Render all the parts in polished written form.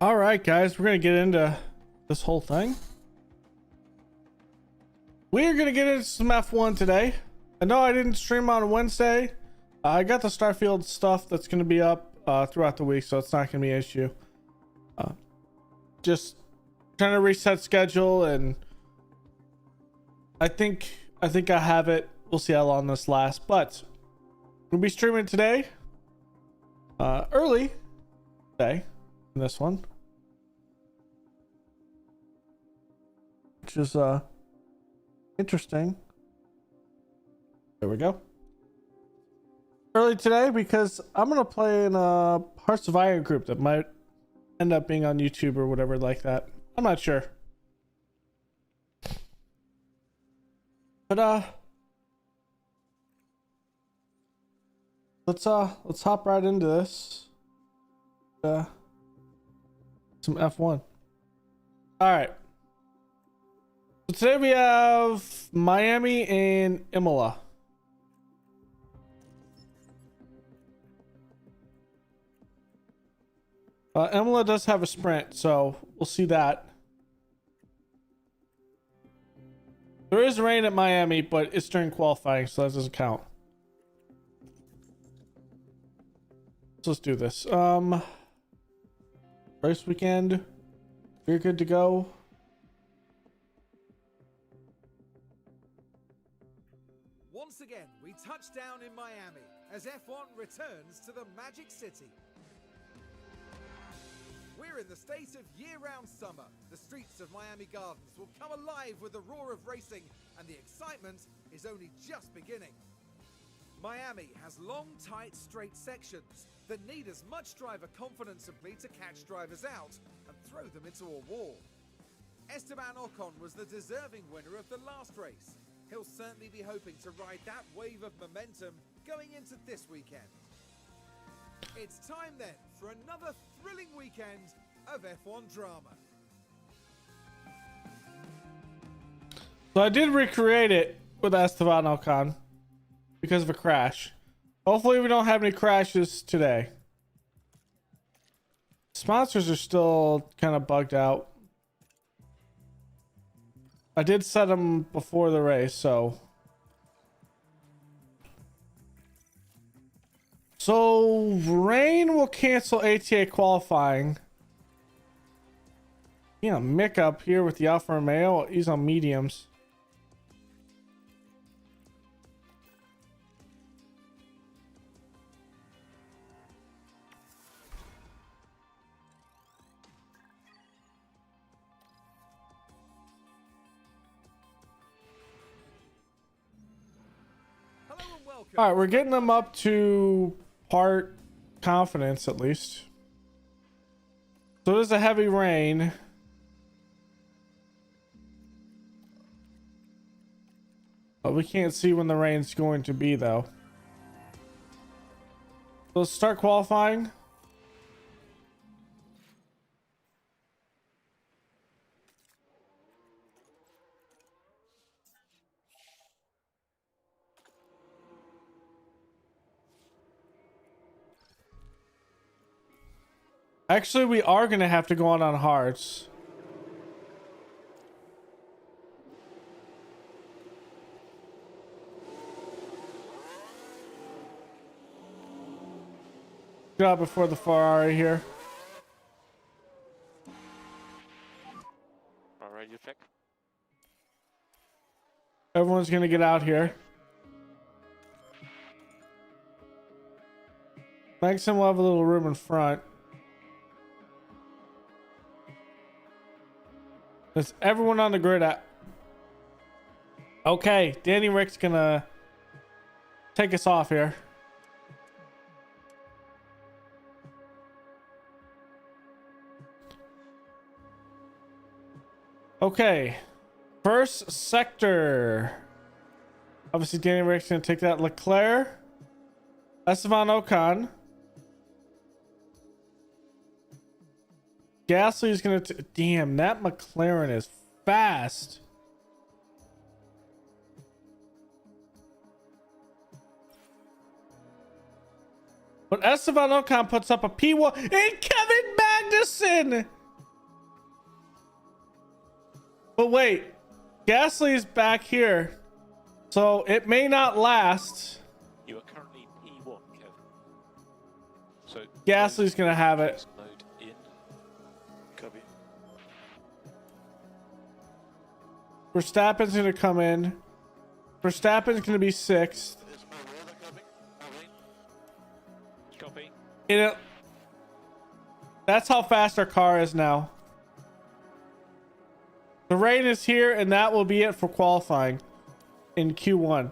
All right, guys, we're gonna get into this whole thing. We're gonna get into some F1 today. I know I didn't stream on Wednesday. I got the Starfield stuff that's gonna be up throughout the week, so it's not gonna be an issue. Just trying to reset schedule, and I think I have it. We'll see how long this lasts, but we'll be streaming today, early today in this one, which is interesting. There we go. Early today because I'm gonna play in a Hearts of Iron group that might end up being on YouTube or whatever like that. I'm not sure. But let's hop right into this. Some F1. All right. So today we have Miami and Imola. Imola does have a sprint, so we'll see that. There is rain at Miami, but it's during qualifying, so that doesn't count. So let's do this. Race weekend, we're good to go. Once again, we touch down in Miami as F1 returns to the Magic City. We're in the state of year-round summer. The streets of Miami Gardens will come alive with the roar of racing, and the excitement is only just beginning. Miami has long, tight, straight sections that need as much driver confidence simply to catch drivers out and throw them into a wall. Esteban Ocon was the deserving winner of the last race. He'll certainly be hoping to ride that wave of momentum going into this weekend. It's time then for another thrilling weekend of F1 drama. So I did recreate it with Esteban Ocon because of a crash. Hopefully we don't have any crashes today. Sponsors are still kind of bugged out. I did set them before the race, so rain will cancel ATA qualifying. Yeah, Mick up here with the Alfa Romeo. He's on mediums. Hello and welcome. All right, we're getting them up to part confidence at least. So there's a heavy rain. But we can't see when the rain's going to be though. So let's start qualifying. Actually, we are going to have to go on hards. Get out before the Ferrari here. All right, you check. Everyone's going to get out here. Maxim will have a little room in front. There's everyone on the grid at. Okay, Danny Rick's gonna take us off here. Okay, first sector. Obviously, Danny Rick's gonna take that. Leclerc, Esteban Ocon. Gasly's gonna damn, that McLaren is fast. But Esteban Ocon puts up a P1 and Kevin Magnussen Magnussen! But wait, Gasly is back here, so it may not last. You are currently P1, Kevin. So Gasly's gonna have it. mode in. Copy. Verstappen's gonna come in. Verstappen's gonna be 6th. There's more weather coming. Copy. That's how fast our car is now. The rain is here, and that will be it for qualifying in Q1.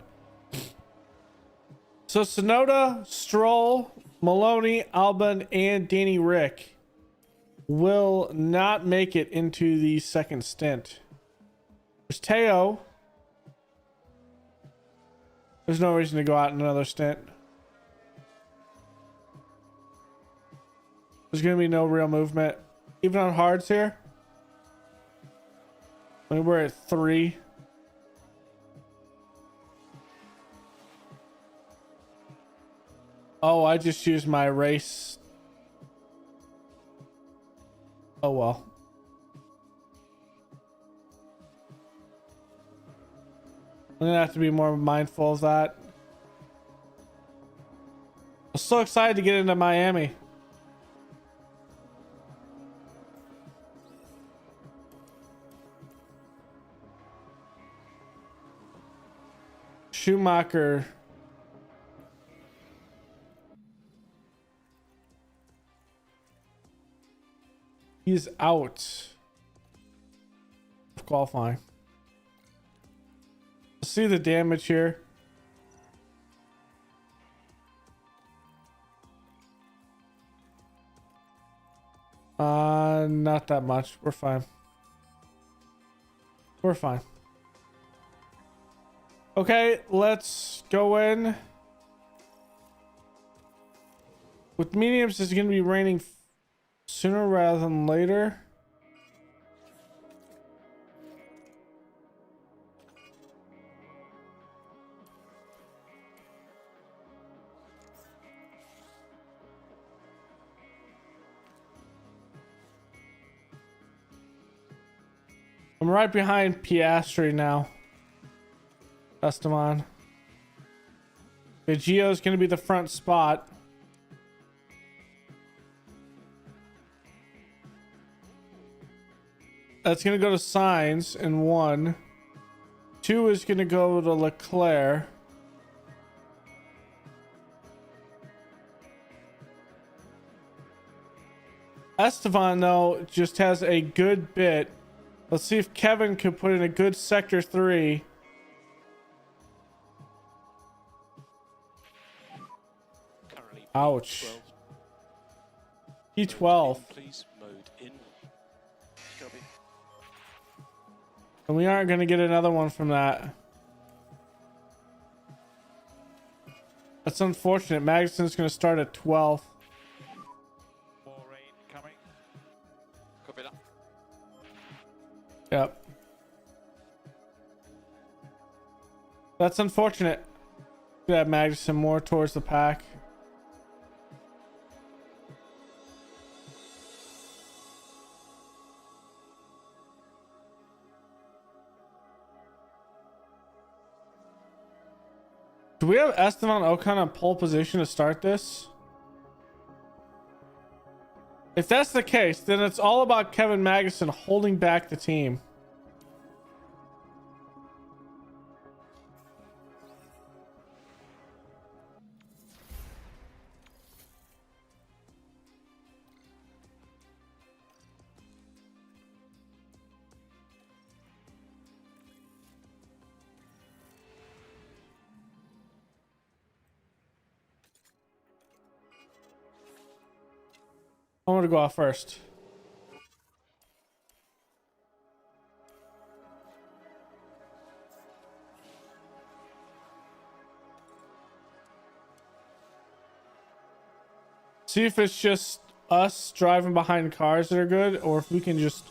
So Sonoda, Stroll, Maloney, Albon, and Danny Rick will not make it into the second stint. There's Teo. There's no reason to go out in another stint. There's going to be no real movement. Even on hards here. I mean, we're at 3. Oh, I just used my race. Oh, well. I'm going to have to be more mindful of that. I'm so excited to get into Miami. Schumacher. He's out of qualifying. See the damage here. Not that much. We're fine. We're fine. Okay, let's go in. With mediums, it's going to be raining sooner rather than later. I'm right behind Piastri now. Esteban. The Gio's going to be the front spot. That's going to go to Sainz in 1. 2 is going to go to Leclerc. Esteban, though, just has a good bit. Let's see if Kevin could put in a good sector 3. Currently Ouch. P12. P12. Please mode in. Copy. And we aren't going to get another one from that. That's unfortunate. Magnussen's going to start at 12th. More rain coming. Copy that. Yep. That's unfortunate. Could have Magnussen more towards the pack. Do we have Esteban Ocon on pole position to start this? If that's the case, then it's all about Kevin Magnussen holding back the team. I'm gonna go off first. See if it's just us driving behind cars that are good, or if we can just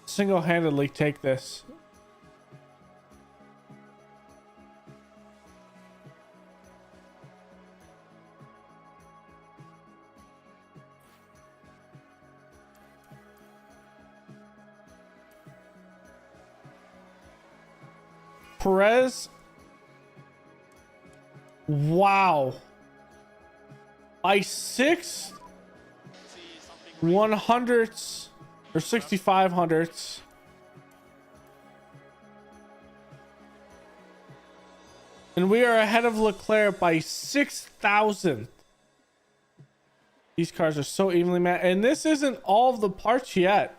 single-handedly take this. Perez. Wow. By 100ths or 6500ths. And we are ahead of Leclerc by 6,000. These cars are so evenly matched. And this isn't all of the parts yet.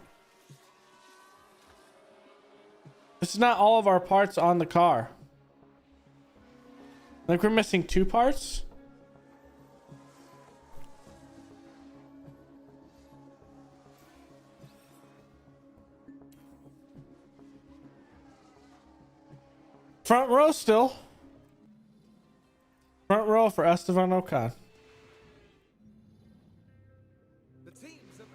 This is not all of our parts on the car. Like we're missing 2 parts. Front row still. Front row for Esteban Ocon. The teams have...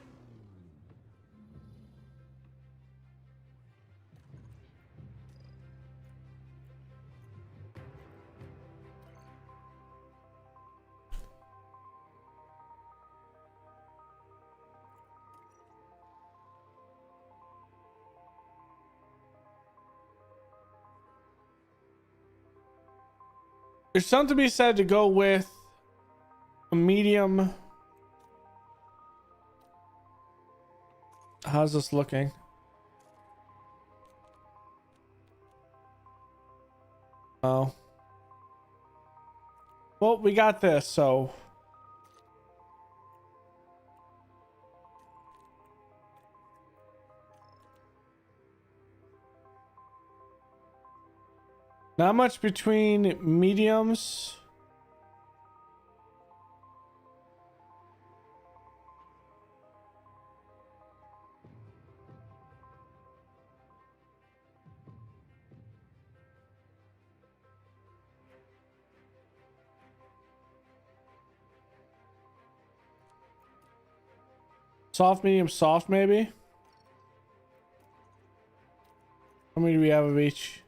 There's something to be said to go with a medium. How's this looking? Oh. Well, we got this, so. Not much between mediums. Soft, medium, soft, maybe. How many do we have of each?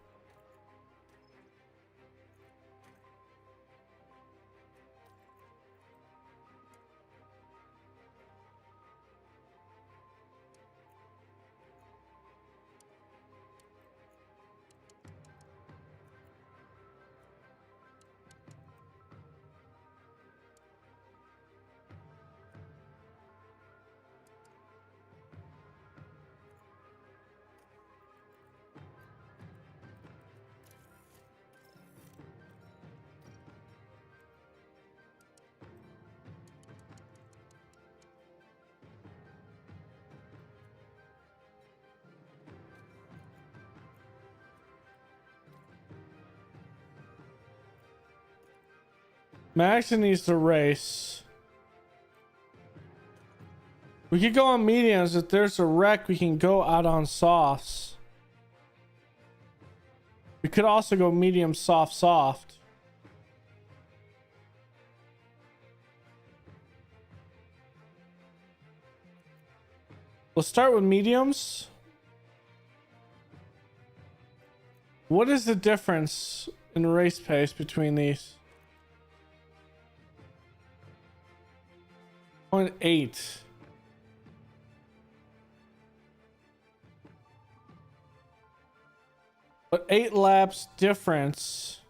Max needs to race. We could go on mediums. If there's a wreck, we can go out on softs. We could also go medium, soft, soft. We'll start with mediums. What is the difference in race pace between these? 0.8. But 8 laps difference.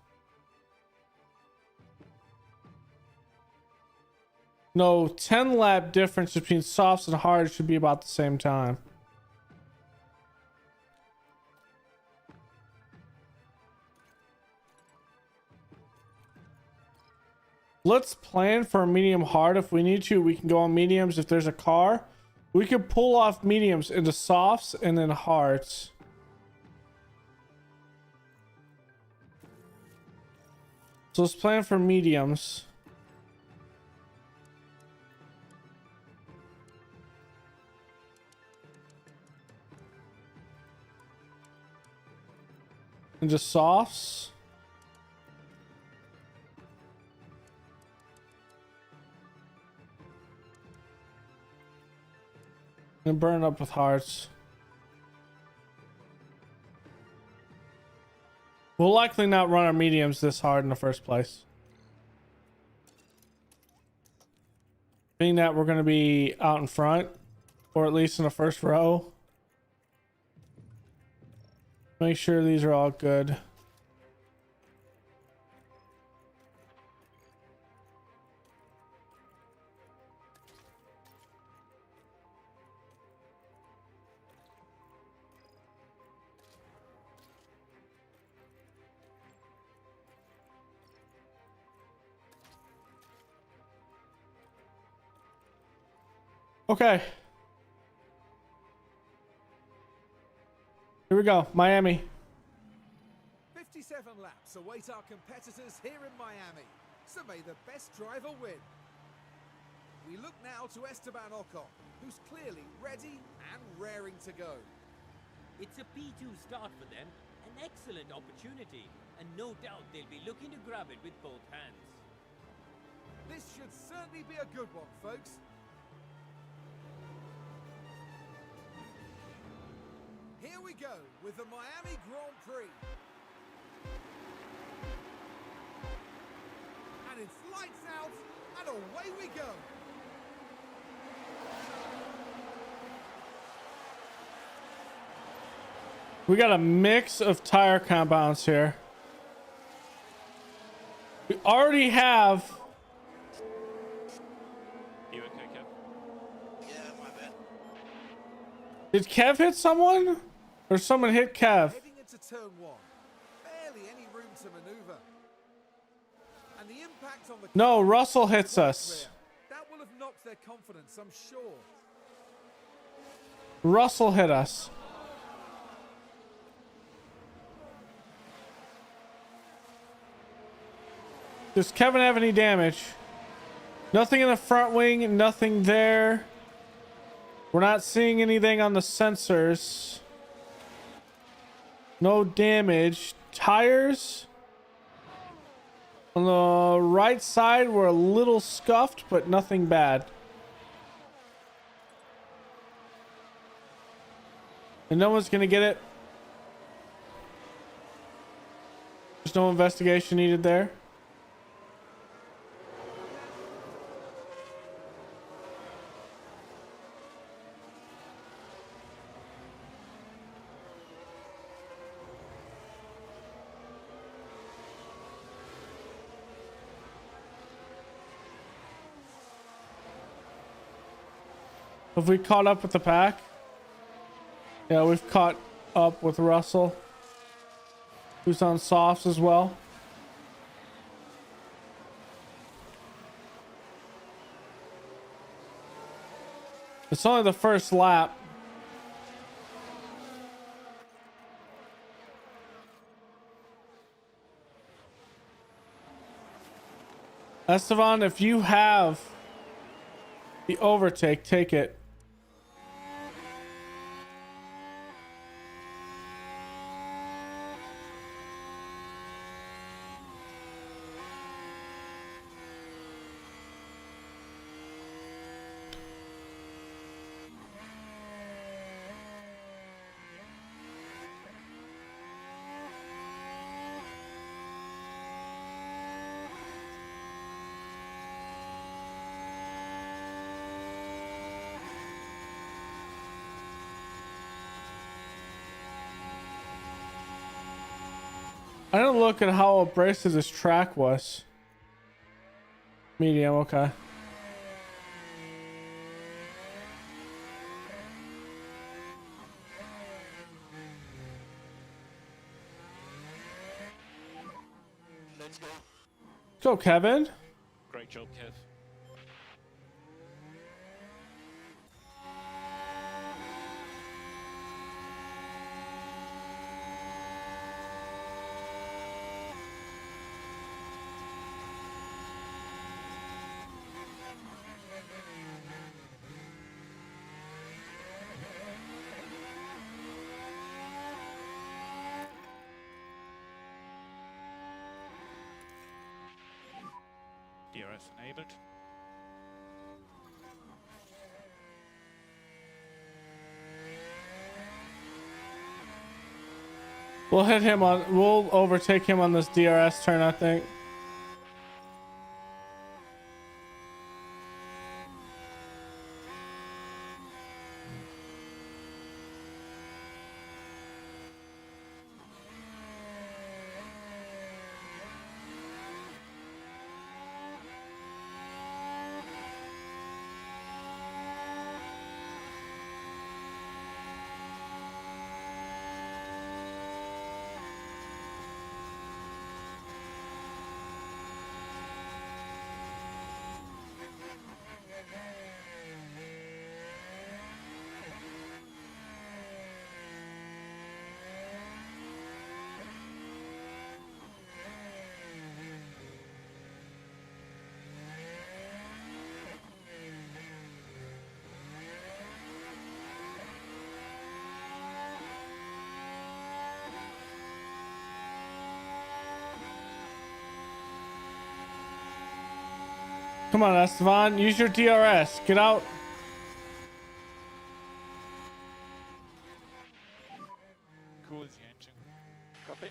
No, 10 lap difference between softs and hards should be about the same time. Let's plan for a medium hard. If we need to, we can go on mediums. If there's a car, we could pull off mediums into softs and then hards. So let's plan for mediums. Into softs. And burn up with hearts. We'll likely not run our mediums this hard in the first place. Being that we're going to be out in front, or at least in the first row. Make sure these are all good. Okay. Here we go. Miami. 57 laps await our competitors here in Miami, so may the best driver win. We look now to Esteban Ocon, who's clearly ready and raring to go. It's a P2 start for them, an excellent opportunity, and no doubt they'll be looking to grab it with both hands. This should certainly be a good one, folks. Here we go with the Miami Grand Prix. And it's lights out, and away we go. We got a mix of tire compounds here. We already have. You okay, Kev? Yeah, my bad. Did Kev hit someone? Or someone hit Kev? Heading into turn one, barely any room to maneuver. And the impact on the No, car Russell is hits quite us. clear. That will have knocked their confidence, I'm sure. Russell hit us. Does Kevin have any damage? Nothing in the front wing, nothing there. We're not seeing anything on the sensors. No damage. Tires on the right side were a little scuffed, but nothing bad. And no one's gonna get it. There's no investigation needed there. Have we caught up with the pack? Yeah, we've caught up with Russell, who's on softs as well. It's only the first lap. Esteban, if you have the overtake, take it. I didn't look at how abrasive this track was. Medium, okay. Let's go. Go, Kevin. Great job, Kev. DRS enabled. We'll hit him on, we'll overtake him on this DRS turn, I think. Come on, Esteban. Use your DRS. Get out. Cool the engine. Copy.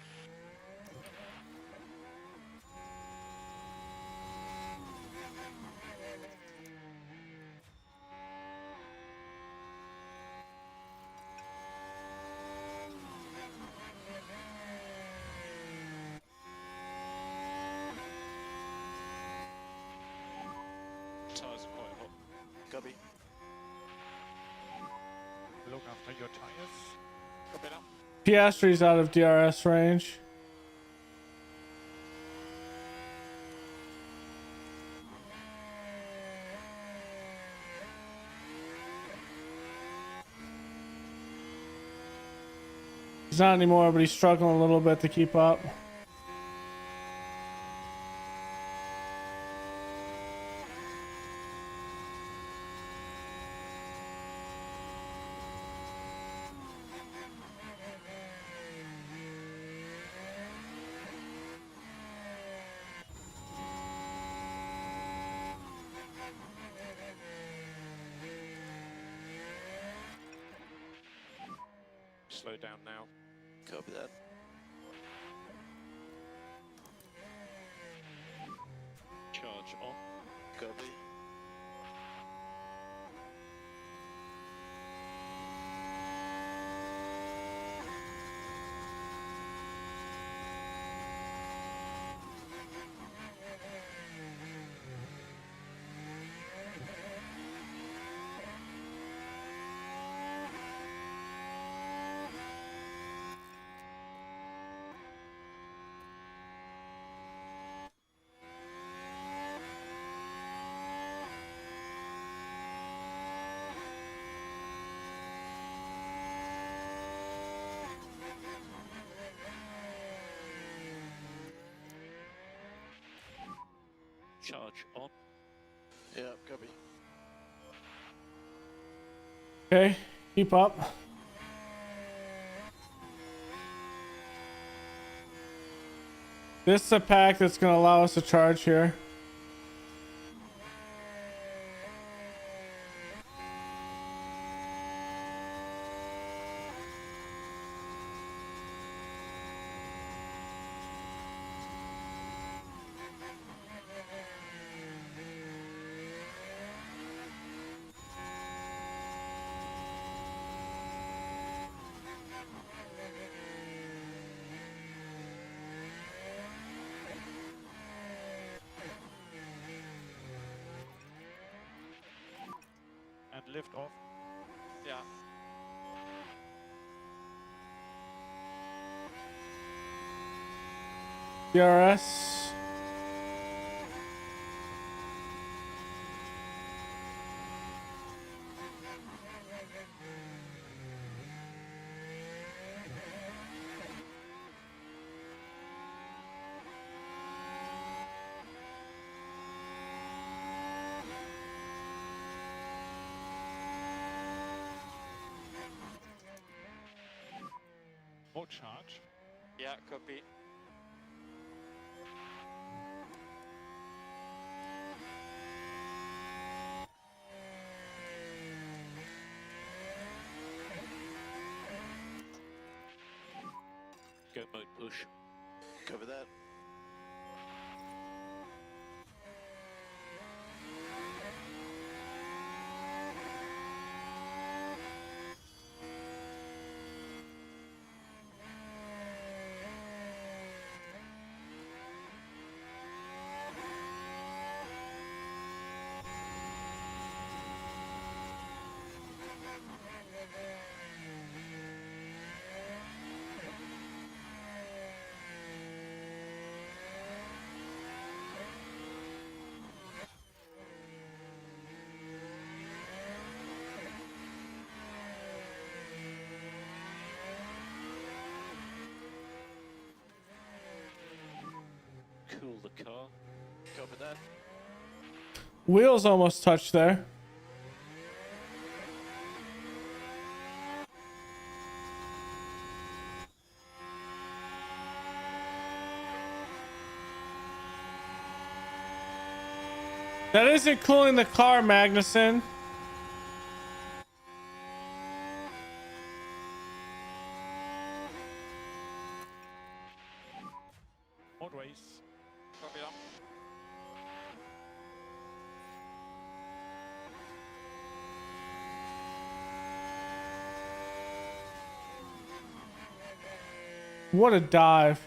Tires are quite hot. Copy. Look after your tires. Copy now. Piastri's out of DRS range. He's not anymore, but he's struggling a little bit to keep up. Slow down now. Copy that. Charge on. Copy. Charge on. Yeah, copy. Okay, keep up. This is a pack that's going to allow us to charge here. And lift off. Yeah. DRS. More charge. Yeah, copy. Go mode push. Cover that. Cool the car. Copy that. Wheels almost touched there. That isn't cooling the car, Magnuson. Mode race. Copy that. What a dive.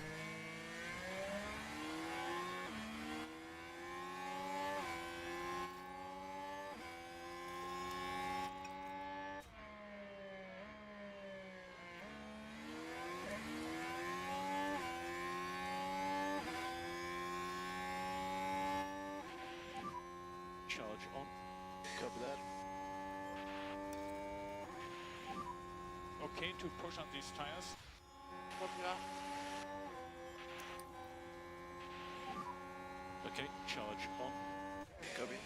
Charge on. Copy that. Okay, to push on these tires. Copy that. Okay, charge on. Copy.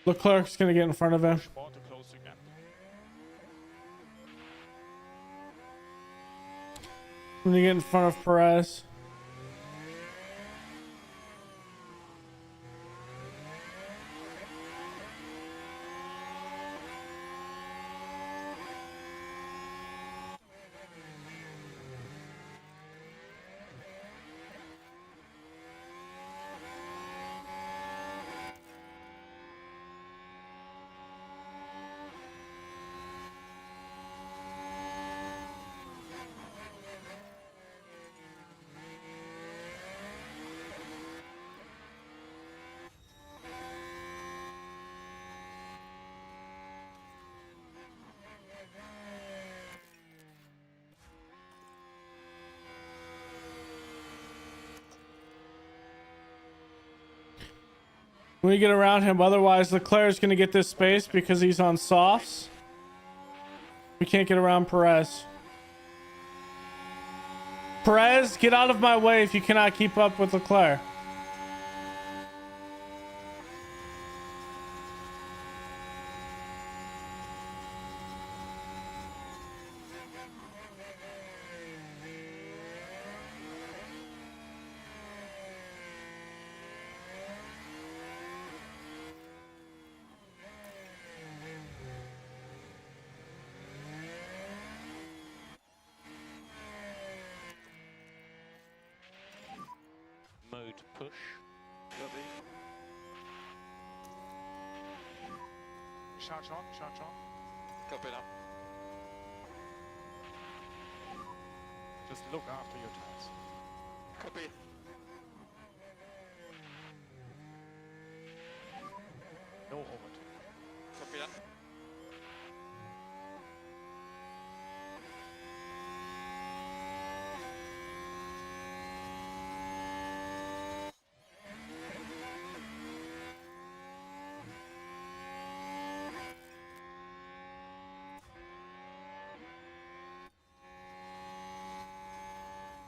Leclerc's gonna get in front of him. Push more to close the gap. I'm gonna get in front of Perez. We get around him, otherwise Leclerc's gonna get this space because he's on softs. We can't get around Perez. Perez, get out of my way if you cannot keep up with Leclerc. Mode push. Copy. Charge on, charge on. Copy that. Just look after your tires. Copy. No overtake. Copy that.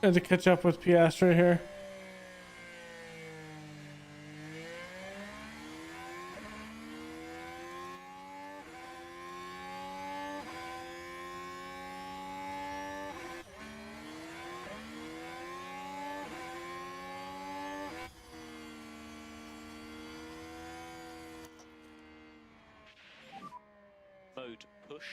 I had to catch up with Piastri here. Mode push.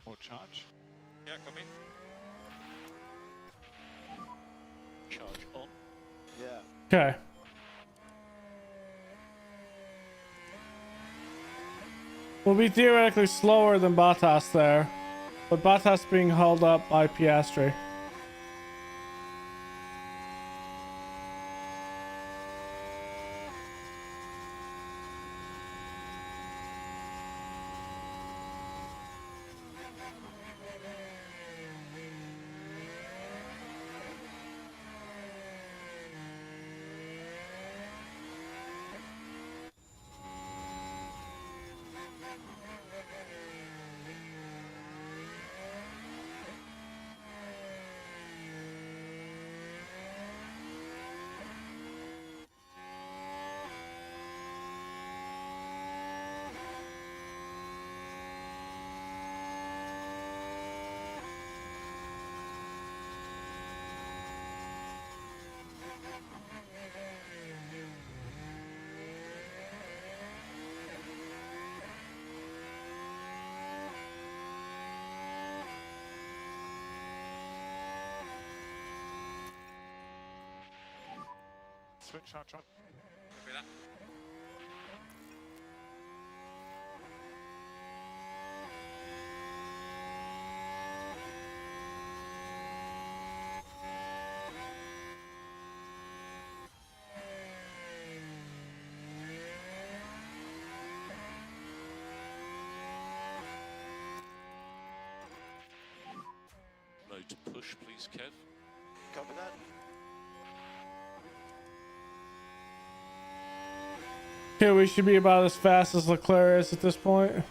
More charge. Yeah, copy. Charge on. Yeah. Okay. We'll be theoretically slower than Bottas there, but Bottas being held up by Piastri. Switch charge on. Copy that. Mode to push, please, Kev. Copy that. Okay, we should be about as fast as Leclerc is at this point.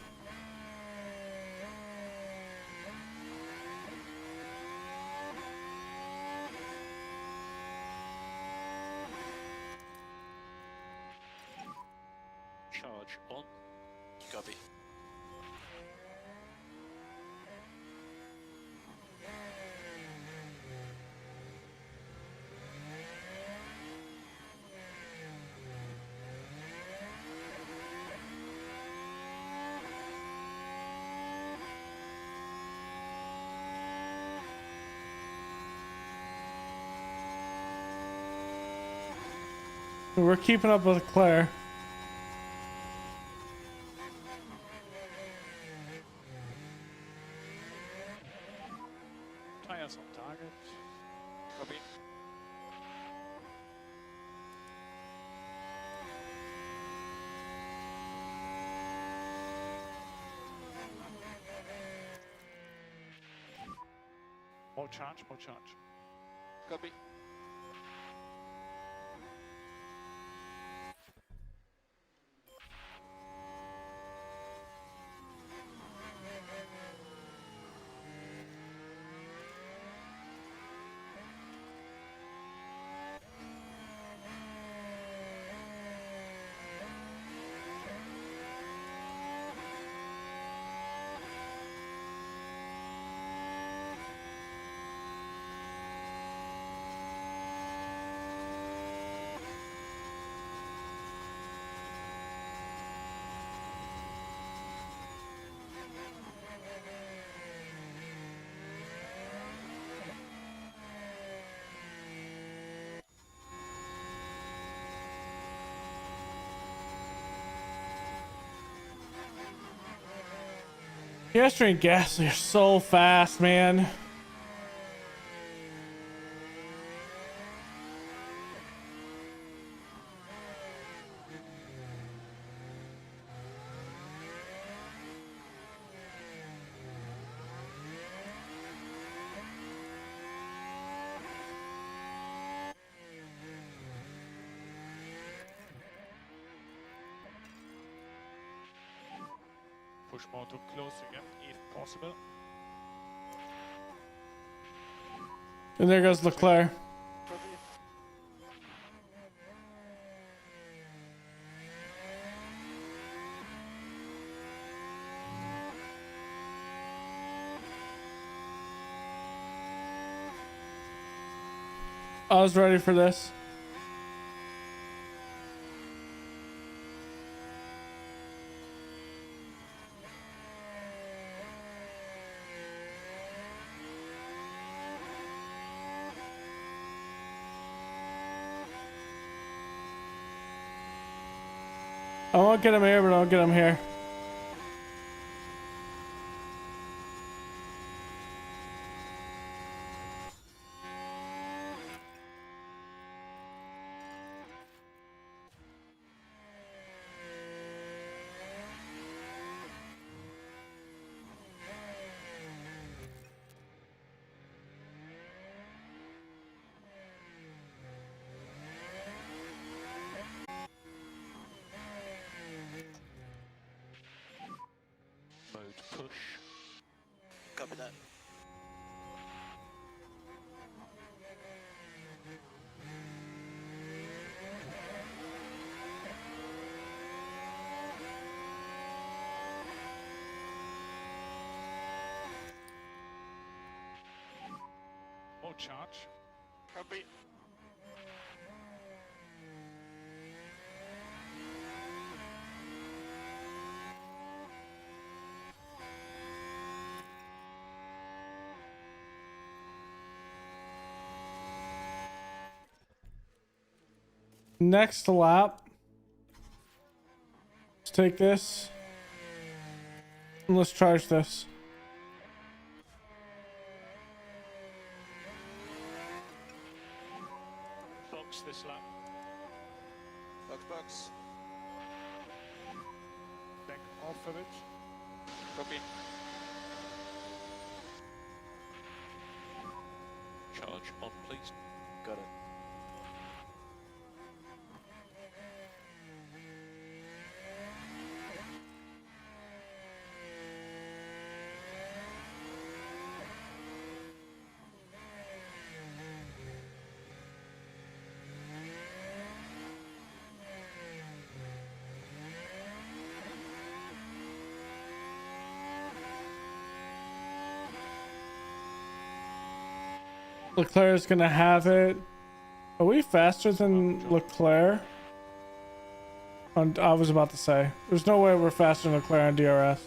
Charge on. Copy. We're keeping up with Leclerc. Tires on target. Copy. More charge, more charge. Copy. Piastri and Gasly are so fast, man. Push more to close again, if possible. And there goes Leclerc. Copy. I was ready for this. I won't get him here, but I'll get him here. Mode push. Copy that. More charge. Copy. Next lap. Let's take this. And let's charge this. Box this lap. Box. Back off of it. Copy. Charge on, please. Got it. Leclerc is gonna have it. Are we faster than Leclerc? I was about to say, there's no way we're faster than Leclerc on DRS.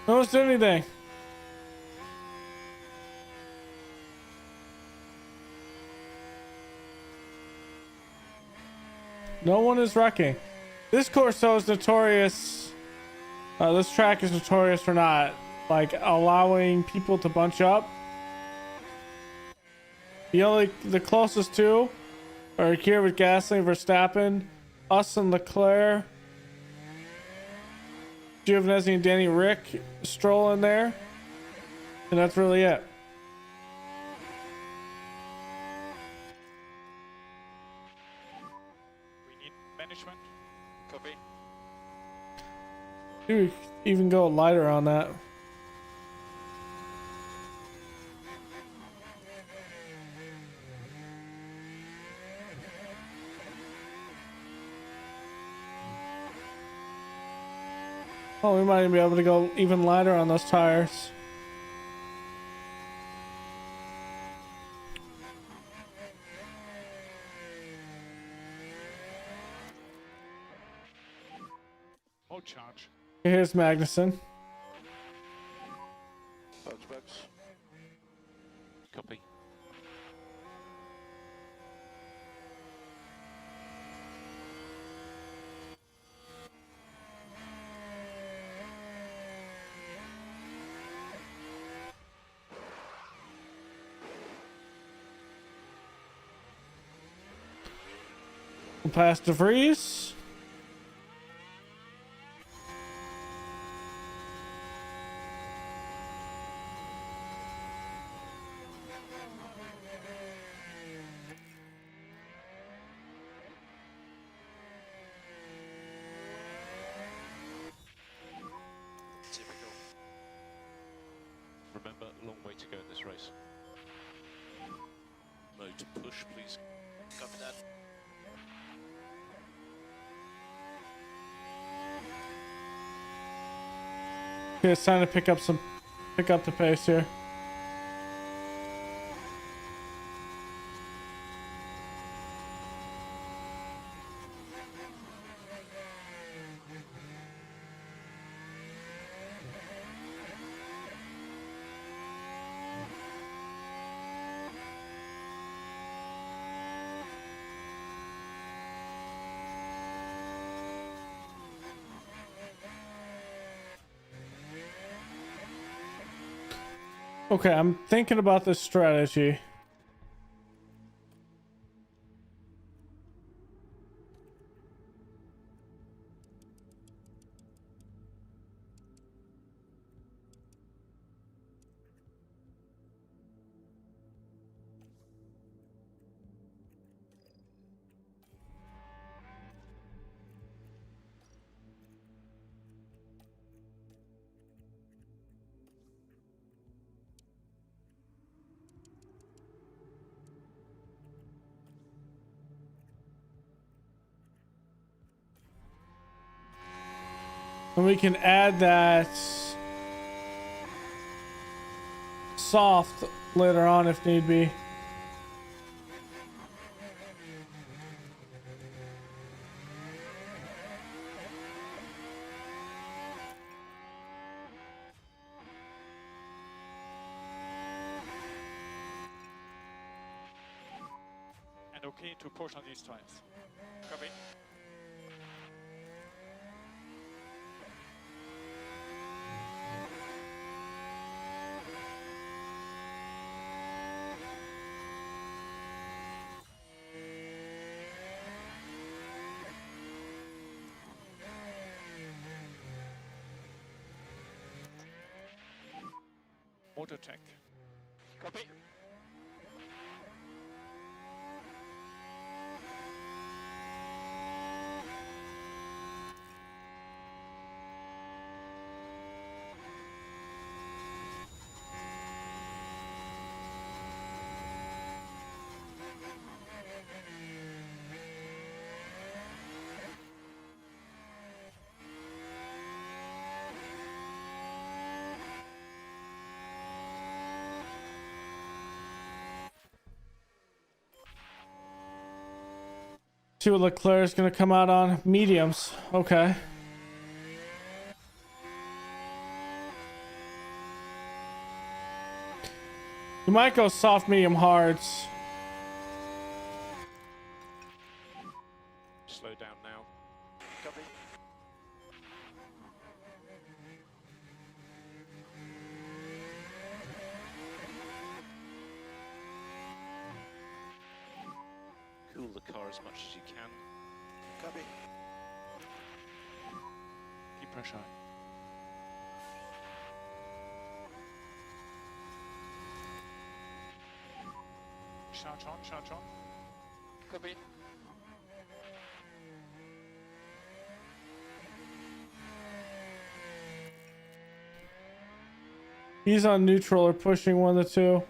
No one's doing anything. No one is wrecking. This course though is notorious. This track is notorious for not like allowing people to bunch up. The closest two are here with Gasly, Verstappen, us and Leclerc, Giovinazzi and Danny Rick, Stroll in there, and that's really it. We need management. Copy. Dude, even go lighter on that. Oh, we might even be able to go even lighter on those tires. More charge. Here's Magnussen. Box. Copy. We'll pass DeVries. this race. Mode to push, please. Copy that. Okay, it's time to pick up the pace here. Okay, I'm thinking about this strategy. And we can add that soft later on if need be. And okay to push on these tires. Copy. Motor check. Copy. See what Leclerc is going to come out on. Mediums. Okay. You might go soft, medium, hards. Slow down now. Copy. Cool the car as much as you can. Copy. Keep pressure. Charge on, charge on. Copy. He's on neutral or pushing one of the two.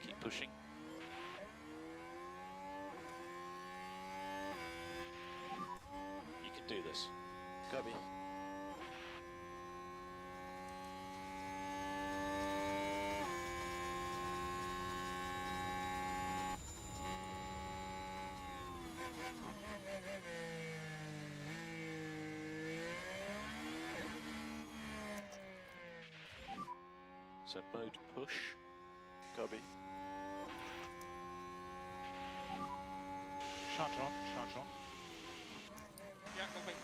Keep pushing. You can do this. Copy. So mode push. Copy. Charge on, charge on. Yeah, copy.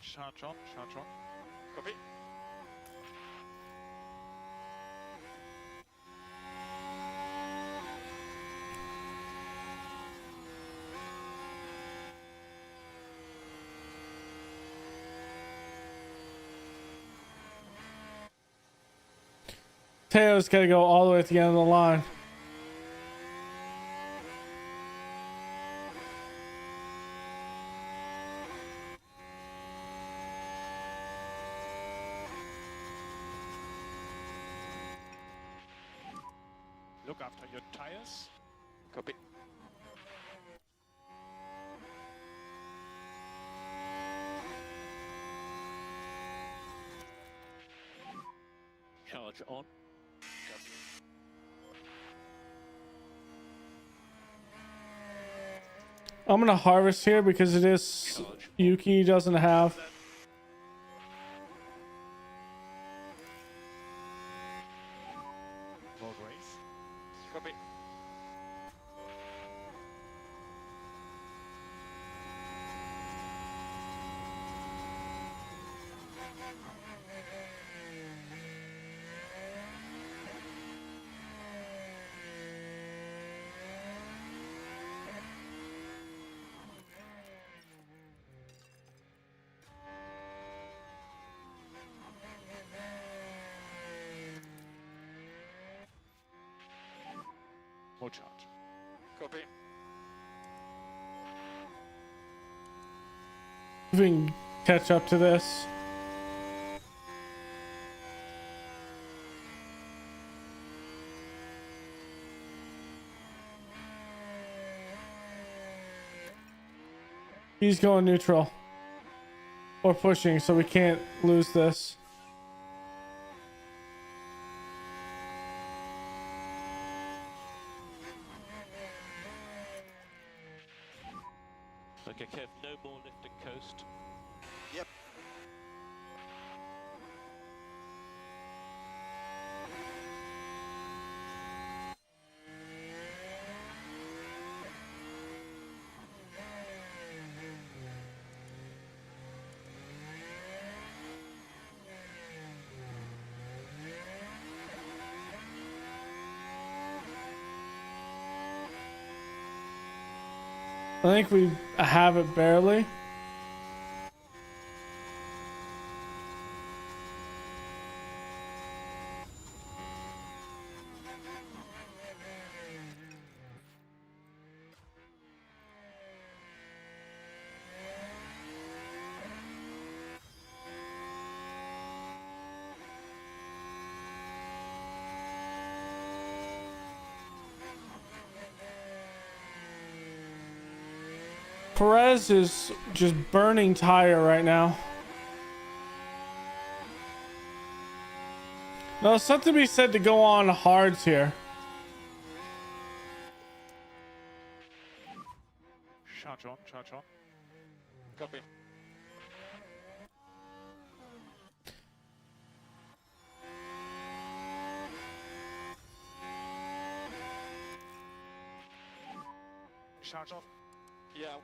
Charge on, charge on. Copy. Teo's got to go all the way at the end of the line. look after your tires. Copy. Charge on. Copy. I'm gonna harvest here because it is Yuki doesn't have. Road race. Copy. More charge. Copy. If we can catch up to this. He's going neutral. Or pushing, so we can't lose this. Okay, Kev, no more lifting coast. Yep. I think we have it barely. Perez is just burning tire right now. No, something to be said to go on hards here. Charge on, charge on. Copy. Charge off. Yeah.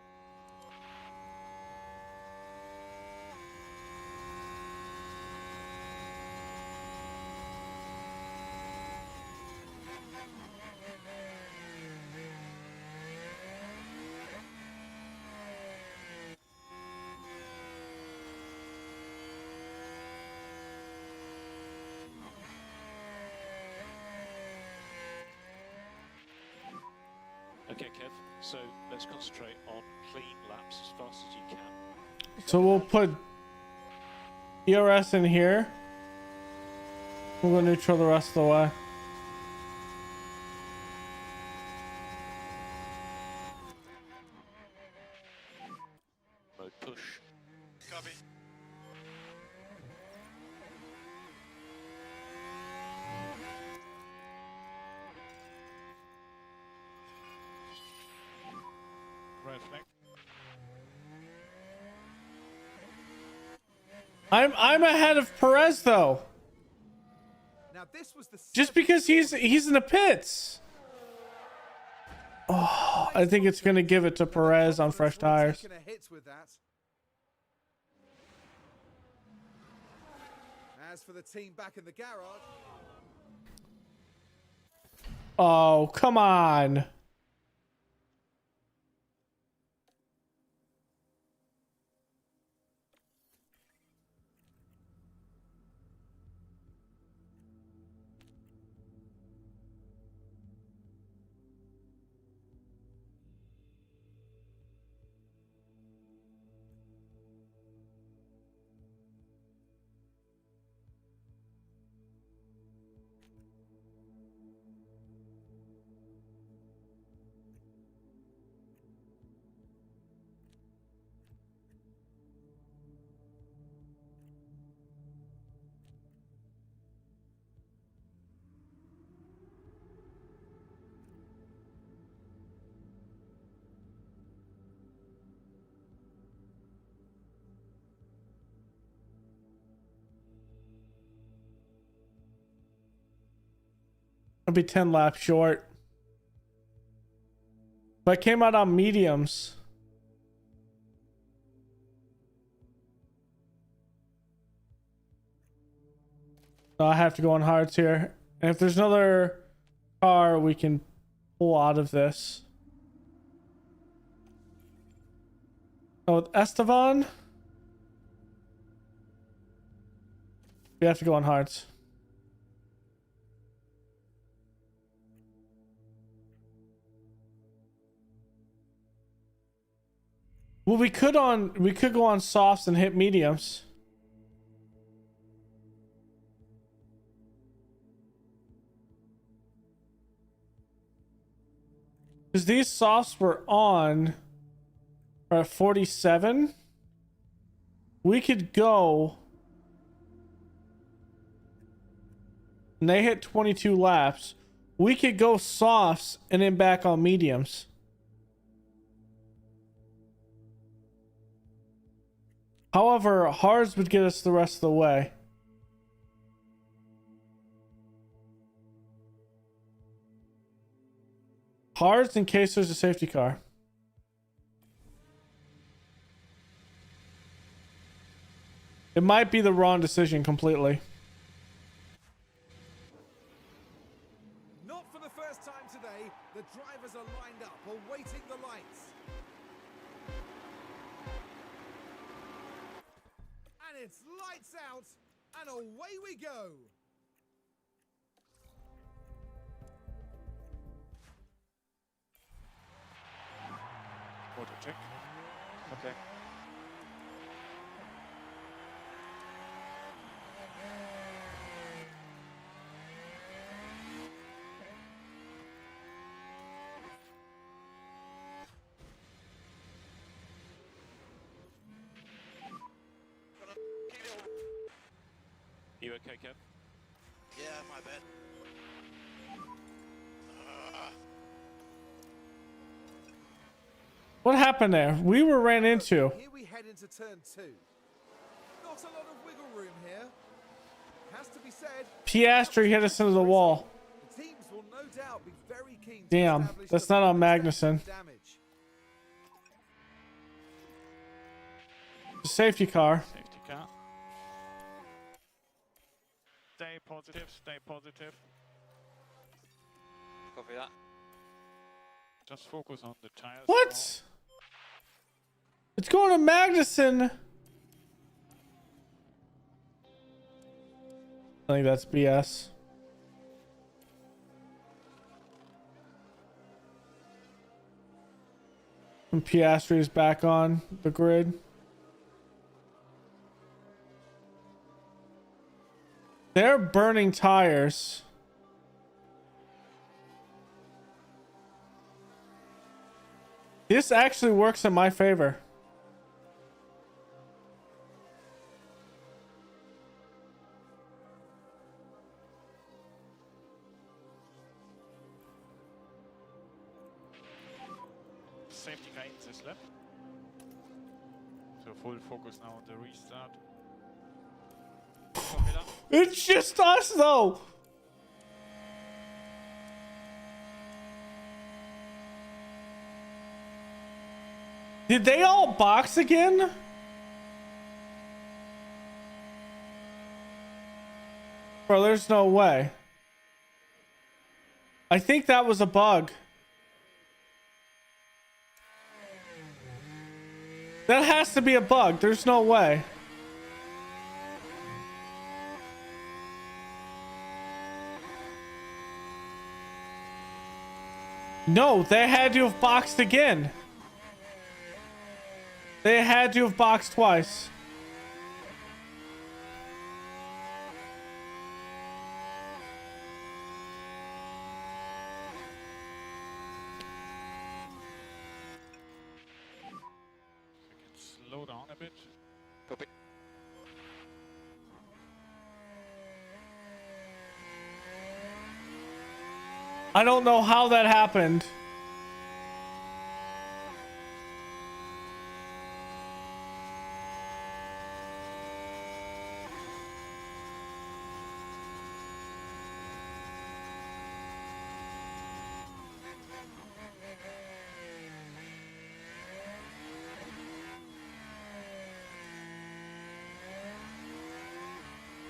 Okay, Kev, so let's concentrate on clean laps as fast as you can. So we'll put ERS in here. We'll go neutral the rest of the way. Mode push. Copy. Red flag. I'm ahead of Perez though. Now this was the Just because he's in the pits. Oh, I think it's gonna give it to Perez on fresh tires. Taking a hit with that. As for the team back in the garage, Oh, come on. I'll be 10 laps short. But I came out on mediums. No, I have to go on hards here. And if there's another car, we can pull out of this. Oh, with Esteban, we have to go on hards. Well, we could go on softs and hit mediums. Because these softs were on are at 47. We could go. And they hit 22 laps. We could go softs and then back on mediums. However, hards would get us the rest of the way. Hards in case there's a safety car. It might be the wrong decision completely. Not for the first time today, the drivers are lined up, awaiting the lights. And it's lights out, and away we go. Auto check. Okay. You okay, Kev? Yeah, my bad. What happened there? We were ran into. Here we head into turn 2. Not a lot of wiggle room here. Has to be said. Piastri hit us into the wall. The teams will no doubt be very keen to Damn, establish that's the not on full extent Magnussen. of damage. Safety car. Safety car. Stay positive, stay positive. Copy that. Just focus on the tires. What? It's going to Magnussen. I think that's BS. And Piastri is back on the grid. They're burning tires. This actually works in my favor. Safety car in this lap. So full focus now on the restart. Copy that. It's just us though. Did they all box again? Bro, there's no way. I think that was a bug. That has to be a bug. There's no way. No, they had to have boxed again. They had to have boxed twice. You can slow down a bit. Copy. I don't know how that happened.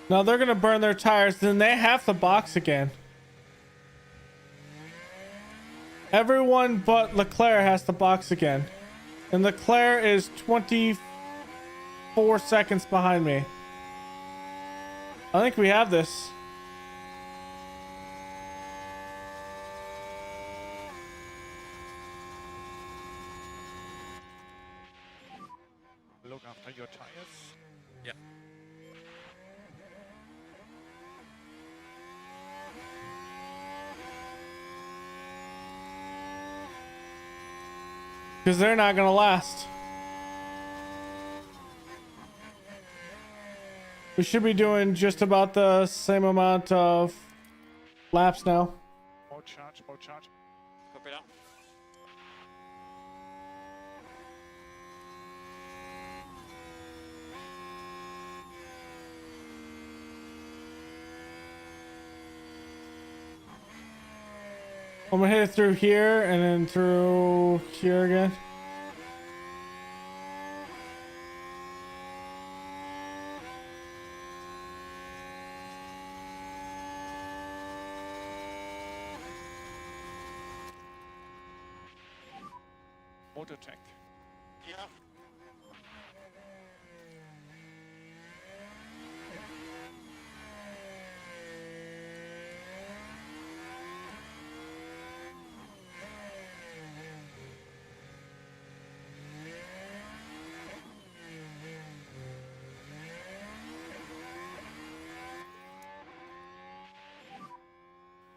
Now they're gonna burn their tires, then they have to box again. Everyone but Leclerc has to box again. And Leclerc is 24 seconds behind me. I think we have this. Look after your tires. Yeah. Because they're not gonna last. We should be doing just about the same amount of laps now. More charge, more charge. Copy that. I'm gonna hit it through here and then through here again. Motor tech. Yeah.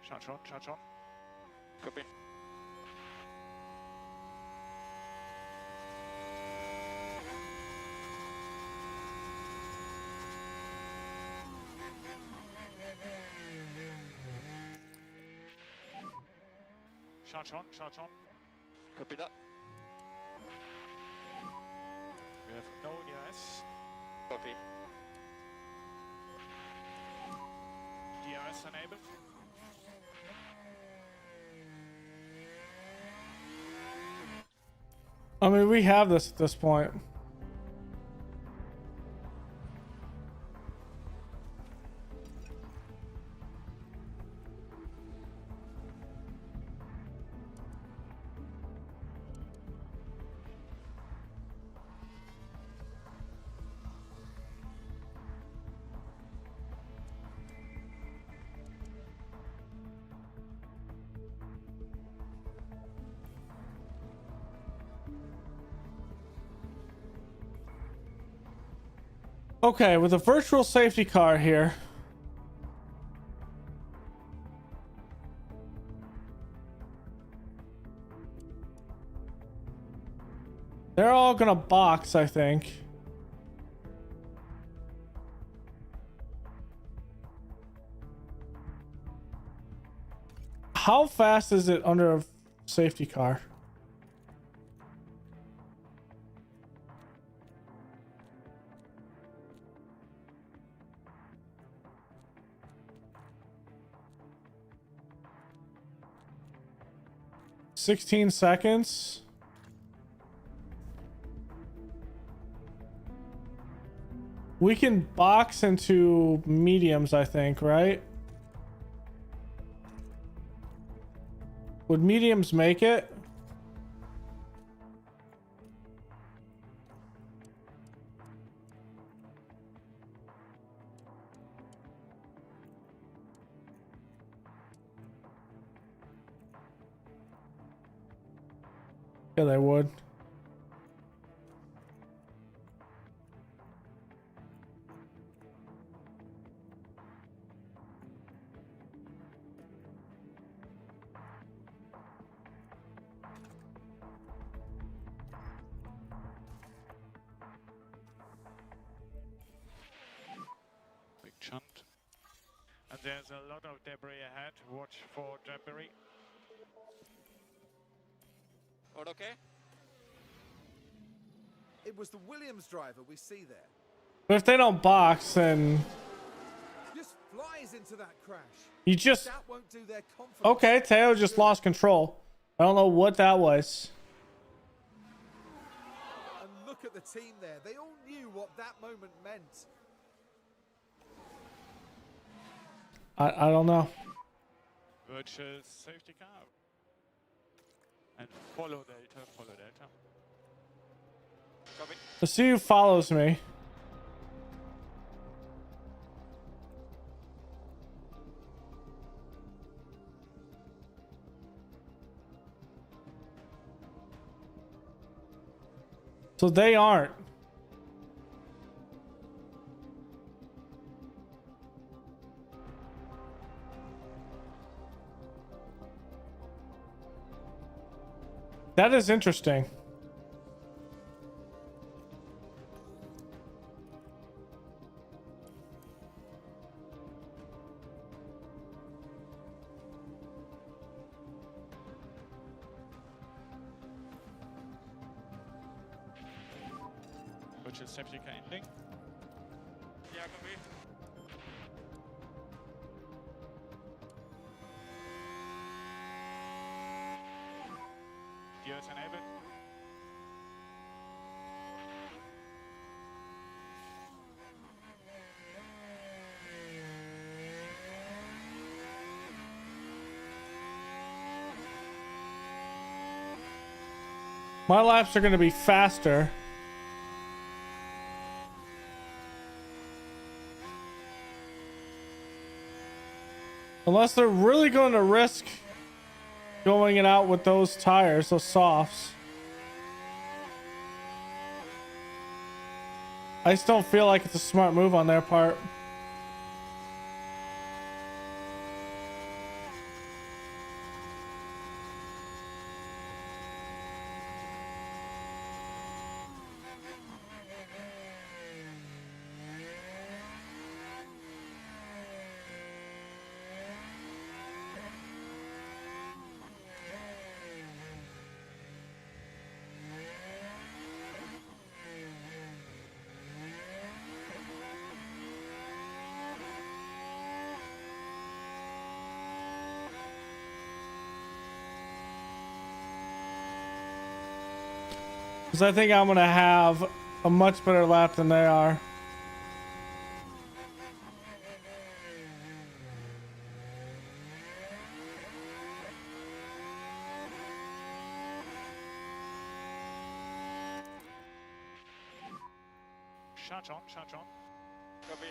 Charge on, charge on. Copy. Charge on, charge on. Copy that. We have no DRS. Copy. DRS enabled. I mean, we have this at this point. Okay, with a virtual safety car here. They're all gonna box, I think. How fast is it under a safety car? "16 seconds. We can box into mediums, I think, right? Would mediums make it? Yeah, they would. Big chunt. And there's a lot of debris ahead. Watch for debris. All okay? It was the Williams driver we see there. But if they don't box, then Just flies into that crash. you just... That won't do their confidence. Okay, Teo just lost control. I don't know what that was. And look at the team there. They all knew what that moment meant. I don't know. Virtual safety car. And follow Delta, follow Delta. Copy. Let's see who follows me. So they aren't. That is interesting. Virtual safety car ending. Yeah, copy. Gears enabled. My laps are going to be faster. Unless they're really going to risk going it out with those tires, those softs. I just don't feel like it's a smart move on their part. Because I think I'm going to have a much better lap than they are. Charge on, charge on. Copy.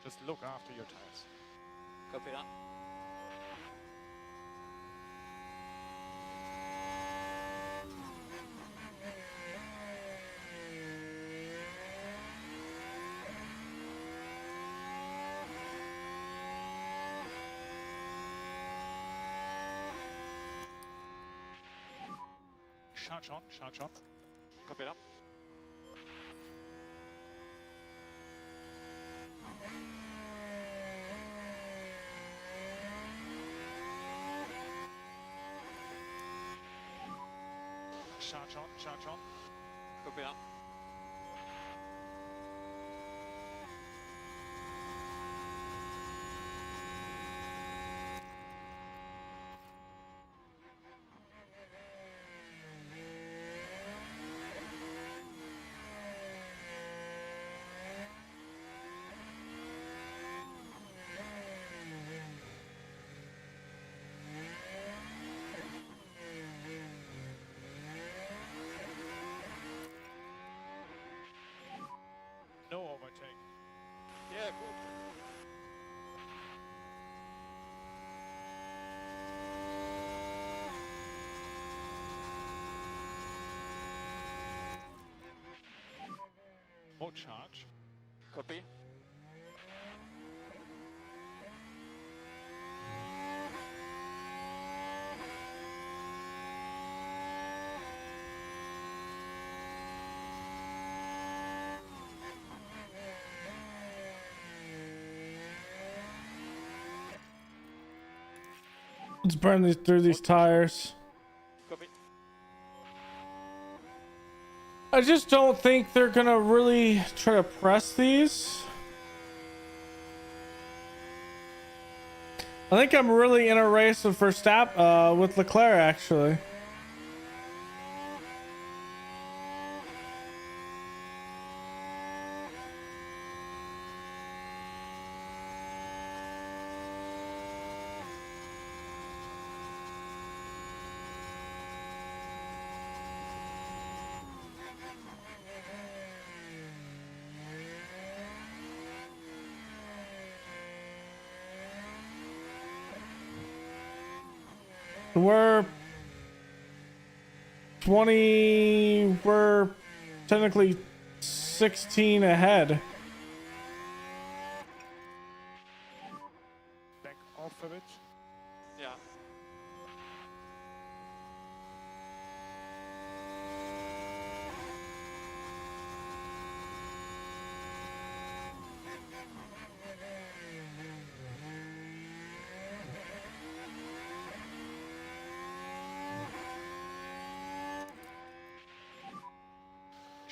Just look after your tires. Copy that. Charge on, charge on. Copy that. Charge on, charge on. Copy that. Yeah, good. More charge. Copy. Let's burn these through these tires. Copy. I just don't think they're gonna really try to press these. I think I'm really in a race with Verstappen, with Leclerc actually. We're technically 16 ahead. Back off a bit. Yeah.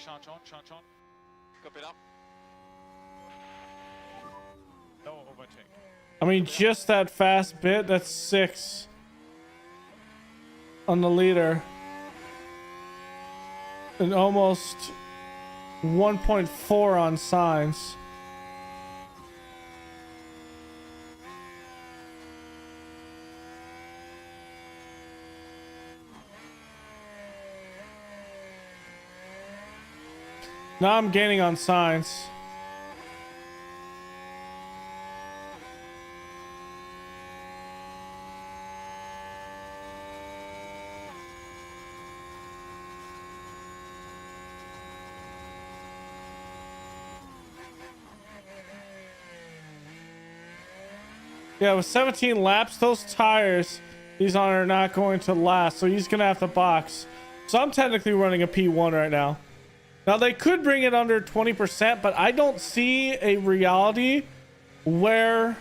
Charge on, charge on. Copy that. No overtake. I mean, just that fast bit, that's 6 on the leader. And almost 1.4 on signs. Now I'm gaining on signs. Yeah, with 17 laps, those tires, these are not going to last. So he's going to have to box. So I'm technically running a P1 right now. Now they could bring it under 20%, but I don't see a reality where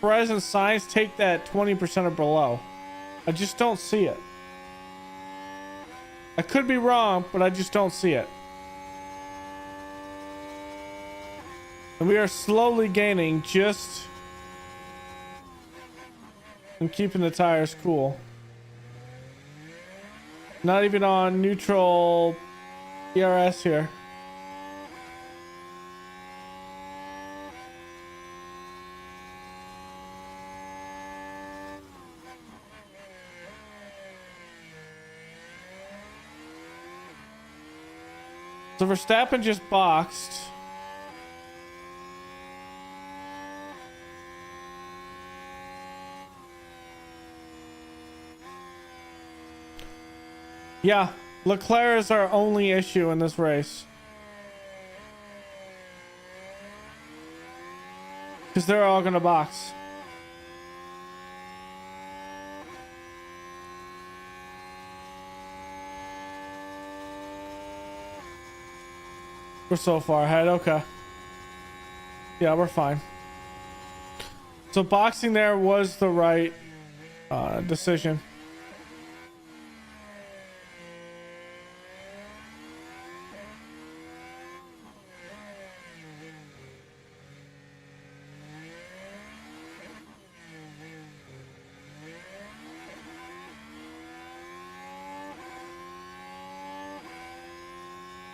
Perez and Sainz take that 20% or below. I just don't see it. I could be wrong, but I just don't see it. And we are slowly gaining just and keeping the tires cool. Not even on neutral ERS here. So Verstappen just boxed. Yeah, Leclerc is our only issue in this race. Because they're all going to box. We're so far ahead. Okay. Yeah, we're fine. So boxing there was the right decision.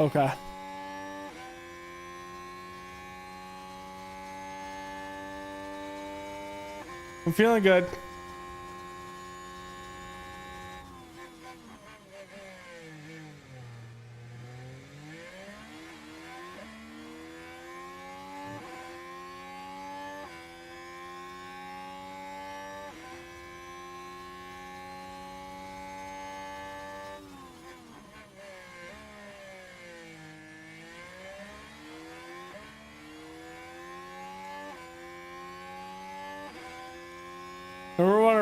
Okay. I'm feeling good.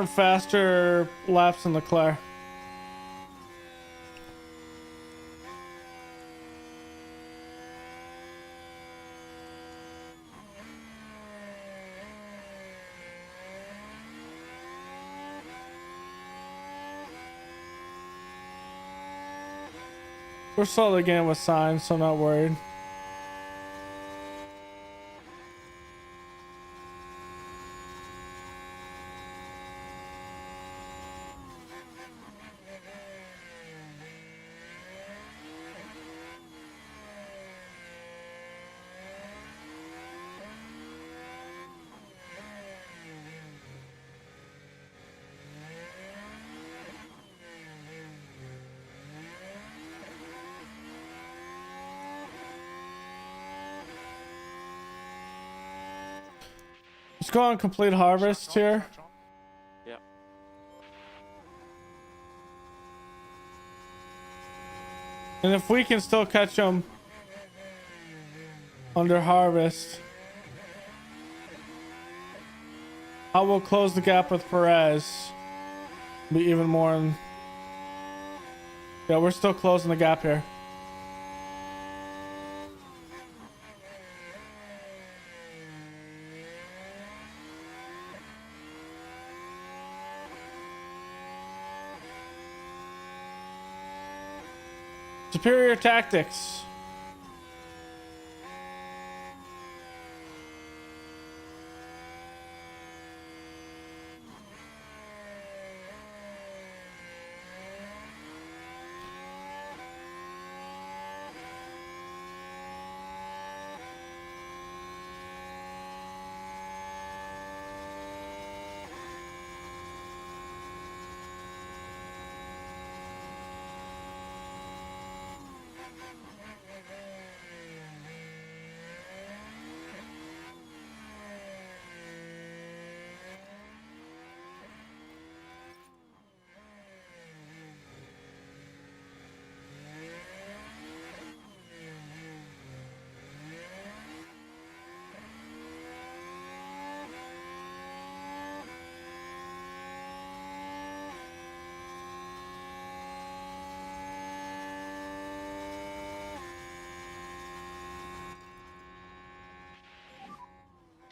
and faster laps in Leclerc. We're slowly getting with signs, so I'm not worried. Let's go on complete harvest here. Yeah. And if we can still catch them under harvest, I will close the gap with Perez. Be even more. Yeah, we're still closing the gap here. Superior tactics.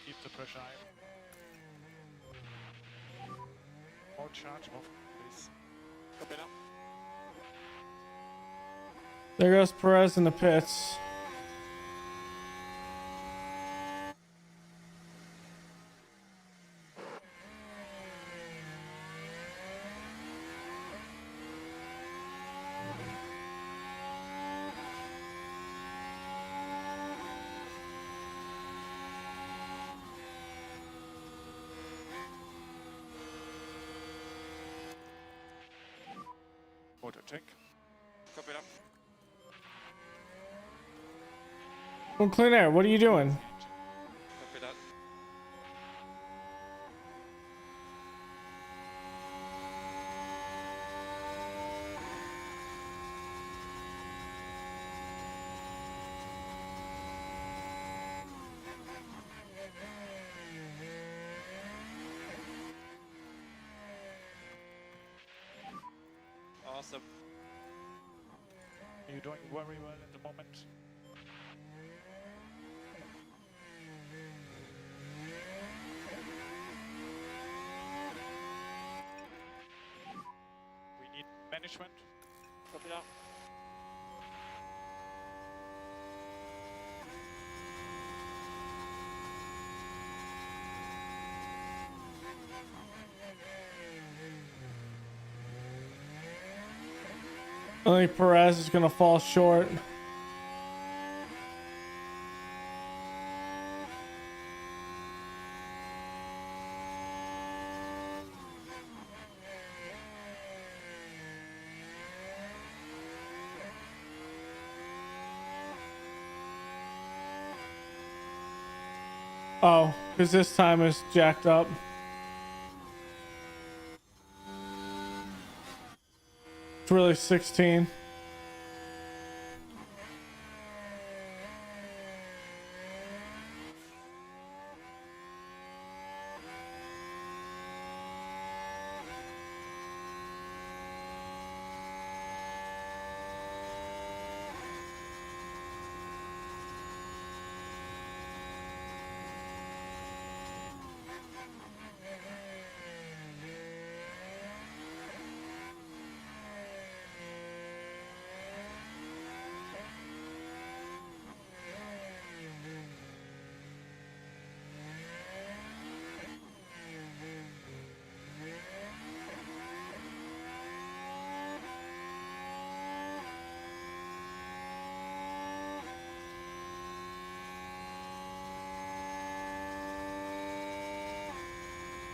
Keep the pressure high. More charge off, please. Copy that. There goes Perez in the pits. Motor check. Copy that. Well, Clean Air, what are you doing? Copy that. Awesome. You're doing very well at the moment. We need management. Copy that. I think Perez is gonna fall short. Oh, because this time is jacked up. It's really 16.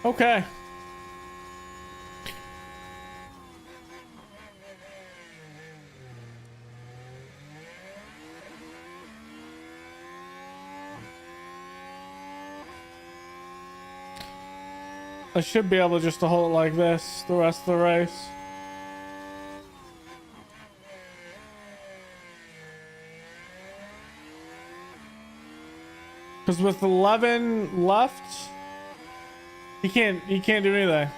Okay. I should be able just to hold it like this the rest of the race. Because with 11 left, you can't do anything.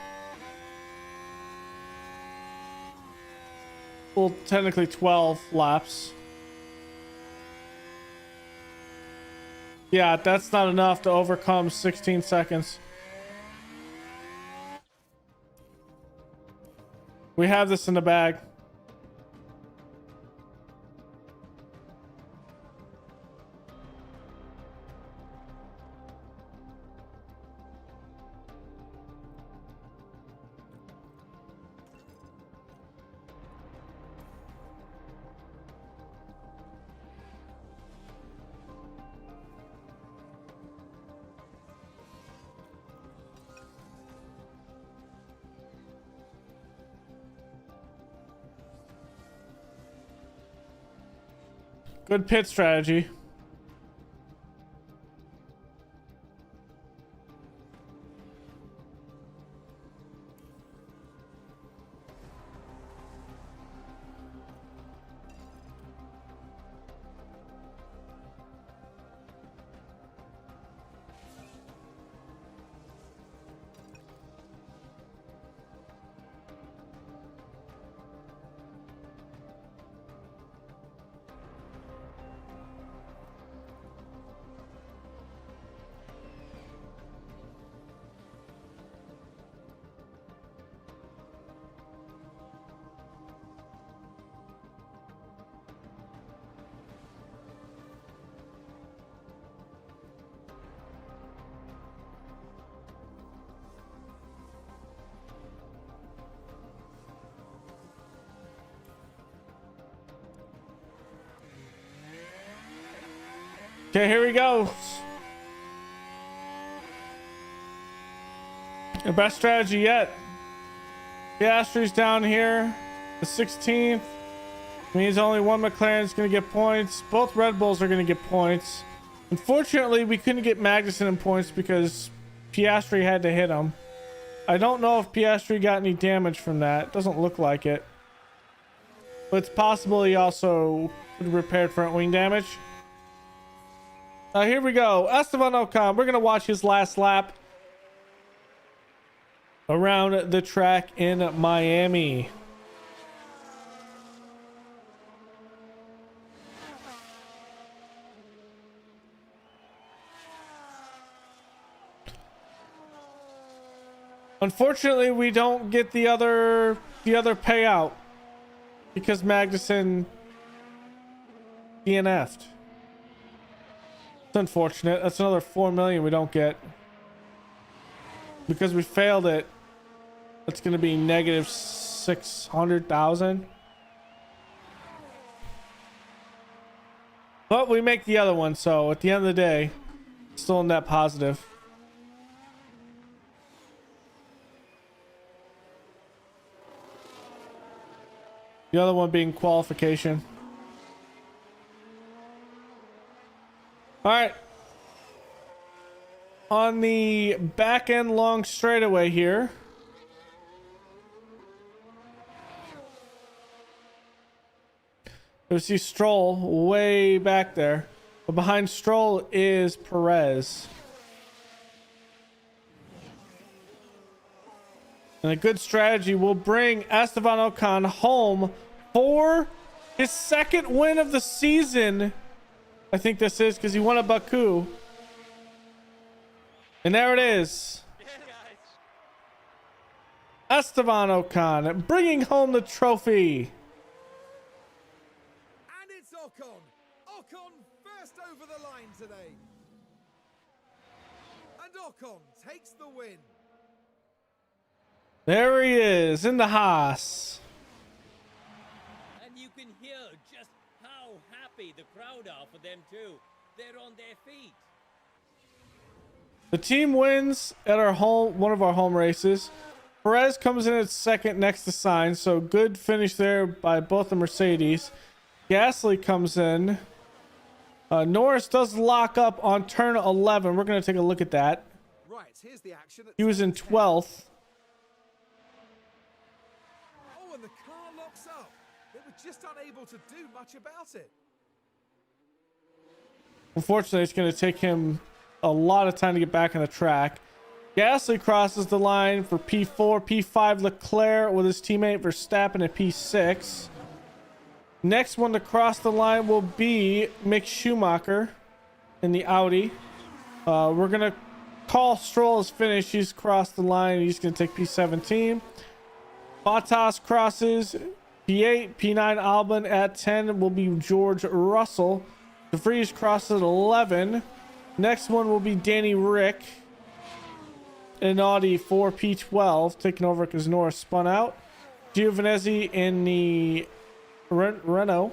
Well, technically 12 laps. Yeah, that's not enough to overcome 16 seconds. We have this in the bag. Good pit strategy. Okay, here we go. The best strategy yet. Piastri's down here. The 16th means only one McLaren's going to get points. Both Red Bulls are going to get points. Unfortunately, we couldn't get Magnussen in points because Piastri had to hit him. I don't know if Piastri got any damage from that. Doesn't look like it. But it's possible he also repaired front wing damage. Here we go. Esteban Ocon. We're going to watch his last lap around the track in Miami. Unfortunately, we don't get the other payout because Magnussen DNF'd. It's unfortunate. That's another 4 million we don't get because we failed it. It's going to be negative 600,000. But we make the other one, so at the end of the day, still a net positive. The other one being qualification. All right. On the back end long straightaway here. You see Stroll way back there. But behind Stroll is Perez. And a good strategy will bring Esteban Ocon home for his second win of the season. I think this is because he won at Baku. And there it is. Esteban Ocon bringing home the trophy. And it's Ocon. Ocon first over the line today. And Ocon takes the win. There he is in the Haas. And you can hear just how happy the crowd are for them too. They're on their feet. The team wins at our home, one of our home races. Perez comes in at second next to Sainz, so good finish there by both the Mercedes. Gasly comes in. Norris does lock up on turn 11. We're going to take a look at that. Right, here's the action. He was in 12th. Oh, and the car locks up. They were just unable to do much about it. Unfortunately, it's going to take him a lot of time to get back on the track. Gasly crosses the line for P4. P5 Leclerc with his teammate Verstappen at P6. Next one to cross the line will be Mick Schumacher in the Audi. We're going to call Stroll as finished. He's crossed the line. He's going to take P17. Bottas crosses P8. P9 Albon at 10 will be George Russell. De Vries crosses at 11. Next one will be Danny Rick in Audi for P12, taking over because Norris spun out. Giovinazzi in the Renault.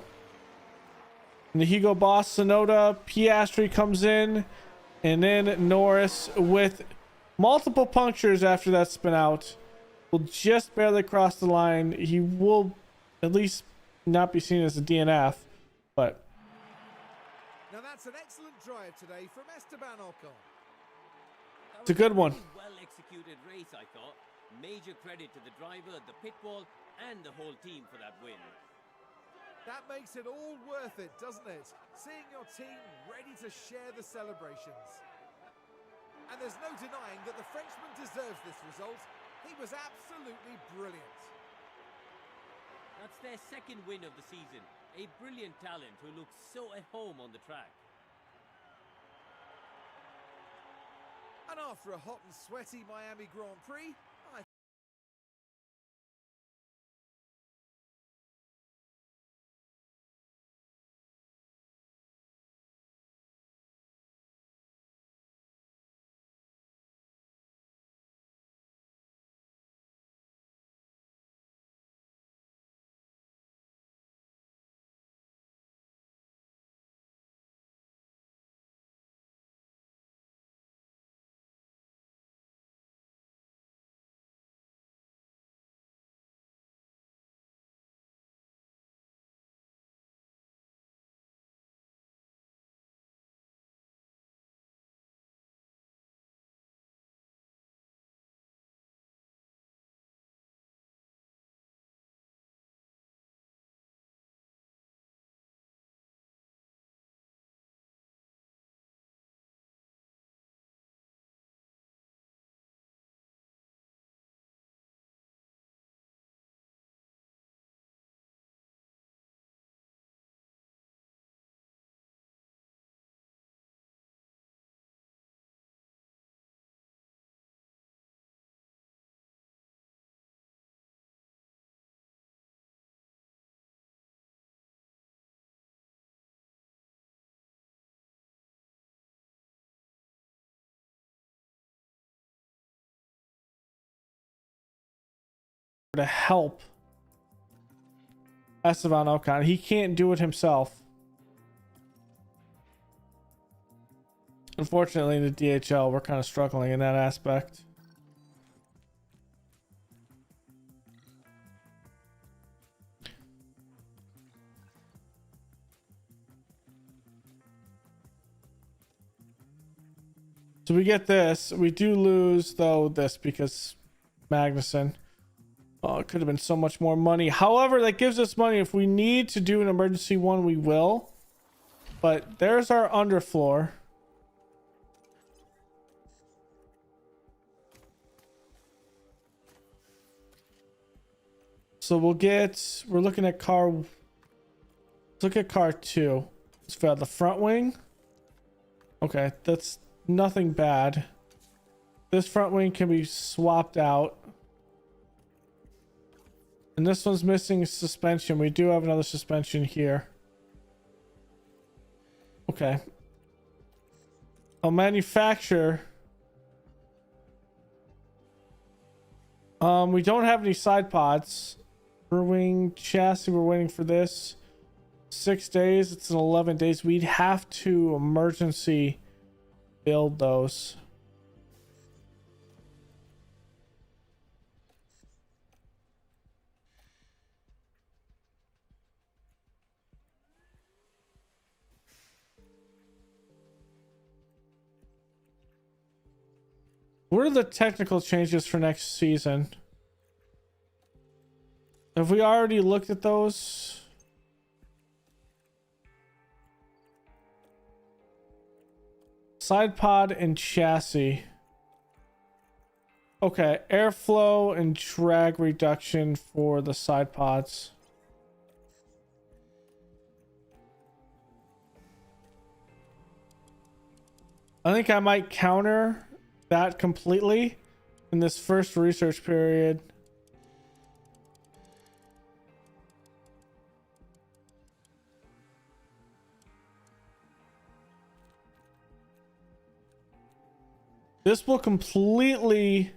And the Hugo Boss Sonoda. Piastri comes in. And then Norris with multiple punctures after that spin out will just barely cross the line. He will at least not be seen as a DNF, but Now that's an excellent drive today from Esteban Ocon. it's a good one. Well executed race, I thought. Major credit to the driver, the pit wall, and the whole team for that win. That makes it all worth it, doesn't it? Seeing your team ready to share the celebrations. And there's no denying that the Frenchman deserves this result. He was absolutely brilliant. That's their second win of the season. A brilliant talent who looks so at home on the track. And after a hot and sweaty Miami Grand Prix, I To help Esteban Ocon. He can't do it himself. Unfortunately, in the DHL, we're kind of struggling in that aspect. So we get this. We do lose, though, this because Magnussen. Oh, it could have been so much more money. However, that gives us money. If we need to do an emergency one, we will. But there's our underfloor. So we're looking at let's look at car 2. Let's fill out the front wing. Okay, that's nothing bad. This front wing can be swapped out. And this one's missing suspension. We do have another suspension here. Okay. I'll manufacture. We don't have any side pods. Rear wing chassis, we're waiting for this. 6 days, it's in 11 days. We'd have to emergency build those. What are the technical changes for next season? Have we already looked at those? Side pod and chassis. Okay, airflow and drag reduction for the side pods. I think I might counter that completely in this first research period. This will completely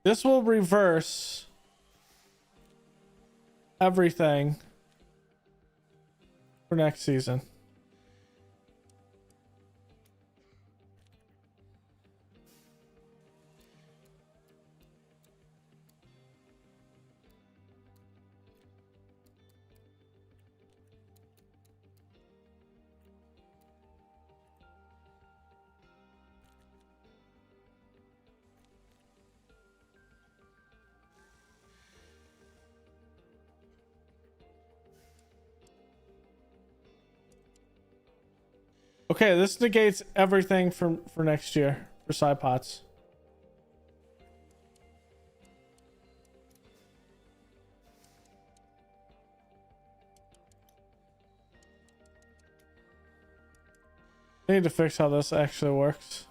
reverse everything for next season. Okay, this negates everything for next year for side pots. I need to fix how this actually works.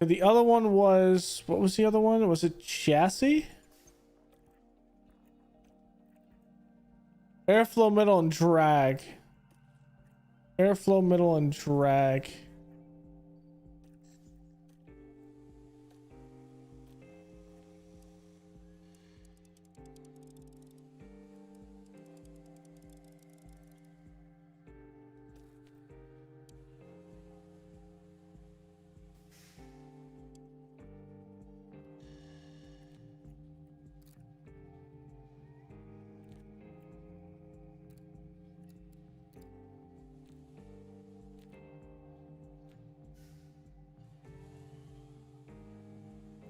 The other one was, what was the other one? Was it chassis? Airflow, middle, and drag. Airflow, middle, and drag.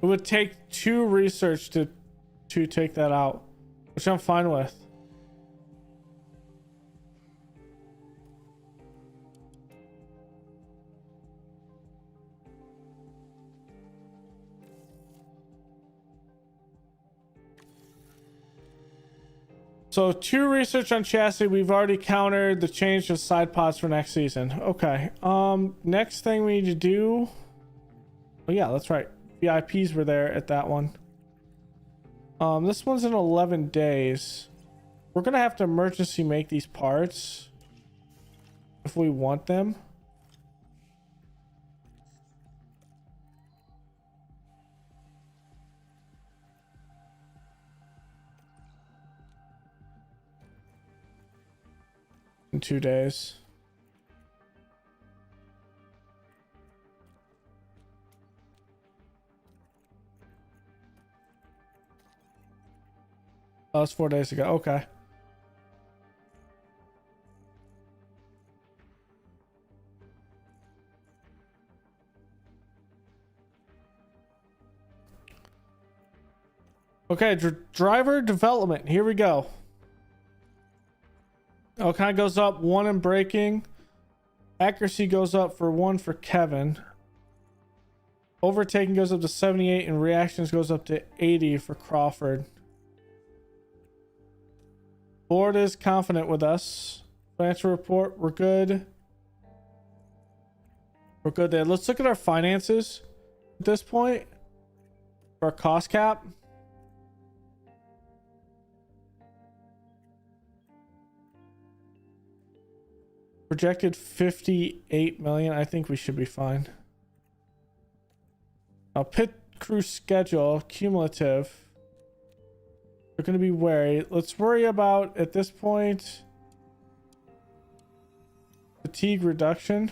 It would take 2 research to take that out, which I'm fine with. So 2 research on chassis. We've already countered the change of side pods for next season. Okay. Next thing we need to do. Oh yeah, that's right. VIPs were there at that one. This one's in 11 days. We're gonna have to emergency make these parts if we want them. In 2 days. Oh, it's 4 days ago. Okay. Okay, driver development. Here we go. Oh, kind of goes up 1 in braking. Accuracy goes up for 1 for Kevin. Overtaking goes up to 78 and reactions goes up to 80 for Crawford. Board is confident with us. Financial report, we're good. We're good there. Let's look at our finances at this point. For our cost cap. Projected 58 million. I think we should be fine. Now pit crew schedule, cumulative. We're going to be wary. Let's worry about, at this point, fatigue reduction.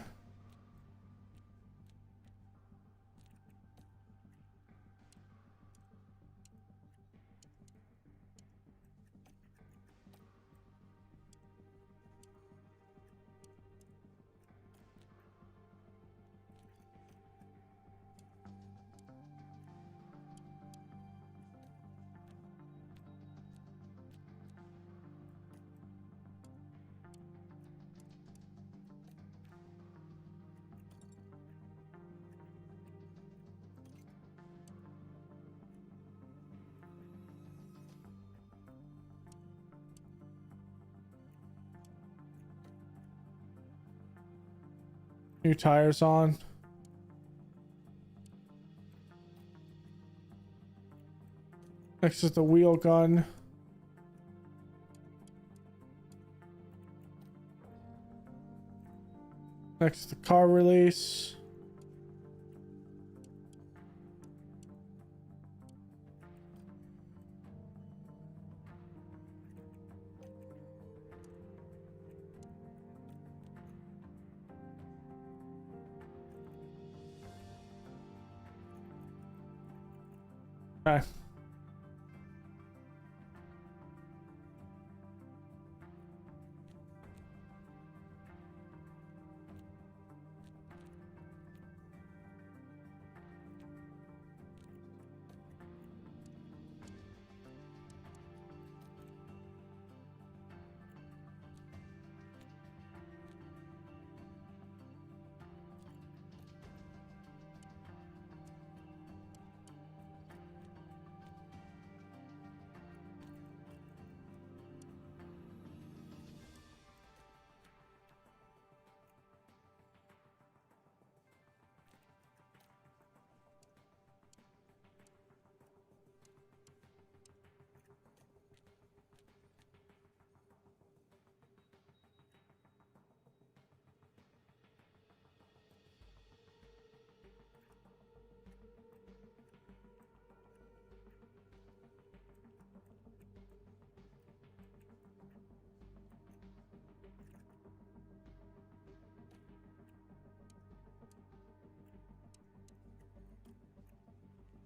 New tires on. Next is the wheel gun. Next is the car release. Okay.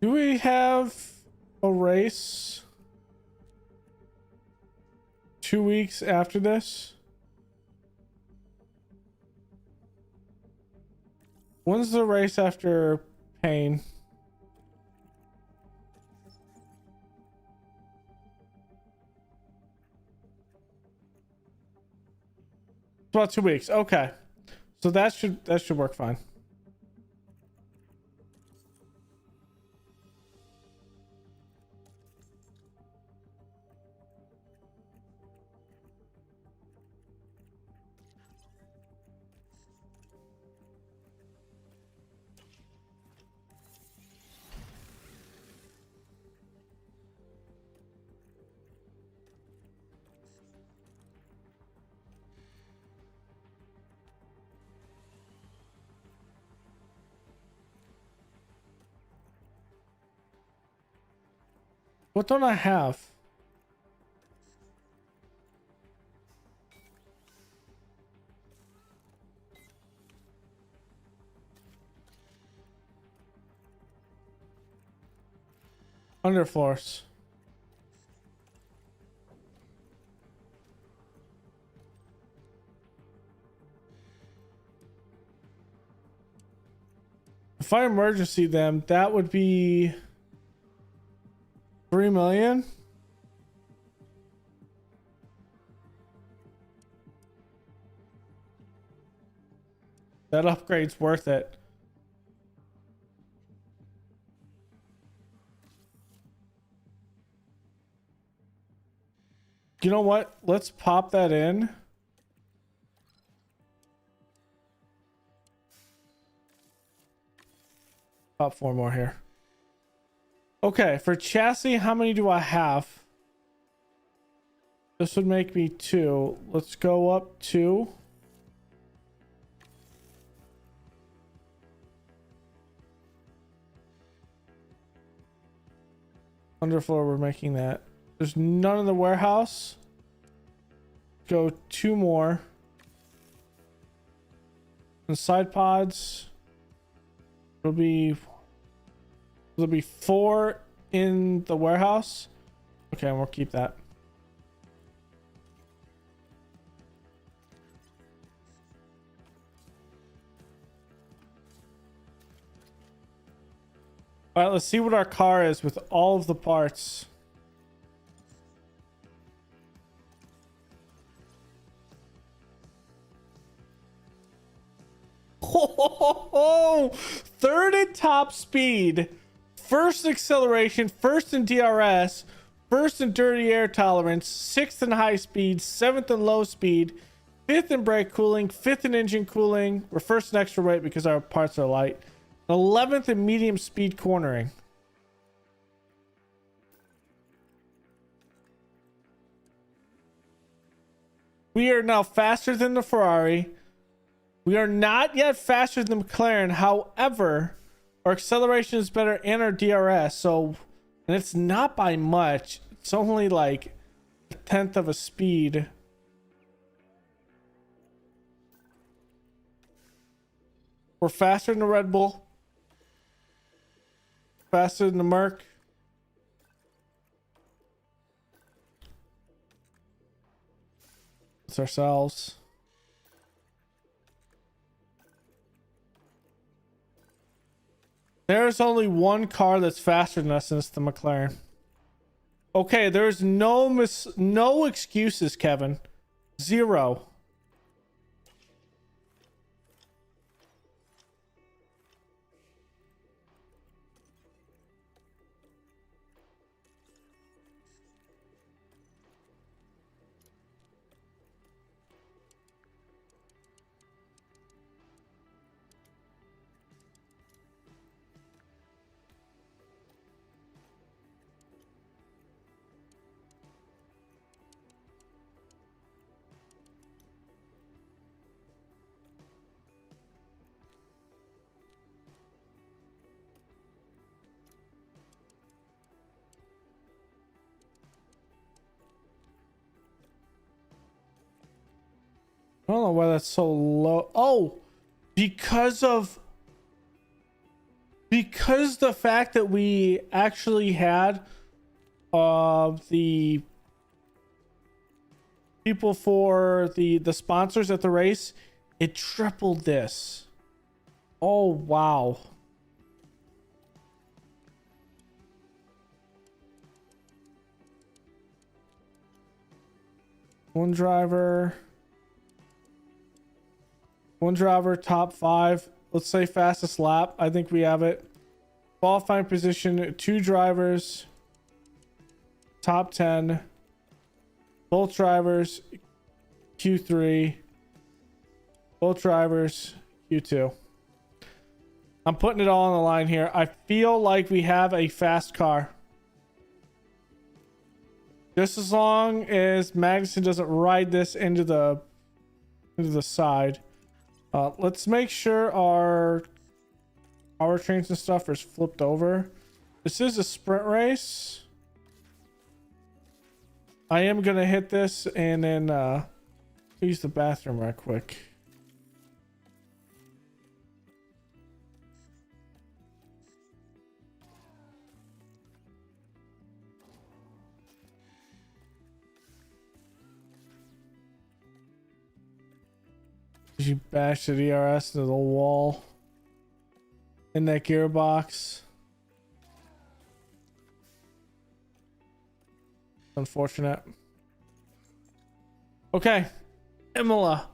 Do we have a race 2 weeks after this? When's the race after Pain? It's about 2 weeks. Okay. So that should work fine. What don't I have? Underfloors. If I emergency them, that would be 3 million. That upgrade's worth it. You know what? Let's pop that in. Pop 4 more here. Okay, for chassis, how many do I have? This would make me 2. Let's go up 2. Underfloor, we're making that. There's none in the warehouse. Go 2 more. And side pods. There'll be 4 in the warehouse. Okay, and we'll keep that. All right, let's see what our car is with all of the parts. Oh, third in top speed, first acceleration, first in DRS, first in dirty air tolerance, 6th in high speed, 7th in low speed, 5th in brake cooling, 5th in engine cooling. We're first in extra weight because our parts are light. 11th in medium speed cornering. We are now faster than the Ferrari. We are not yet faster than McLaren. However, our acceleration is better and our DRS. So, and it's not by much. It's only like a 1/10 of a speed. We're faster than the Red Bull. Faster than the Merc. It's ourselves. There's only one car that's faster than us, and it's the McLaren. Okay, there's no excuses, Kevin. 0. I don't know why that's so low. Oh, because the fact that we actually had the people for the sponsors at the race, it tripled this. Oh wow. One driver, top 5. Let's say fastest lap. I think we have it. Qualifying position, 2 drivers, top 10. Both drivers, Q3. Both drivers, Q2. I'm putting it all on the line here. I feel like we have a fast car. Just as long as Magnussen doesn't ride this into the side. Let's make sure our powertrains and stuff is flipped over. This is a sprint race. I am gonna hit this and then use the bathroom right quick. You bash the DRS into the wall in that gearbox. Unfortunate. Okay, Imola.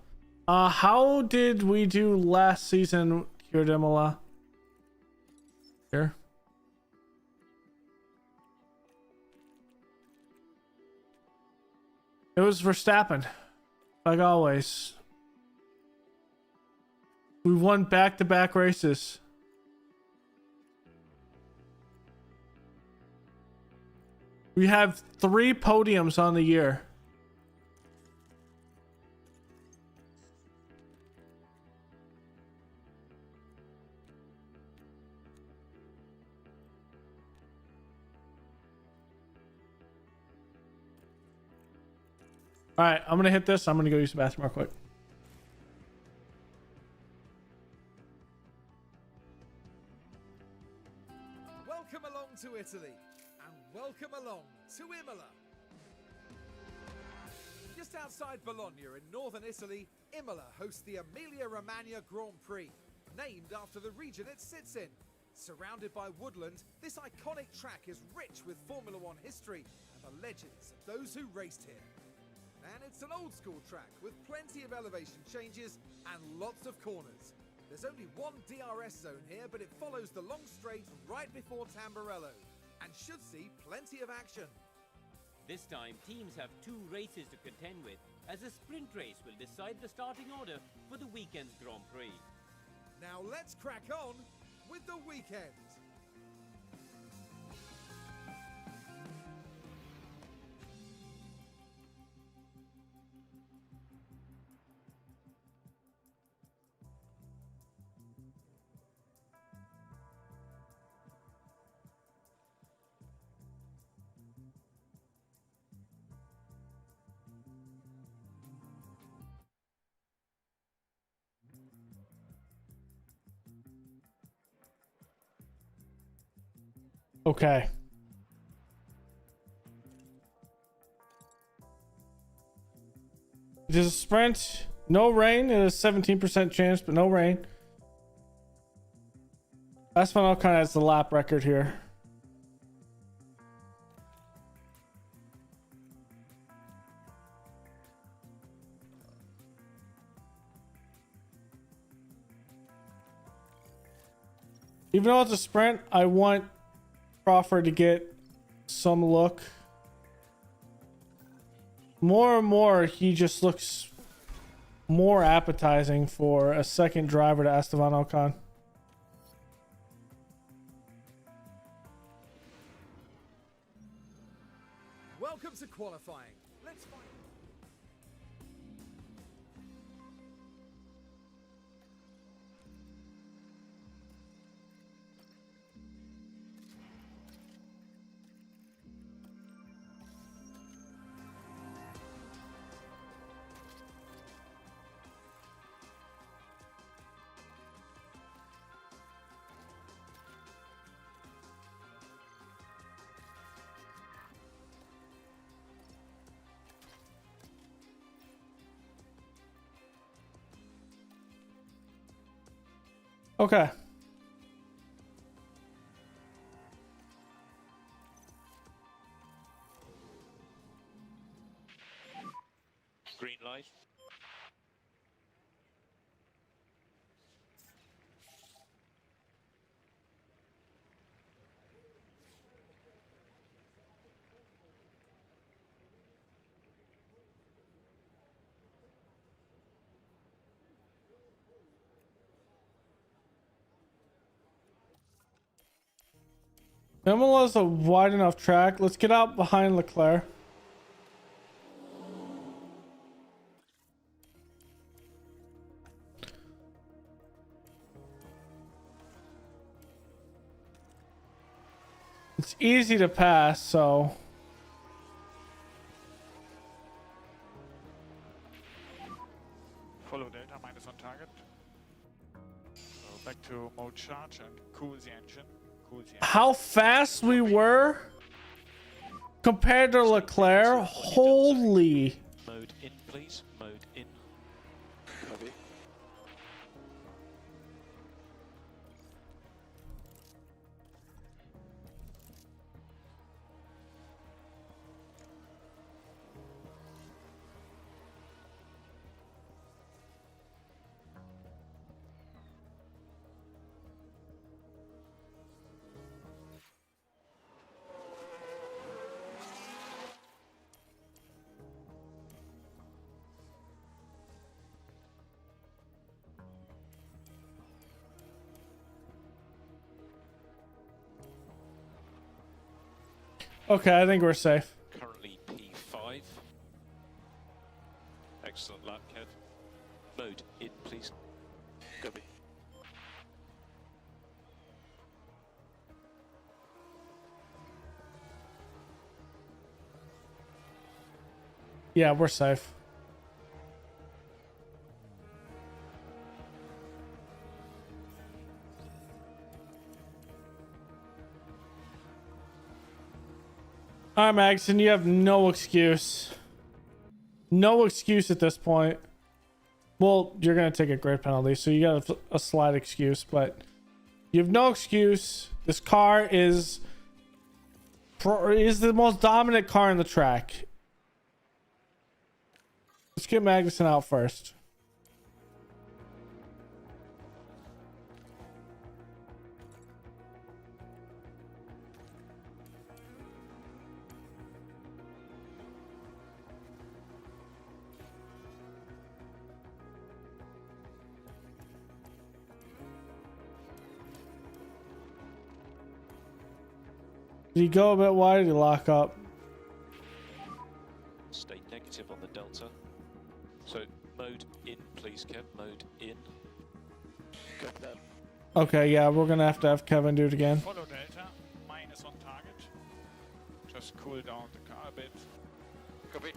How did we do last season here at Imola? Here. It was Verstappen, like always. We won back-to-back races. We have 3 podiums on the year. All right, I'm going to hit this. I'm going to go use the bathroom real quick. Welcome along to Italy, and welcome along to Imola. Just outside Bologna in northern Italy, Imola hosts the Emilia-Romagna Grand Prix, named after the region it sits in. Surrounded by woodland, this iconic track is rich with Formula One history and the legends of those who raced here. And it's an old school track with plenty of elevation changes and lots of corners. There's only one DRS zone here, but it follows the long straight right before Tamburello and should see plenty of action. This time, teams have 2 races to contend with, as a sprint race will decide the starting order for the weekend's Grand Prix. Now let's crack on with the weekend. Okay. It is a sprint. No rain. It is 17% chance, but no rain. That's when I'll kind of has the lap record here. Even though it's a sprint, I want Crawford to get some look. More and more, he just looks more appetizing for a second driver to Esteban Ocon. Welcome to qualifying. Let's find. Okay. Green light. Imola's a wide enough track. Let's get out behind Leclerc. It's easy to pass, so Follow data, minus on target. So back to mode charge and cool the engine. how fast we were compared to Leclerc. Holy. Mode in, please. Mode in. Copy. Okay, I think we're safe. Currently P5. Excellent lap, Kev. Mode in, please. Copy. Yeah, we're safe. All right, Magson, you have no excuse. No excuse at this point. Well, you're going to take a grid penalty, so you got a slight excuse, but you have no excuse. This car is the most dominant car in the track. Let's get Magnussen out first. Did he go a bit wide or did he lock up? Stay negative on the delta. So mode in, please, Kev. Mode in. Got that. Okay, yeah, we're gonna have Kevin do it again. Follow delta, minus on target. Just cool down the car a bit. Copy.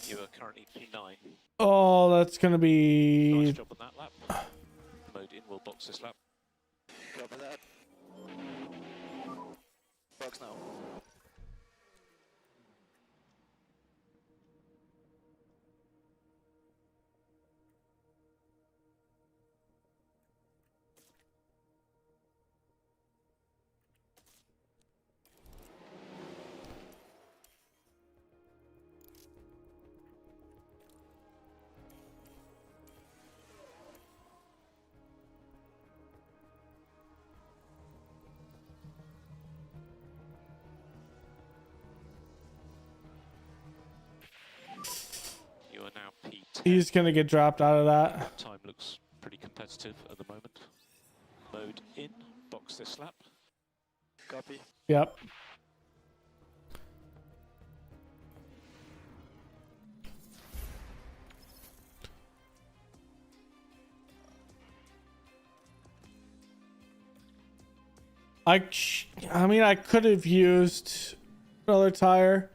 You are currently P9. Oh, that's gonna Nice be. job on that lap. Mode in will box this lap. Copy that. Box now. You are now P10. He's gonna get dropped out of that. Time looks pretty competitive at the moment. Mode in, box this lap. Copy. Yep. I mean, I could have used another tire.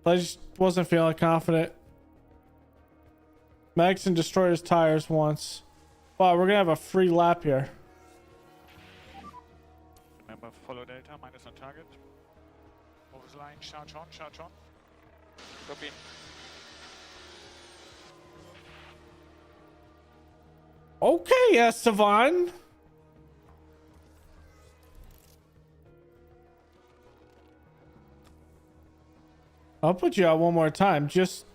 I just wasn't feeling confident. Magson destroyed his tires once. Wow, we're gonna have a free lap here. Remember, follow delta, minus on target. Over the line, charge on, charge on. Copy. Okay, Estevan. I'll put you out one more time, just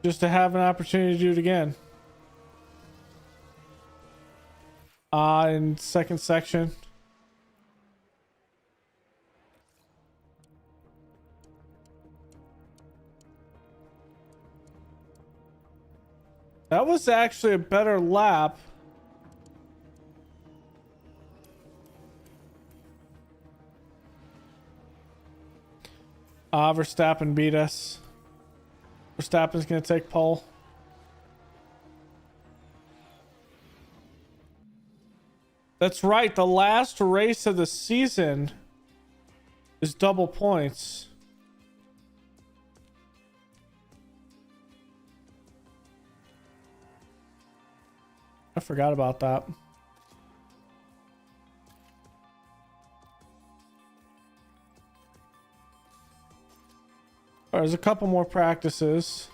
to have an opportunity to do it again. In second section. That was actually a better lap. Verstappen beat us. Verstappen's gonna take pole. That's right. The last race of the season is double points. I forgot about that. There's a couple more practices.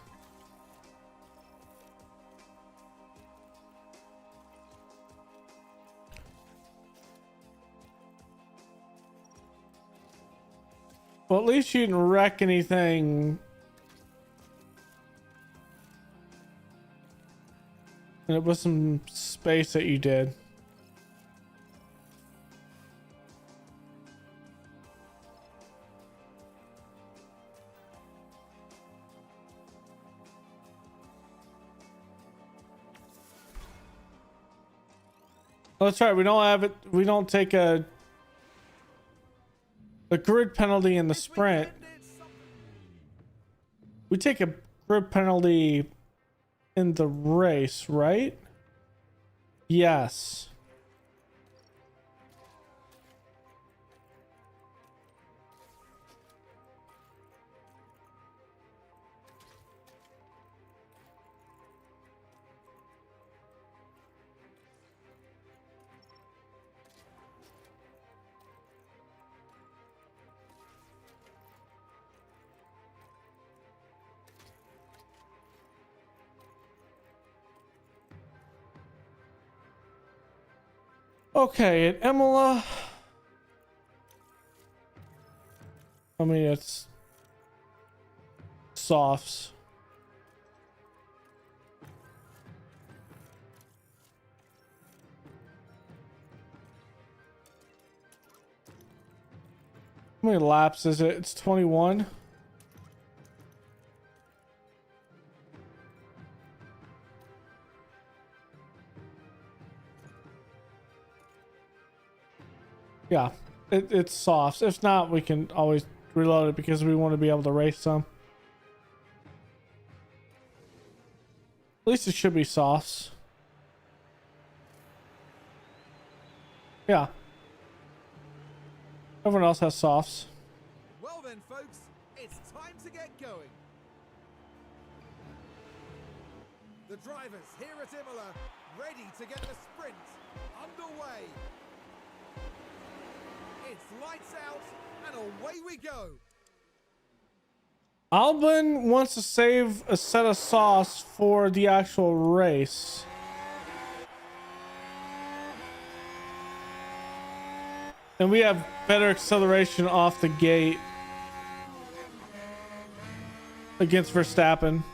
Well, at least you didn't wreck anything. And it was some space that you did. Oh, that's right. We don't have it. We don't take a grid penalty in the sprint. We take a grid penalty in the race, right? Yes. Okay, at Imola. I mean, it's softs. How many laps is it? It's 21. Yeah, it's softs. If not, we can always reload it because we want to be able to race some. At least it should be softs. Yeah. Everyone else has softs. Well then, folks, it's time to get going. The drivers here at Imola, ready to get the sprint underway. It's lights out and away we go. Albin wants to save a set of sauce for the actual race. And we have better acceleration off the gate against Verstappen.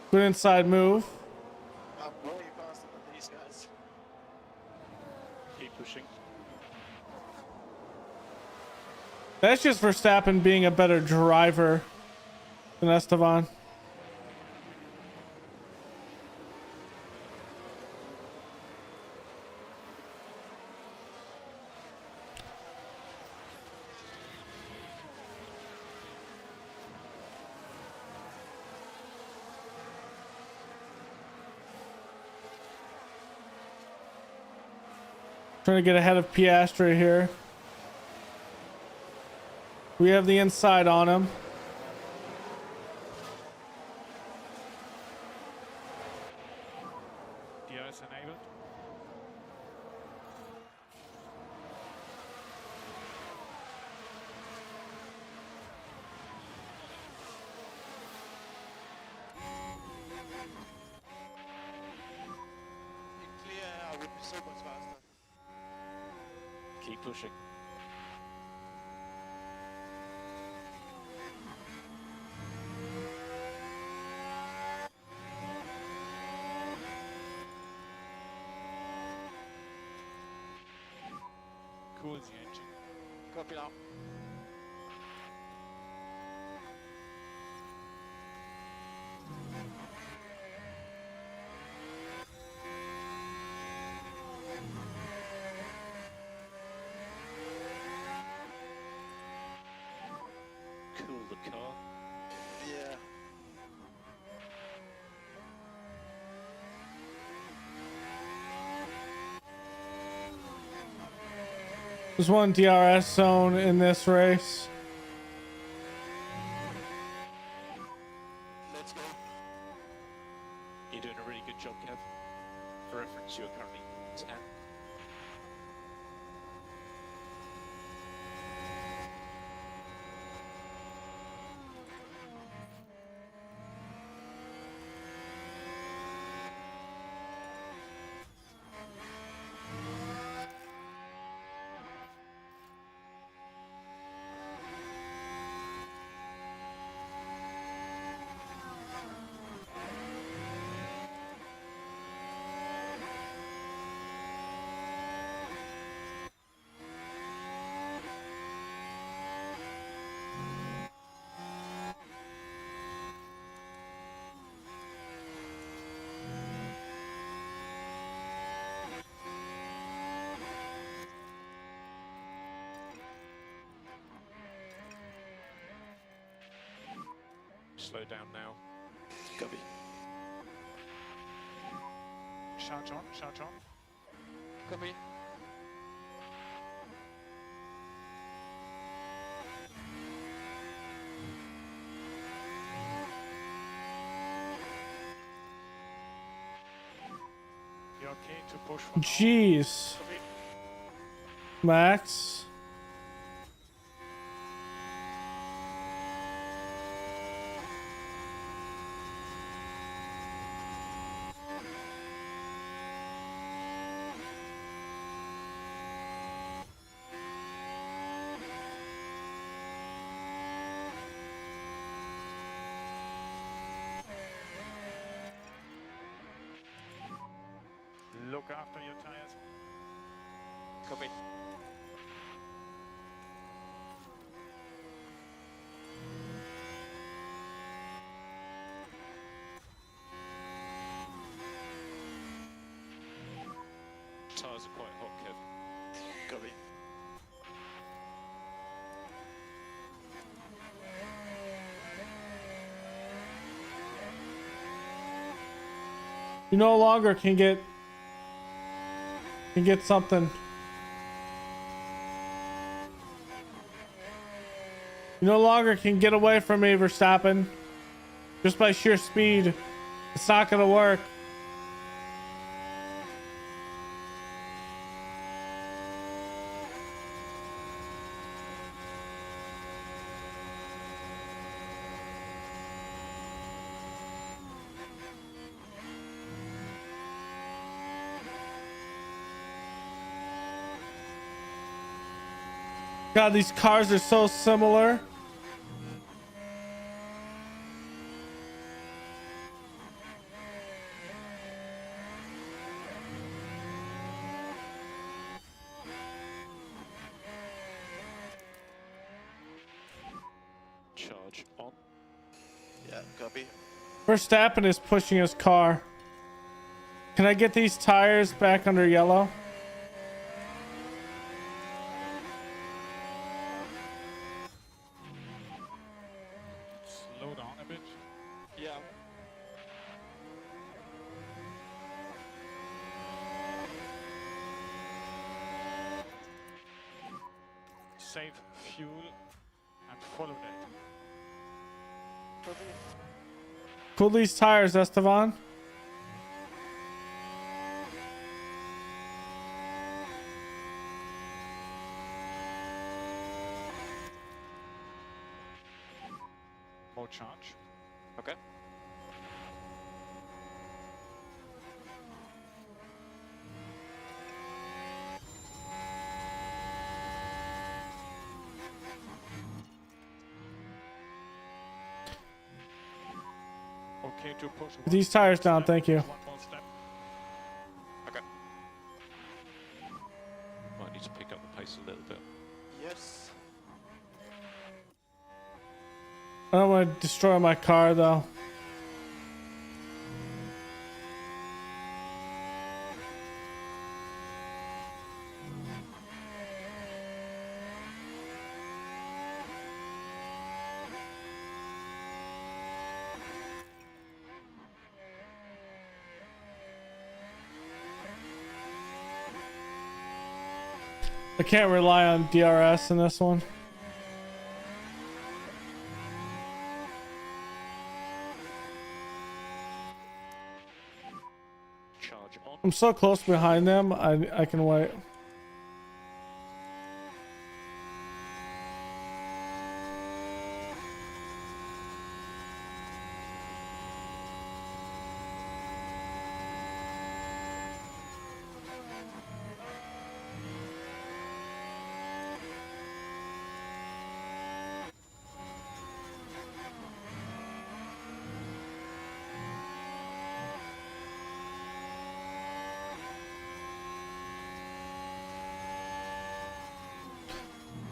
Good inside move. I'm way faster than these guys. Keep pushing. That's just Verstappen being a better driver than Esteban. Trying to get ahead of Piastri here. We have the inside on him. DRS enabled. In clear air, I would be so much faster. Keep pushing. Cool the engine. Copy now. Cool the car. Yeah. There's one DRS zone in this race. Let's go. You're doing a really good job, Kev. For reference, you're currently 10. Slow down now. Copy. Charge on, charge on. Copy. You okay to push for now? Jeez. Copy. Max. Look after your tires. Copy. Tyres are quite hot, Kev. Copy. You no longer can get something. You no longer can get away from me, Verstappen. Just by sheer speed. It's not gonna work. God, these cars are so similar. Charge on. Yeah, copy. Verstappen is pushing his car. Can I get these tires back under yellow? Slow down a bit. Yeah. Save fuel and follow that. Copy. Cool these tires, Esteban. More charge. Okay. Okay to push These tires down, step, thank you. one more step. Okay. Might need to pick up the pace a little bit. Yes. I don't want to destroy my car though. I can't rely on DRS in this one. Charge on. I'm so close behind them, I can wait.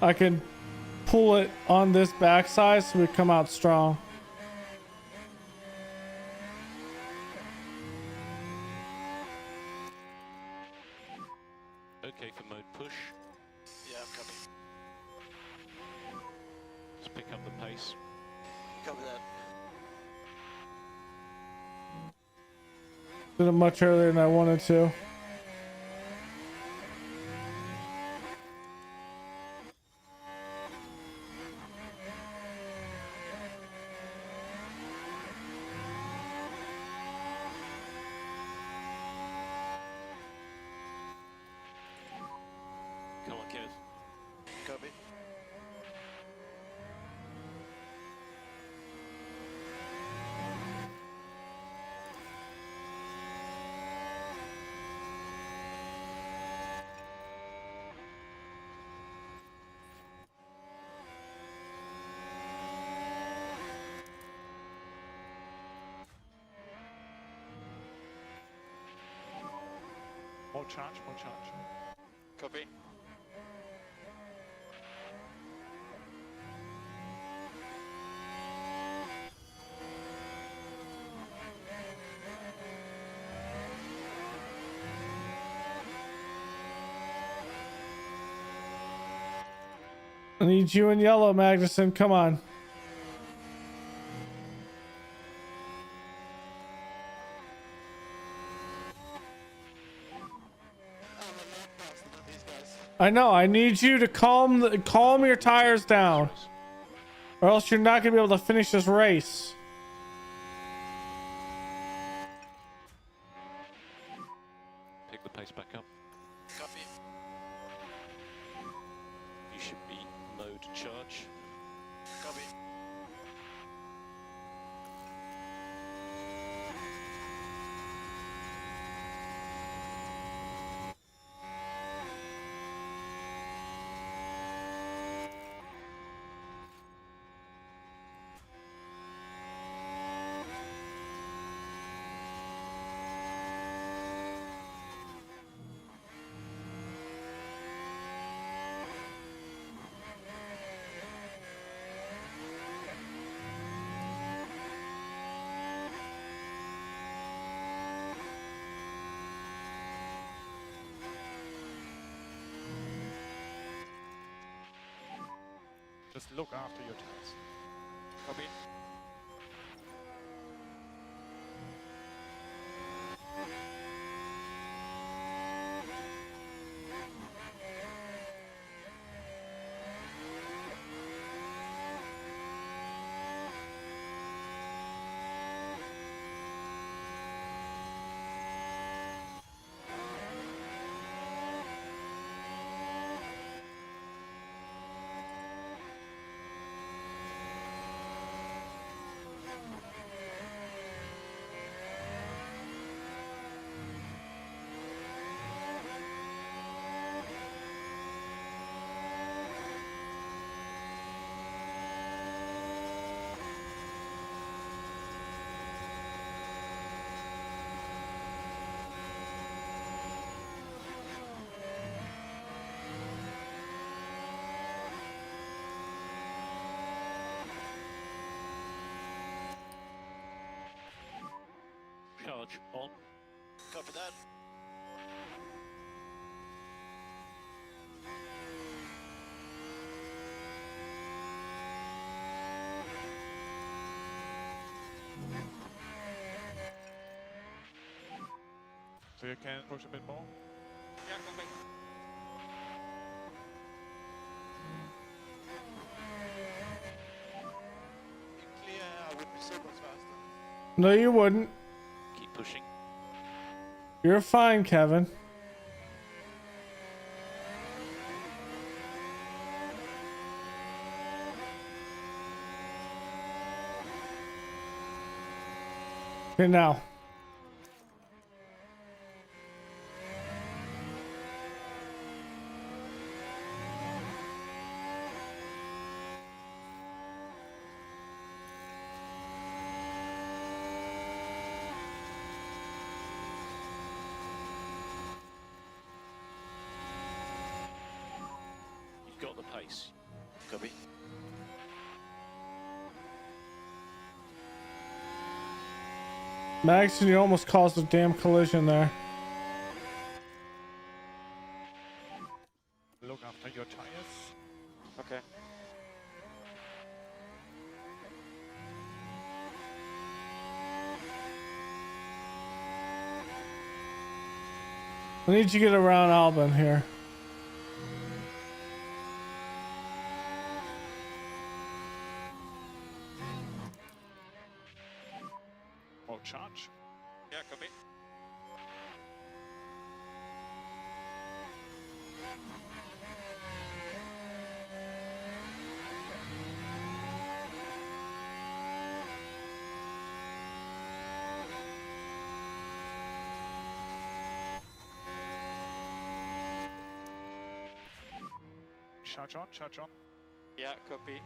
I can pull it on this backside so we come out strong. Okay for mode push. Yeah, copy. Let's pick up the pace. Copy that. Did it much earlier than I wanted to. Come on, Kev. charge, more charge. Copy. I need you in yellow, Magnuson. Come on. I know. I need you to calm your tires down, or else you're not gonna be able to finish this race. Pick the pace back up. Copy. You should be mode charge. Copy. Just look after your tires. Copy. Charge on. Copy that. So you can push a bit more. Yeah, copy. In clear, I would be so much faster. No, you wouldn't. Keep pushing. You're fine, Kevin. Okay, now. You've got the pace. Copy. Max, you almost caused a damn collision there. Look after your tires. Okay. I need you to get around Albin here. More charge. Yeah, copy. Charge on, charge on. Yeah, copy.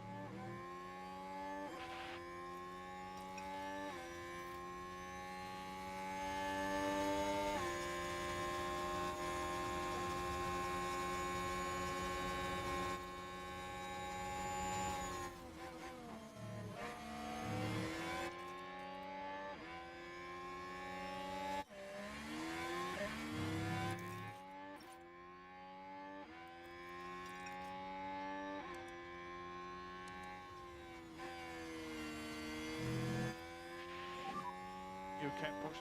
You can push.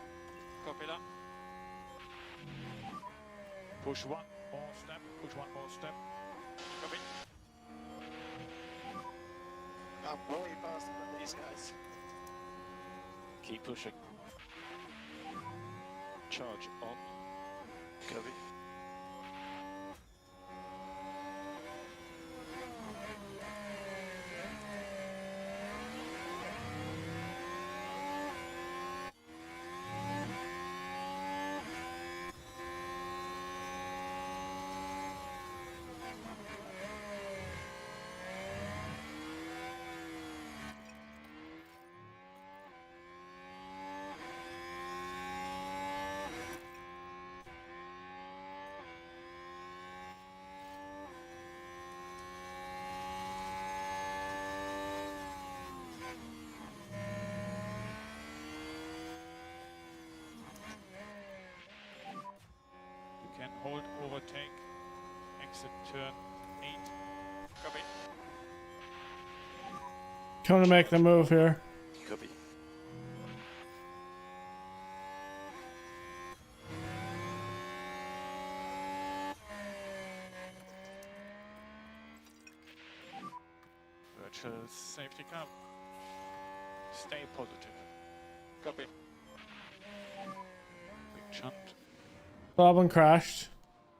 Copy that. Push one more step. Push one more step. Copy. I'm way faster than these guys. Keep pushing. Charge on. Copy. You can hold overtake. Exit turn 8. Copy. Coming to make the move here. Copy. Virtual safety car. Stay positive. Copy. Big chunt. Goblin crashed.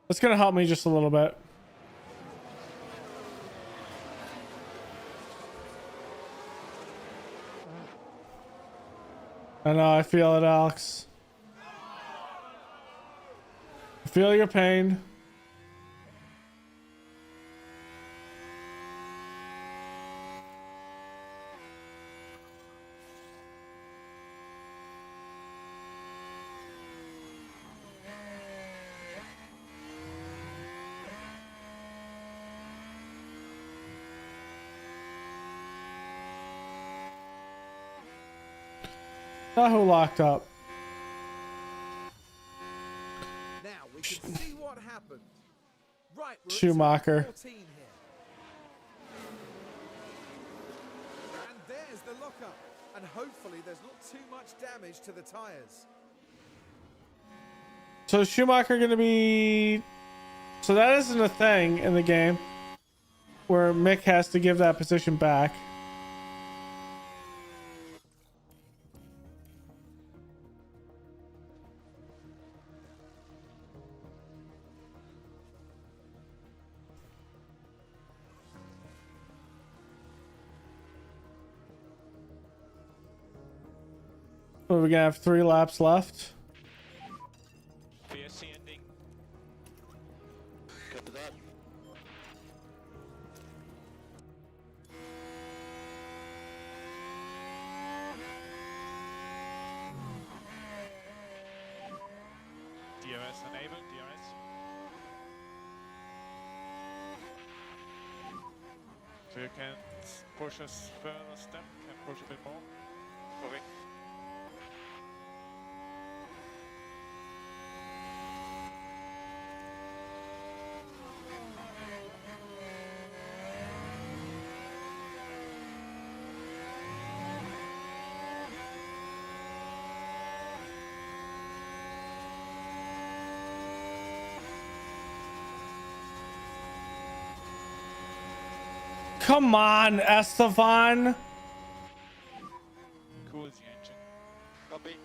That's gonna help me just a little bit. I know, I feel it, Alex. I feel your pain. Now who locked up? Now we can see what happened. Right, we're at Schumacher. turn 14 here. And there's the lockup. And hopefully there's not too much damage to the tyres. So Schumacher gonna be... So that isn't a thing in the game where Mick has to give that position back. So we're gonna have 3 laps left. VSC ending. Copy that. DRS enabled. DRS. So you can push us further step. Can push a bit more. Copy. Come on, Esteban. Cool the engine. Copy.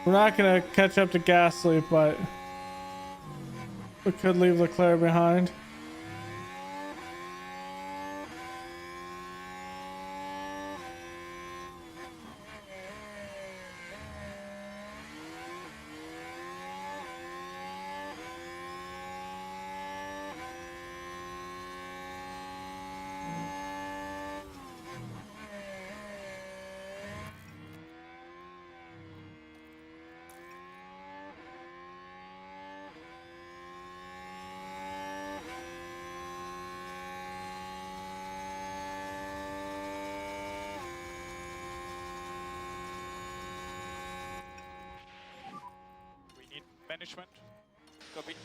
We're not gonna catch up to Gasly, but we could leave Leclerc behind. management. Copy.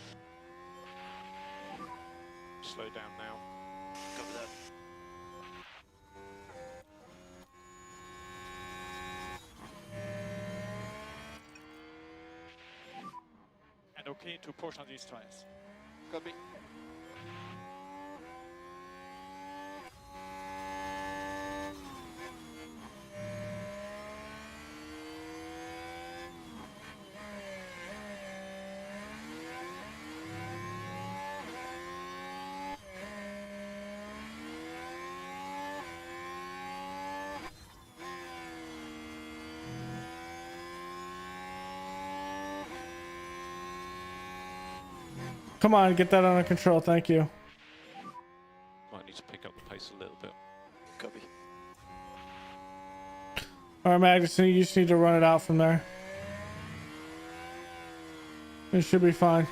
Slow down now. Copy that. And okay to push on these tires. Copy. Come on, get that under control. Thank you. Might need to pick up the pace a little bit. Copy. All right, Magnuson, you just need to run it out from there. It should be fine.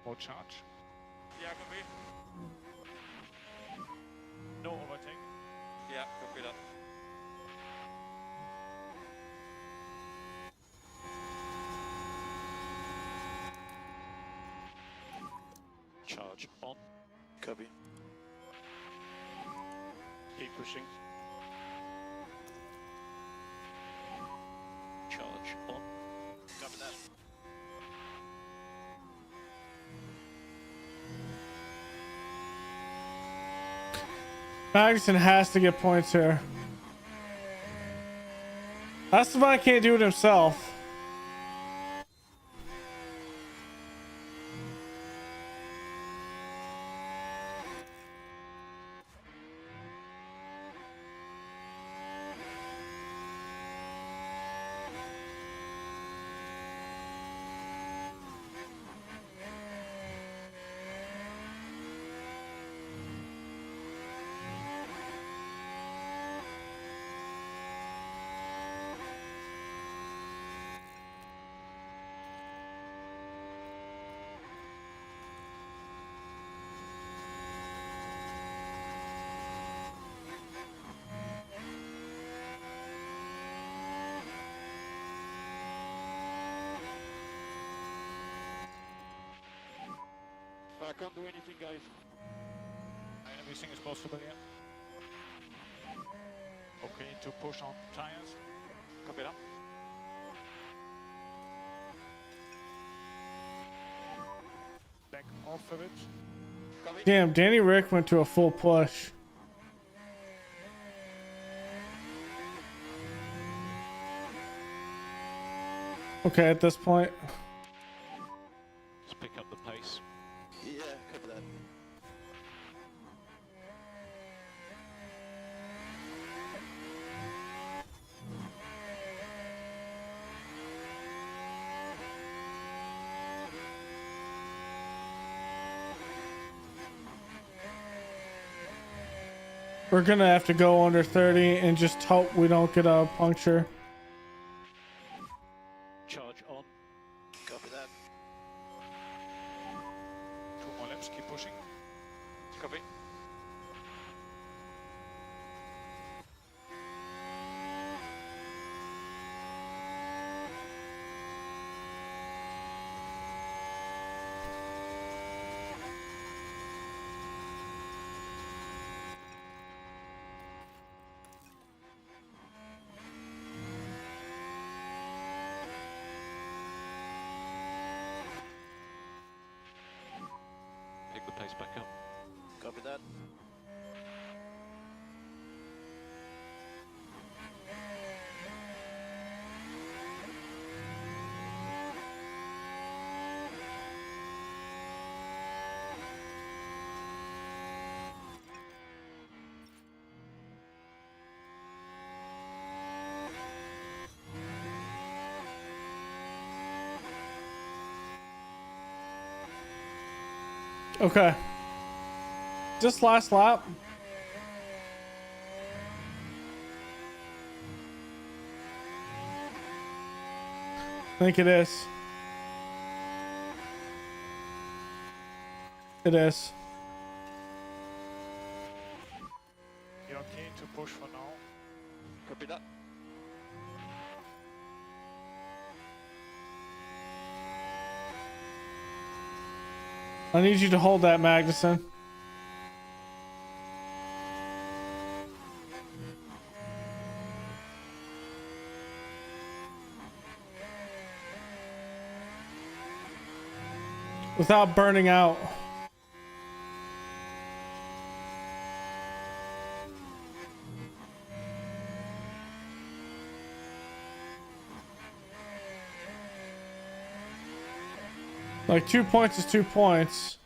More charge. Yeah, copy. No overtake. Yeah, copy that. Charge on. Copy. Keep pushing. Charge on. Copy that. Magnuson has to get points here. Esteban can't do it himself. I can't do anything, guys. Everything is possible here. Okay to push on tires. Copy that. Back off of it. Copy. Damn, Danny Rick went to a full push. Okay, at this point. Let's pick up the pace. Yeah, copy that. We're gonna have to go under 30 and just hope we don't get a puncture. Charge on. Copy that. 2 more laps. Keep pushing. Copy. Pick the pace back up. Copy that. Okay. Just last lap. I think it is. It is. You okay to push for now? Copy that. I need you to hold that, Magnuson. Without burning out. Like 2 points is 2 points.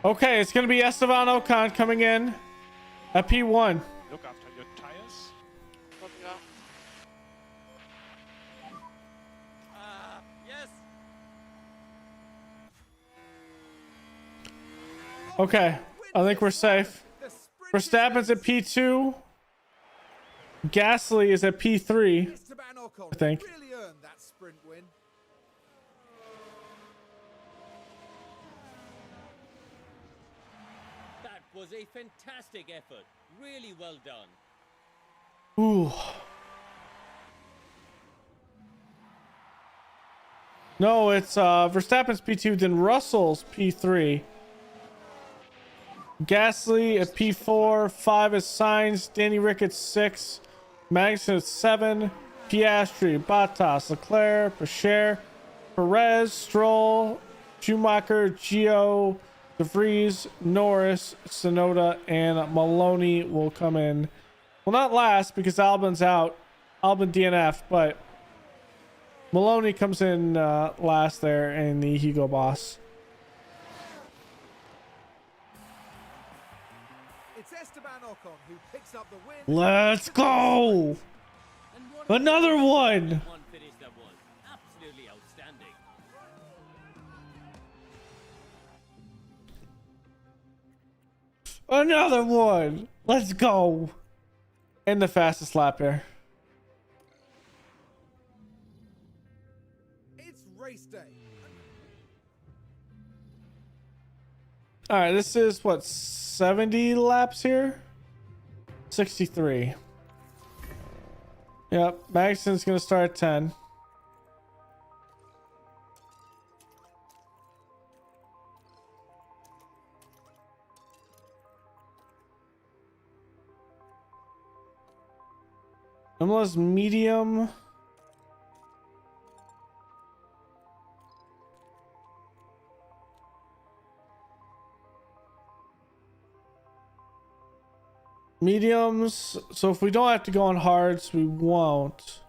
Okay, it's gonna be Esteban Ocon coming in at P1. Look after your tires. Copy that. Yes. Okay, I think we're safe. The sprint is Verstappen's at P2. Gasly is at P3. Esteban Ocon I think. really earned that sprint win. That was a fantastic effort. Really well done. Ooh. No, it's Verstappen's P2, then Russell's P3. Gasly at P4, 5 is Sainz, Danny Rick at 6, Magnussen at 7, Piastri, Bottas, Leclerc, Pacher, Perez, Stroll, Schumacher, Gio, De Vries, Norris, Sonoda, and Maloney will come in. Well, not last because Albon's out. Albon DNF, but Maloney comes in last there in the Hugo Boss. It's Esteban Ocon who picks up the win. Let's go! And what a Another one! one finish that was. Absolutely outstanding. Another one! Let's go! And the fastest lap here. It's race day. Alright, this is what, 70 laps here? 63. Yep, Magson's gonna start at 10. Imola's medium. Mediums. So if we don't have to go on hards, we won't.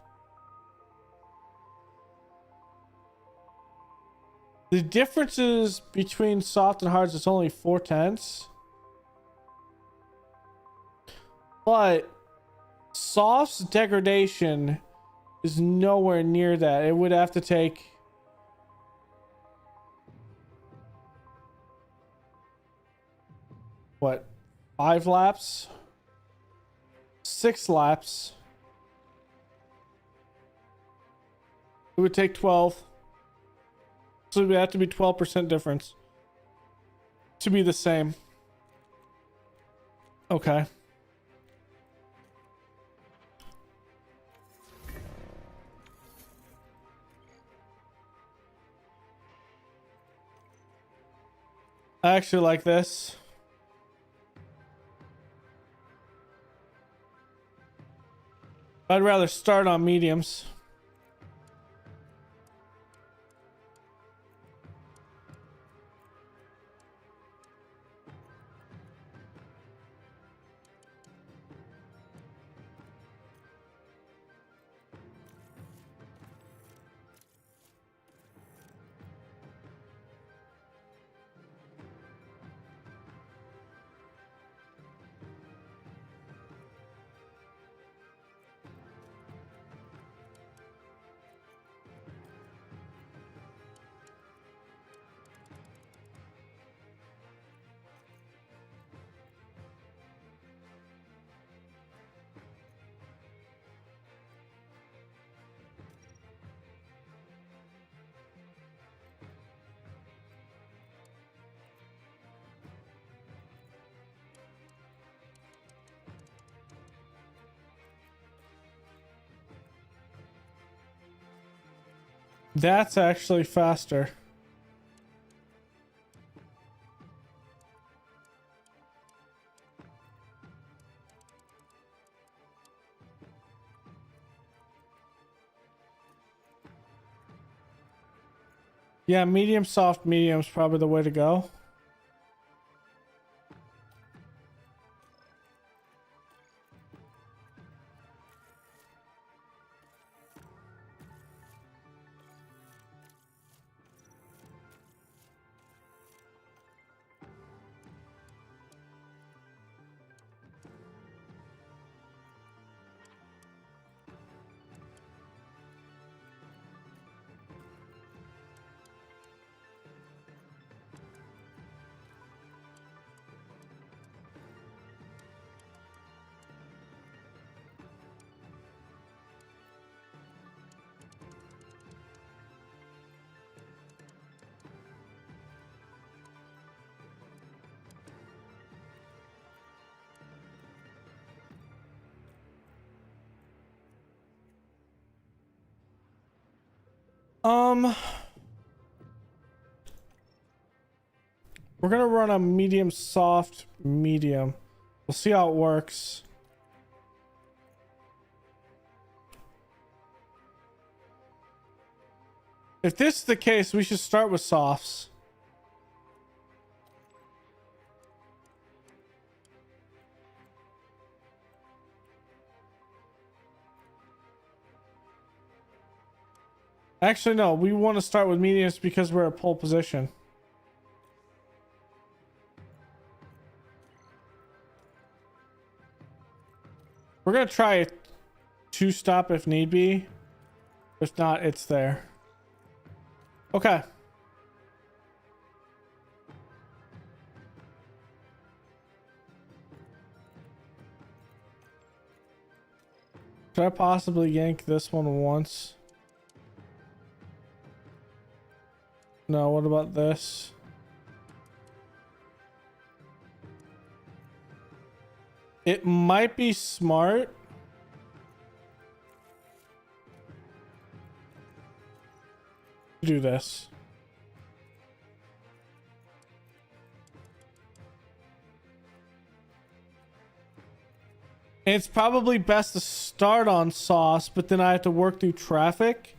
The differences between soft and hards is only 4/10. But soft's degradation is nowhere near that. It would have to take what, 5 laps? 6 laps. It would take 12. So it would have to be 12% difference to be the same. Okay. I actually like this. I'd rather start on mediums. That's actually faster. Yeah, medium, soft, medium is probably the way to go. We're gonna run a medium, soft, medium. We'll see how it works. If this is the case, we should start with softs. Actually, no, we want to start with mediums because we're at pole position. We're gonna try a two-stop if need be. If not, it's there. Okay. Should I possibly yank this one once? No, what about this? It might be smart. To do this. It's probably best to start on sauce, but then I have to work through traffic.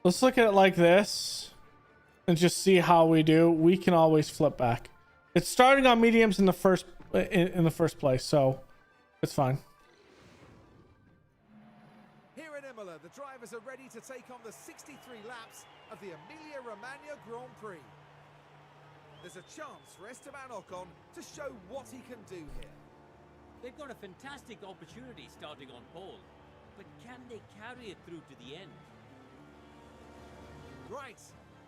Let's look at it like this and just see how we do. We can always flip back. It's starting on mediums in the first place, so it's fine. Here in Imola, the drivers are ready to take on the 63 laps of the Emilia-Romagna Grand Prix. There's a chance for Esteban Ocon to show what he can do here. They've got a fantastic opportunity starting on pole, but can they carry it through to the end? Right,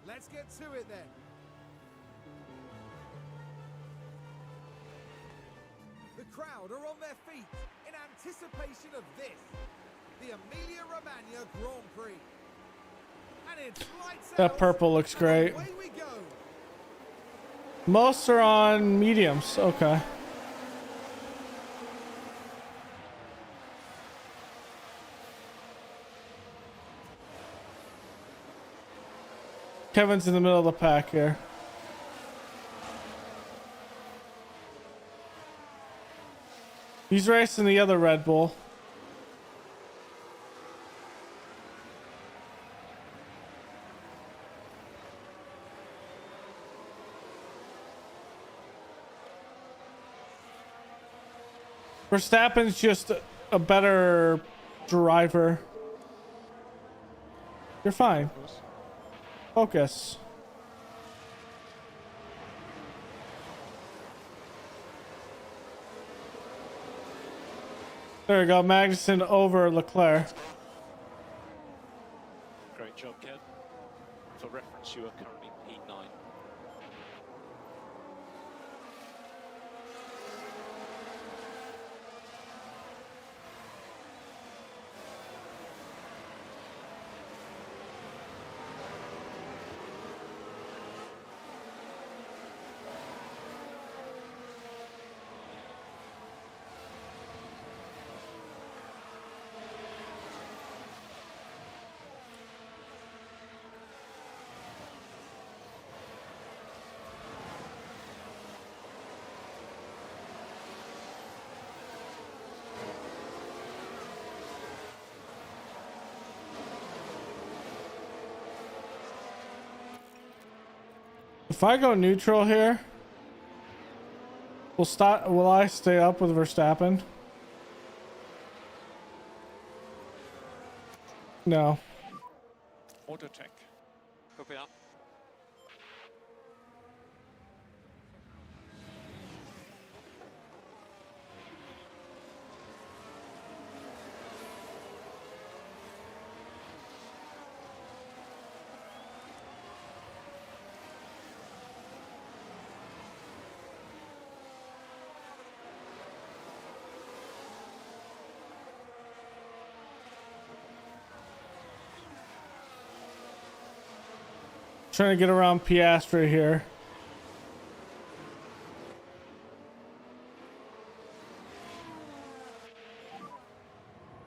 let's get to it then. The crowd are on their feet in anticipation of this, the Emilia-Romagna Grand Prix. And it's lights That out, purple looks and great. away we go. Most are on mediums. Okay. Kevin's in the middle of the pack here. He's racing the other Red Bull. Verstappen's just a better driver. You're fine. Focus. There we go. Magnussen over Leclerc. Great job, Kev. For reference, you are currently P9. If I go neutral here, will I stay up with Verstappen? No. Auto check. Copy that. Trying to get around Piastri here.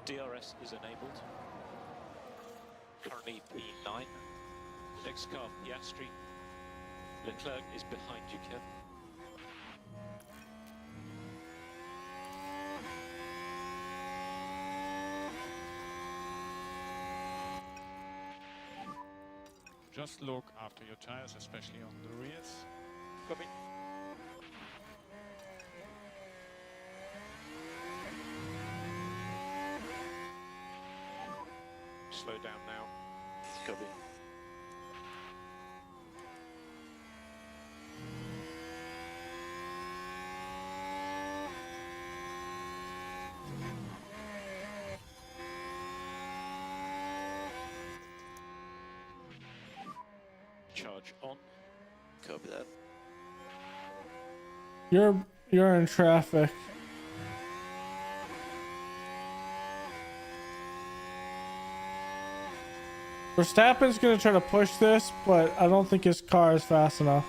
DRS is enabled. Currently P9. Next car, Piastri. Leclerc is behind you, Kev. Just look after your tires, especially on the rears. Copy. Slow down now. Copy. Charge on. Copy that. You're in traffic. Verstappen's gonna try to push this, but I don't think his car is fast enough.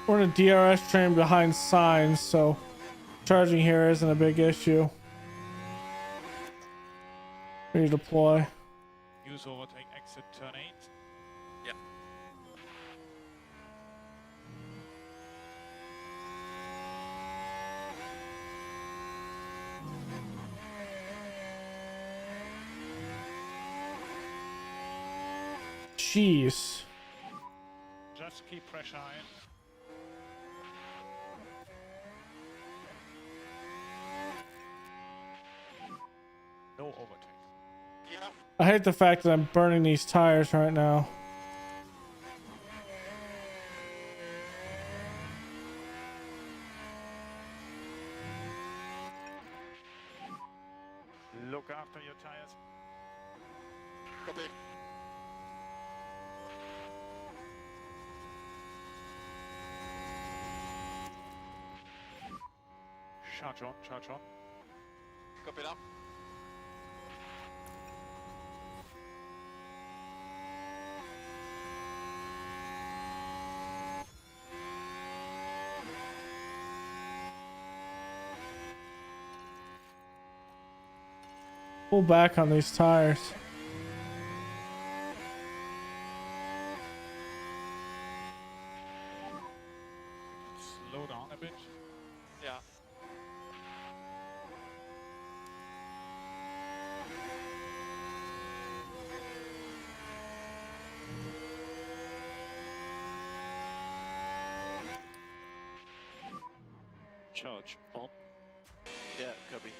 We're in a DRS train behind signs, so charging here isn't a big issue. Redeploy. Use overtake exit turn 8. Yeah. Jeez. Just keep pressure in. No overtake. Yeah. I hate the fact that I'm burning these tires right now. Look after your tires. Copy. Charge on, charge on. Copy that. Pull back on these tires. Slow down a bit. Yeah. Charge on. Yeah, copy.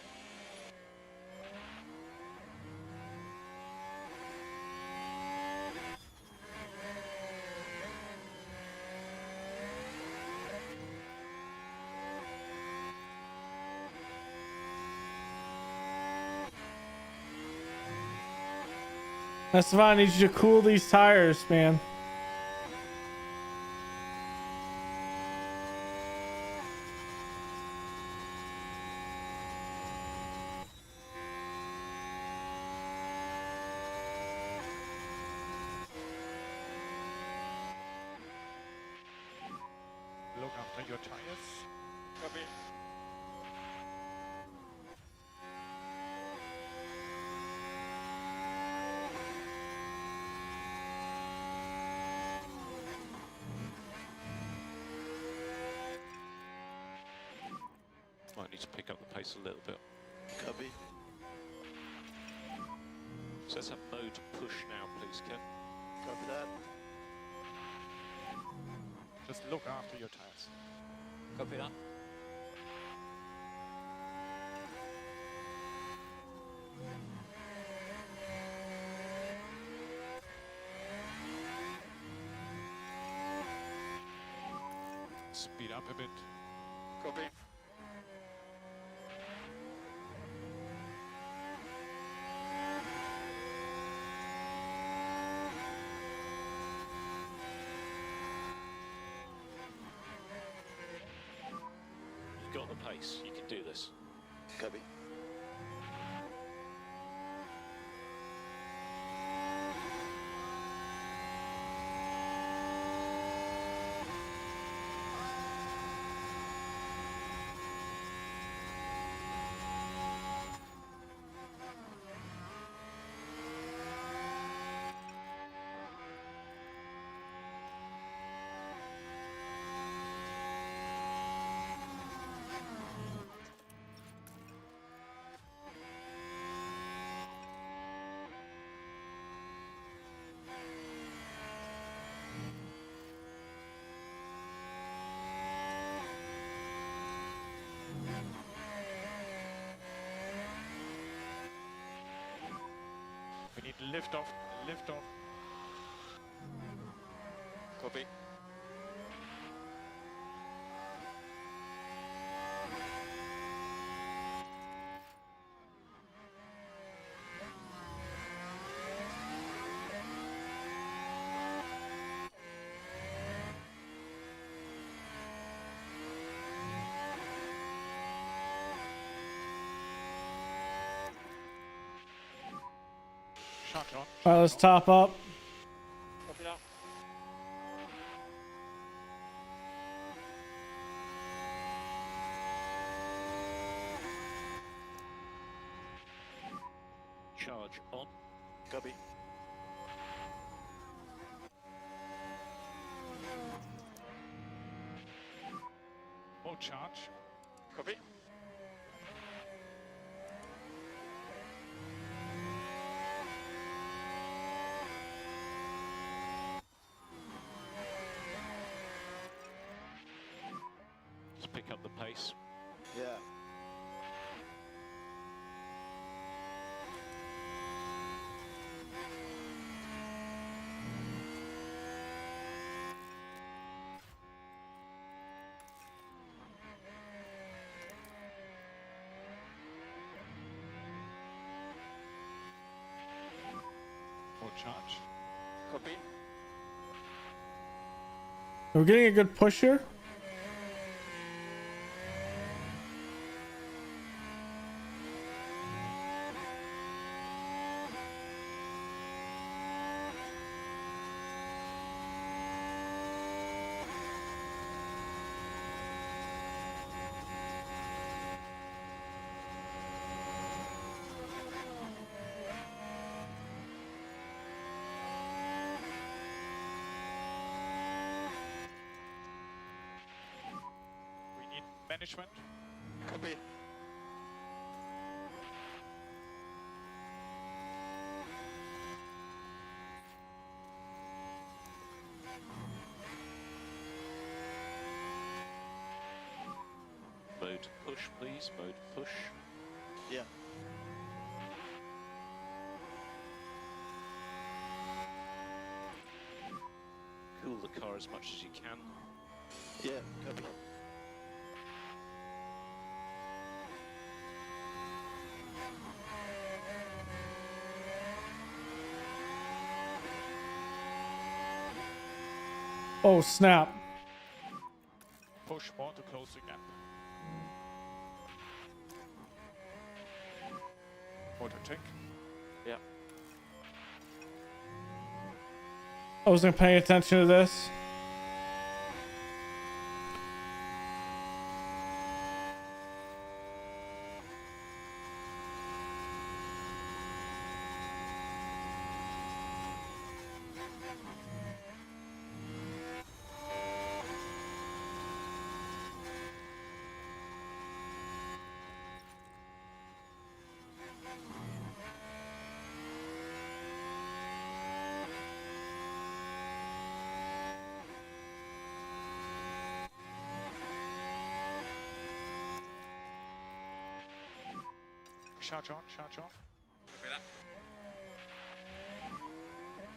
That's fine. I need you to cool these tires, man. Look after your tires. Copy. Might need to pick up the pace a little bit. Copy. So let's have mode push now, please, Kev. Copy that. Just look after your tires. Copy that. Speed up a bit. Copy. You've got the pace. You can do this. Copy. We need lift off. Lift off. Copy. Shut on. All right, let's top up. Copy that. Charge on. Copy. More charge. Copy. Just pick up the pace. Yeah. More charge. Copy. We're getting a good push here. We need management. Copy. Mode Mode push, please. Mode push. Yeah. Cool the car as much as you can. Yeah, copy. Oh, snap. Push more to close the gap. Motor check. Yeah. I wasn't paying attention to this. Charge on, charge on.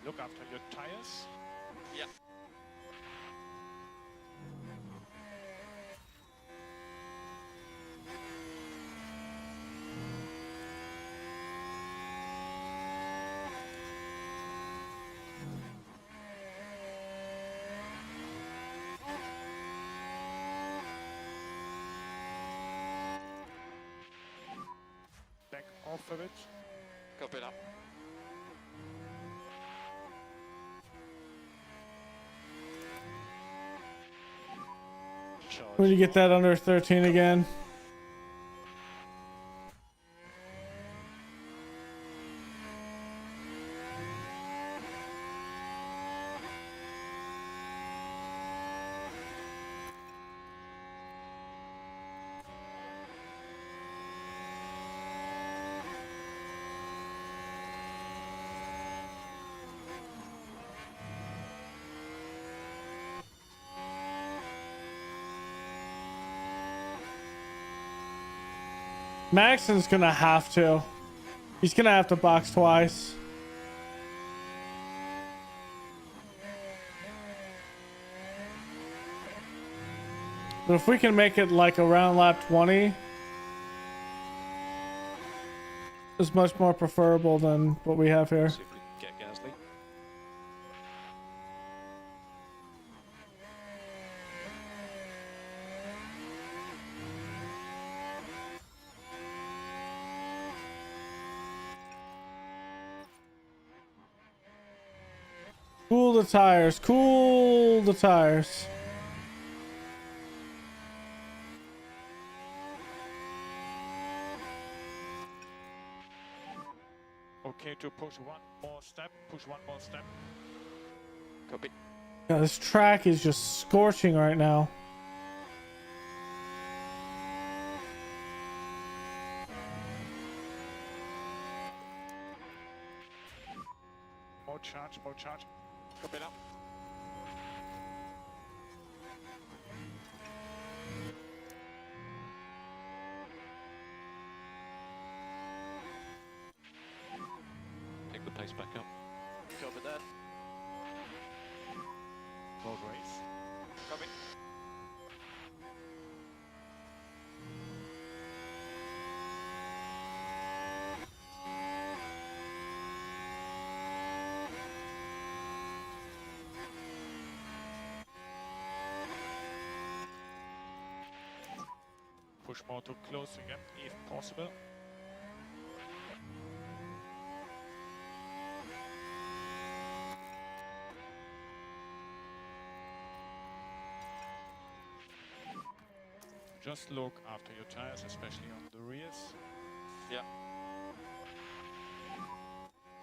Look after your tires. Yeah. Back off of it. Copy that. Charge When you get on. that under 13 again. Maxon's gonna have to. He's gonna have to box twice. But if we can make it like around lap 20, is much more preferable than what we have here. See if we can get Gasly. Cool the tires. Cool the tires. Okay, to push one more step. Push one more step. Copy. Yeah, this track is just scorching right now. More charge, more charge. Copy that. Pick the pace back up. Copy that. Road race. Copy. Push more to close the gap if possible. Just look after your tires, especially on the rears. Yeah.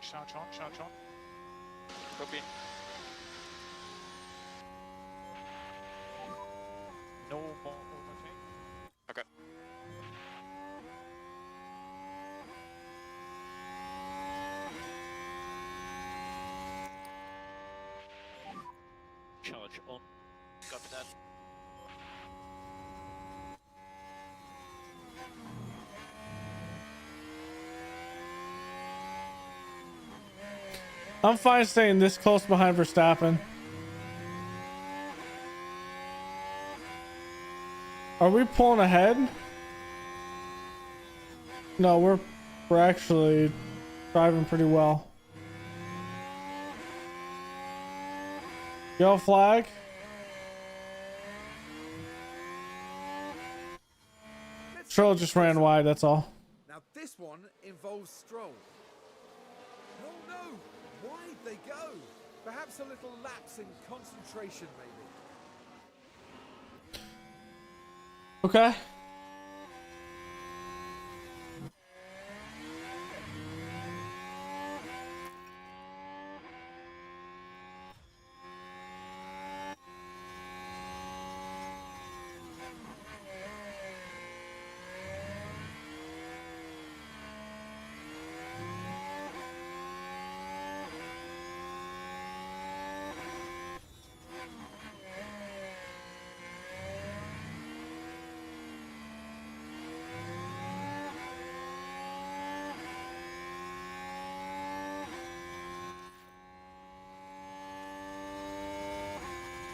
Charge on, charge on. Copy. No more overtake. Okay. Charge on. Copy that. I'm fine staying this close behind Verstappen. Are we pulling ahead? No, we're actually driving pretty well. Yellow flag. Let's Stroll see just who ran takes wide, that's all. Now this one involves Stroll. Oh no! Why'd they go? Perhaps a little lapse in concentration, maybe. Okay.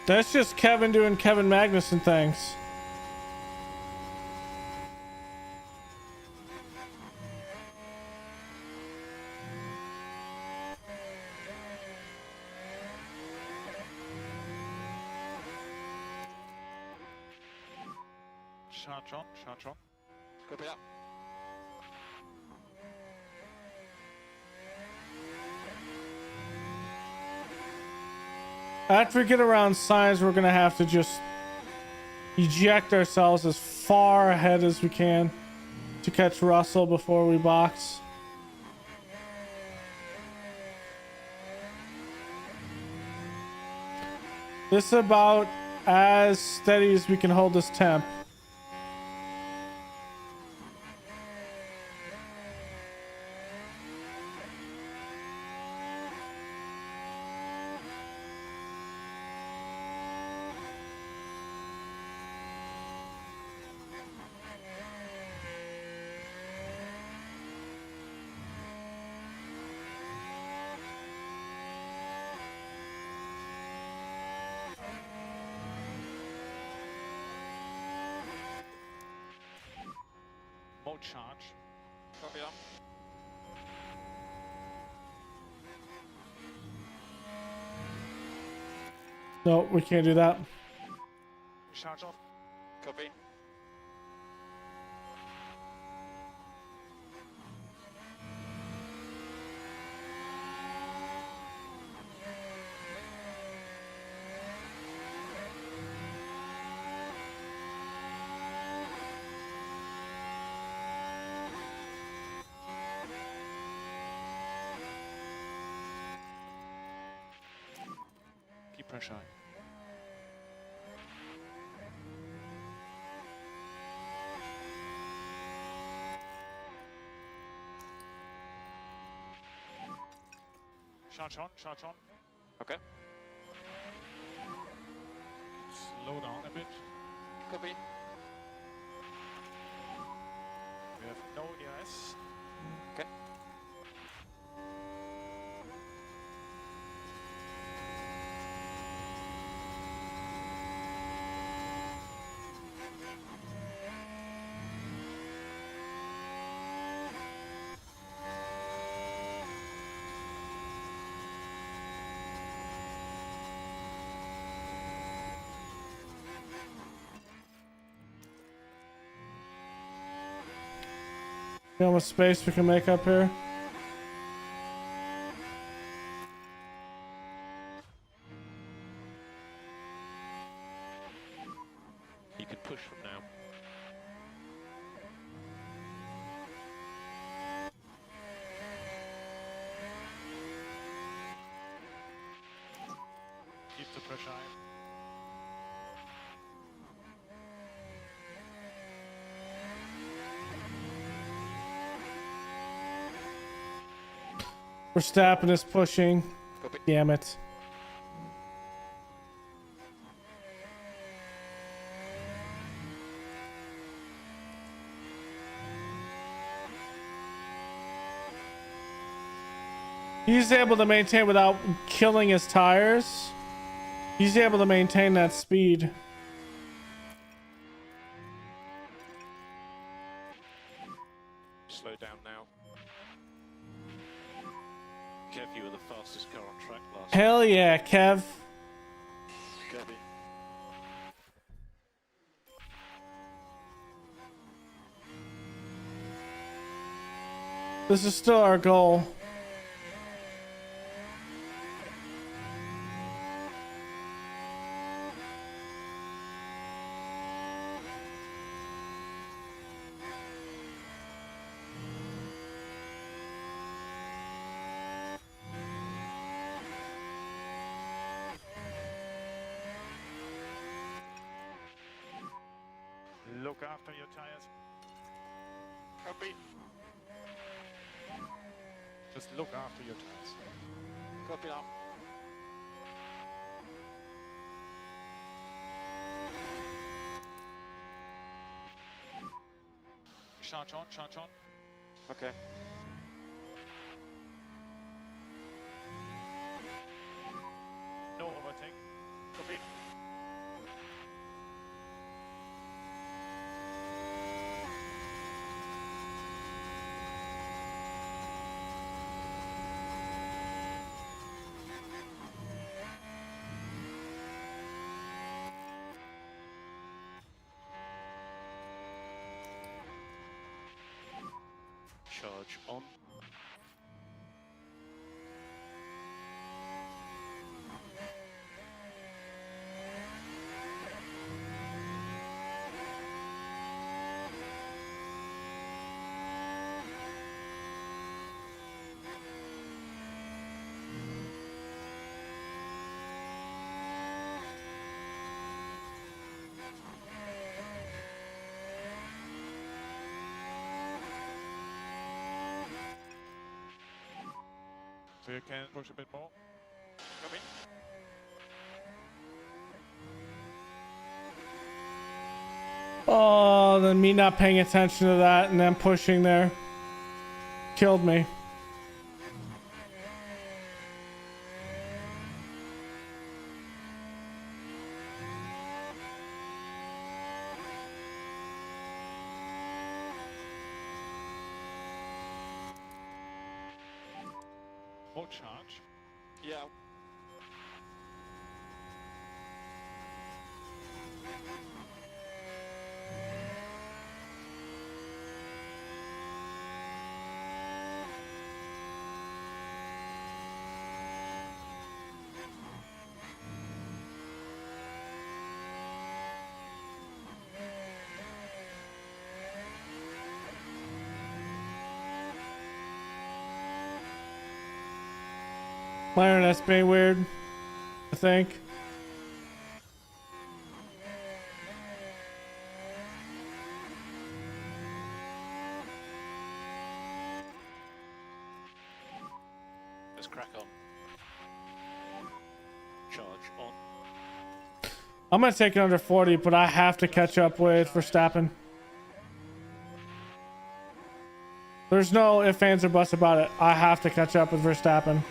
That's just Kevin doing Kevin Magnuson things. Charge on, charge on. Copy that. After we get around signs, we're gonna have to just eject ourselves as far ahead as we can to catch Russell before we box. This is about as steady as we can hold this temp. More charge. Copy that. No, we can't do that. Charge off. Copy. Keep pressure. Charge on, charge on. Okay. Slow down a bit. Copy. We have no ERS. Okay. You know how much space we can make up here? You can push from now. Keep the pressure high. Verstappen is pushing. Copy. Damn it. He's able to maintain without killing his tires. He's able to maintain that speed. Slow down now. Kev, you were the fastest car on track last time. Hell yeah, Kev. Kevy. This is still our goal. Look after your tires. Copy. Just look after your tires. Copy that. Charge on, charge on. Okay. No overtake. Copy. Charge on. So you can push a bit more. Copy. Oh, then me not paying attention to that and then pushing there killed me. More charge. Yeah. My internet's being weird, I think. Let's crack on. Charge on. I'm gonna take it under 40, but I have to catch up with Verstappen. There's no ifs, ands, or buts about it. I have to catch up with Verstappen.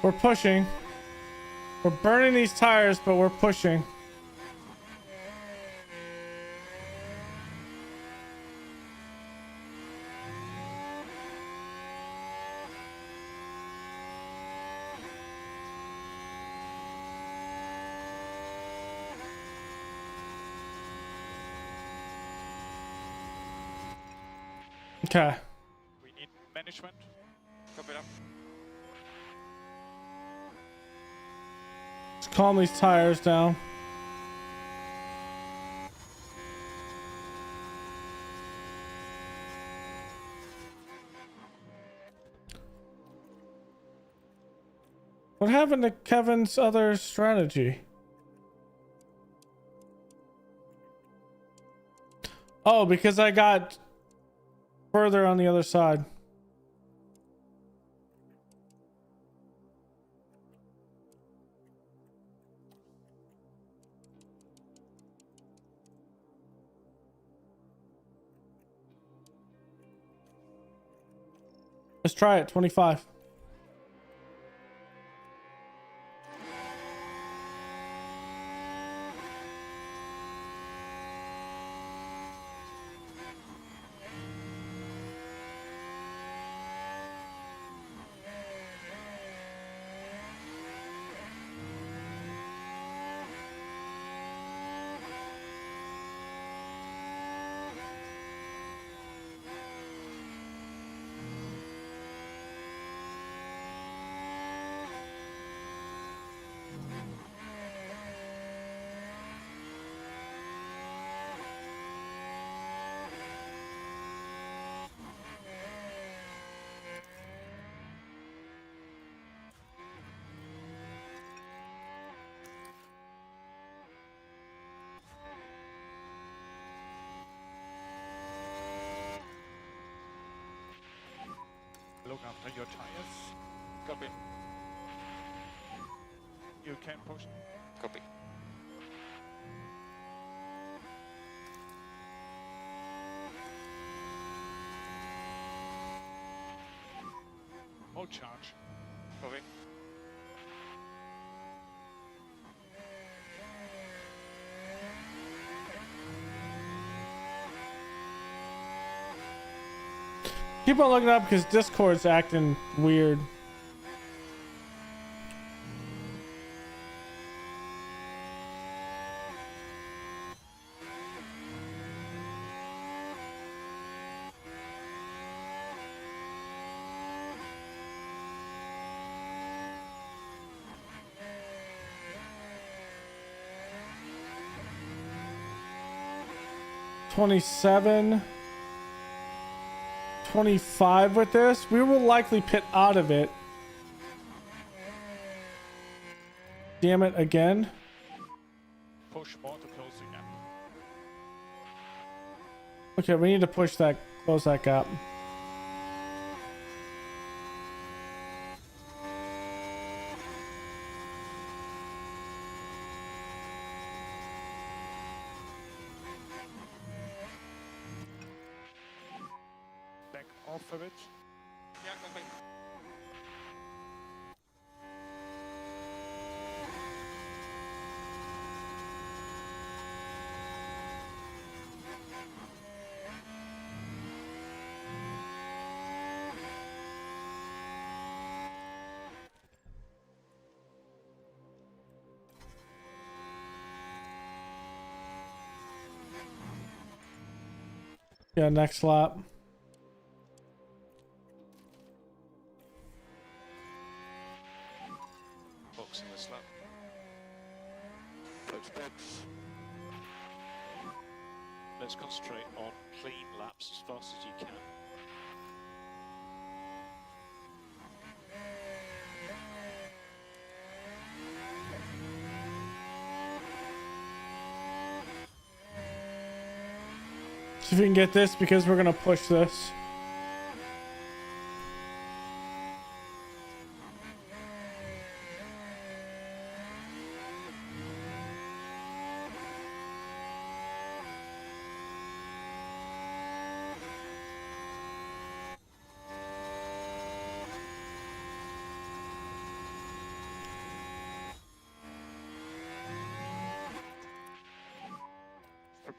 We're pushing. We're burning these tires, but we're pushing. Okay. We need management. Copy that. Let's calm these tires down. What happened to Kevin's other strategy? Oh, because I got further on the other side. Let's try it. 25. Look after your tires. Copy. You can push. Copy. Hold charge. Copy. Keep on looking up because Discord's acting weird. $27, $25 with this. We will likely pit out of it. Damn it again. Push more to close the gap. Okay, we need to push that, close that gap. Back off of it. Yeah, copy. Yeah, next lap. Box in this lap. Box. Let's concentrate on clean laps as fast as you can. See if we can get this because we're gonna push this.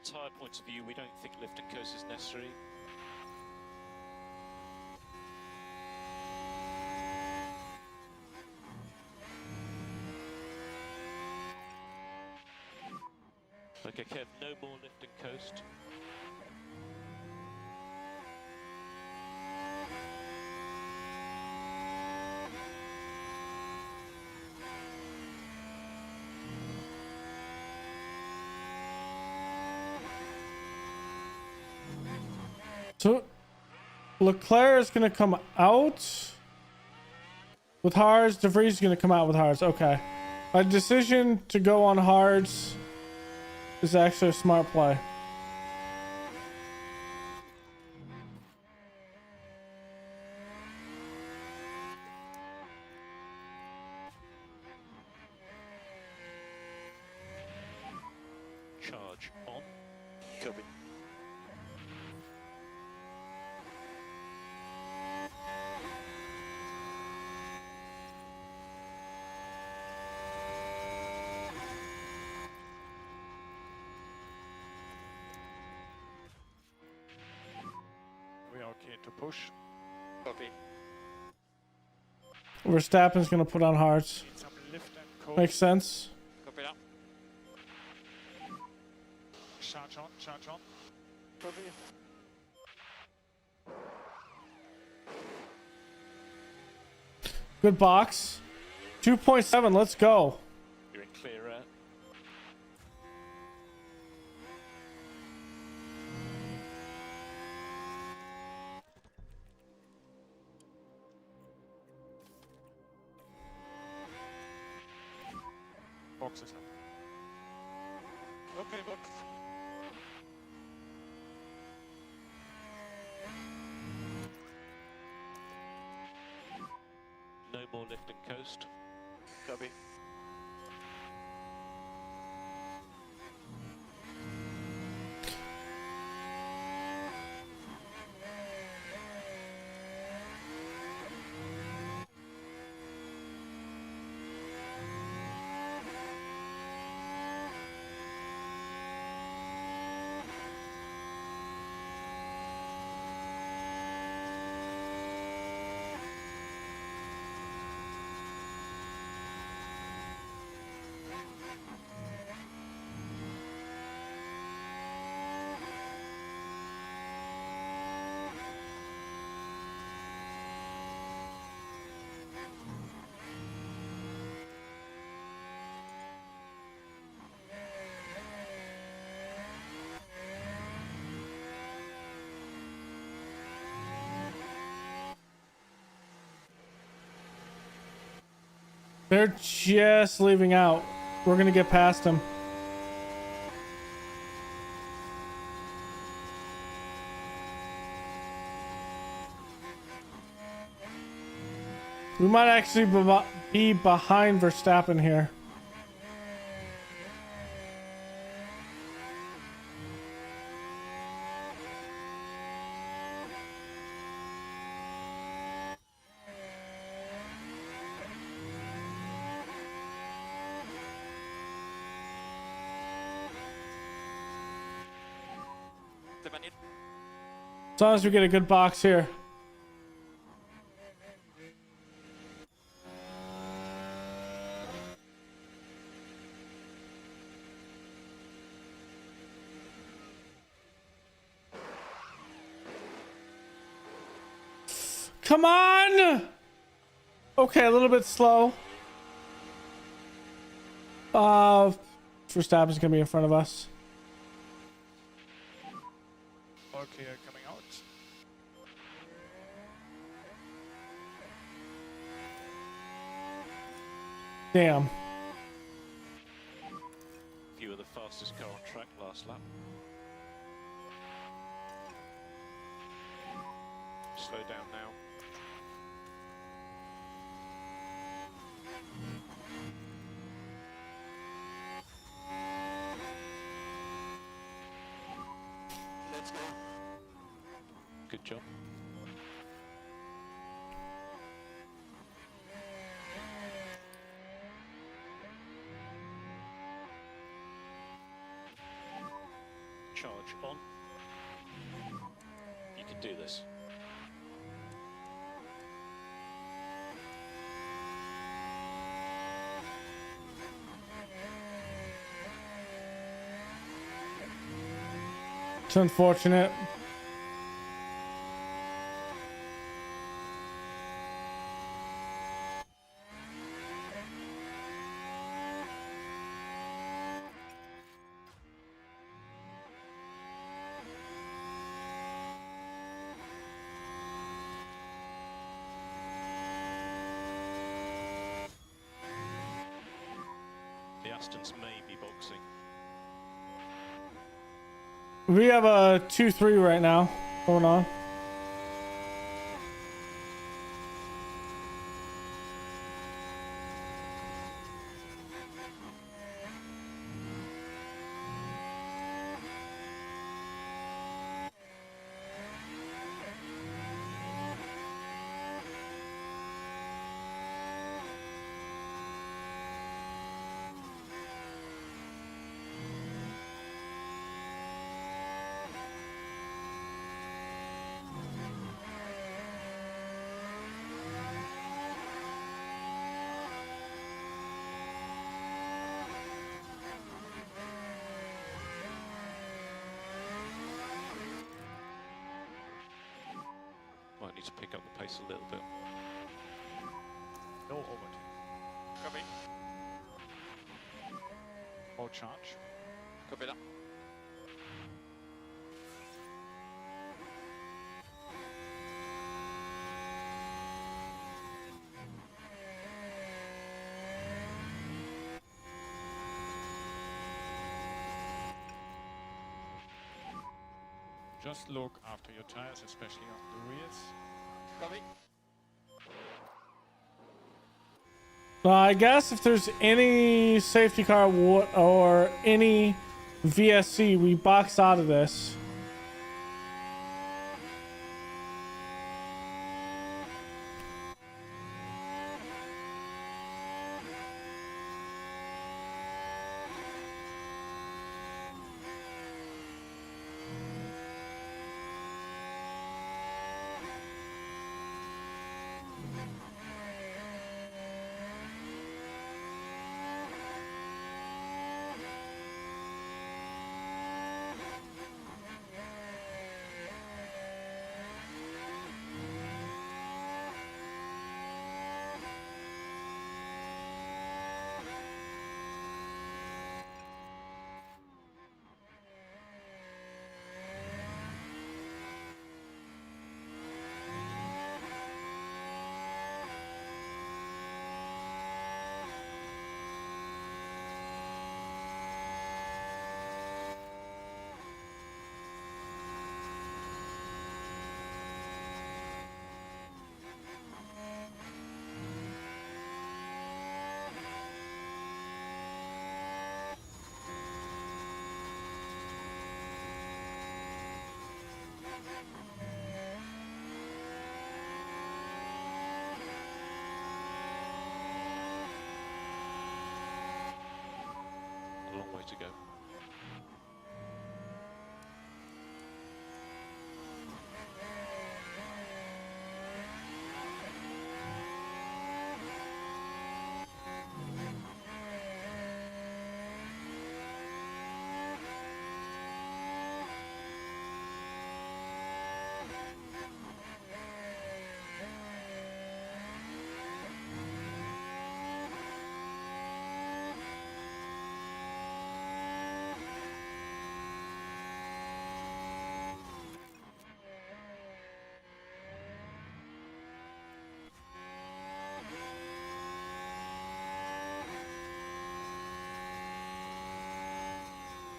tyre point of view, we don't think lift and coast is necessary. Okay, Kev, no more lift and coast. So Leclerc is going to come out with hards. De Vries is going to come out with hards. Okay. My decision to go on hards is actually a smart play. Charge on. Copy. We are okay to push. Copy. Verstappen's going to put on hards. Need some lift and coast. Makes sense. Copy that. Charge on, charge on. Copy. Good box. 2.7. Let's go. You're in clear air. Boxes up. Okay, box. No more lift and coast. Copy. They're just leaving out. We're going to get past them. We might actually be behind Verstappen here. As long as we get a good box here. Come on! Okay, a little bit slow. Verstappen's gonna be in front of us. Okay, coming out. Damn. You were the fastest car on track last lap. Slow down now. Let's go. Good job. charge on. You can do this. It's unfortunate. The Astons may be boxing. We have a 2-3 right now going on. Might need to pick up the pace a little bit. No overtake. Copy. More charge. Copy that. Just look after your tires, especially on the rears. Copy. I guess if there's any safety car or any VSC, we box out of this. A long way to go.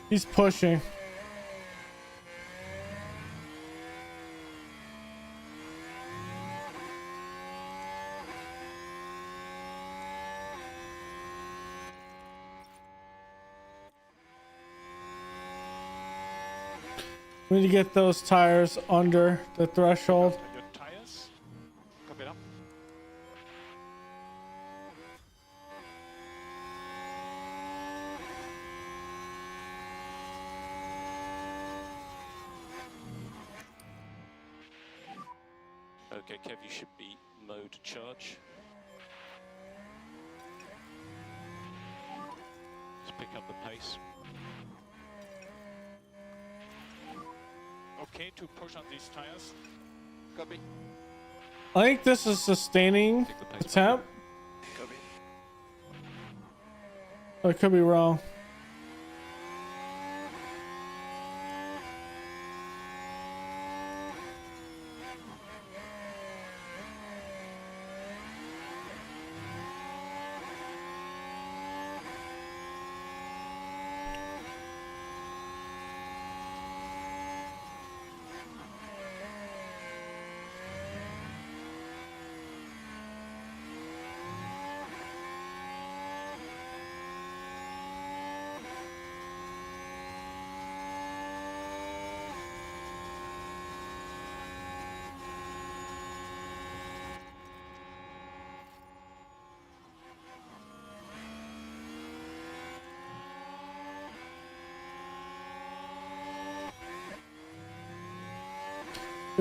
He's pushing. We need to get those tires under the threshold. After your tires. Copy that. Okay, Kev, you should be mode charge. Let's pick up the pace. Okay, to push on these tires. Copy. I think this is sustaining Take the pace back attempt. Copy. I could be wrong.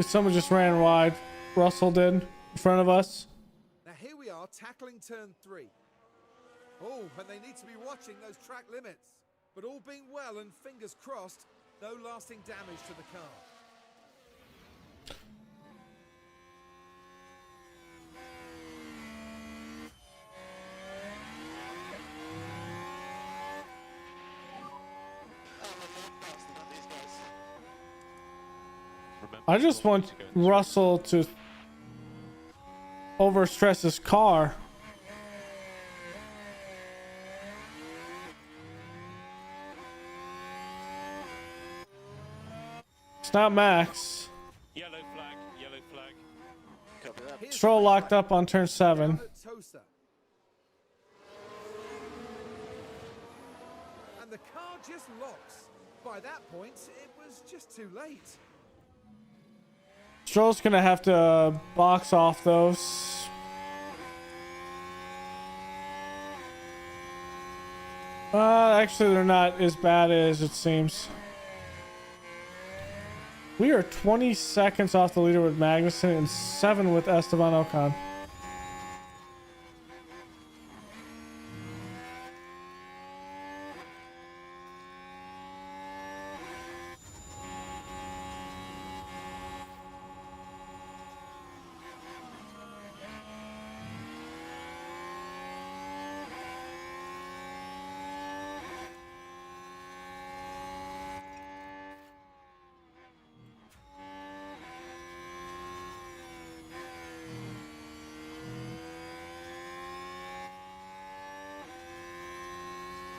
Someone just ran wide. Russell did in front of us. Now here we are tackling turn 3. Oh, and they need to be watching those track limits. But all being well and fingers crossed, no lasting damage to the car. Remember, I just you want need to go in this Russell to overstress his car. It's not Max. Yellow flag, yellow flag. Copy that. Here's Stroll the locked track up on turn 7. down at Tosa. And the car just locks. By that point, it was just too late. Stroll's gonna have to box off those. Actually, they're not as bad as it seems. We are 20 seconds off the leader with Magnussen and 7 with Esteban Ocon.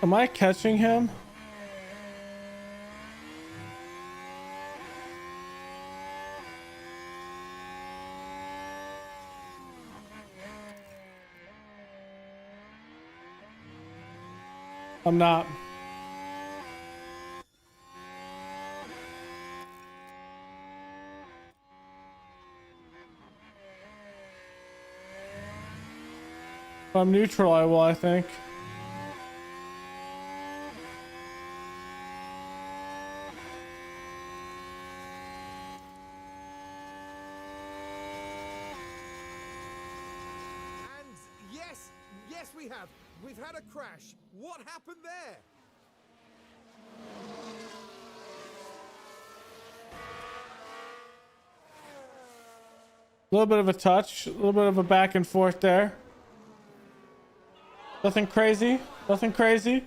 Am I catching him? I'm not. If I'm neutral, I will, I think. And yes we have. We've had a crash. What happened there? A little bit of a touch, a little bit of a back and forth there. Nothing crazy. Nothing crazy.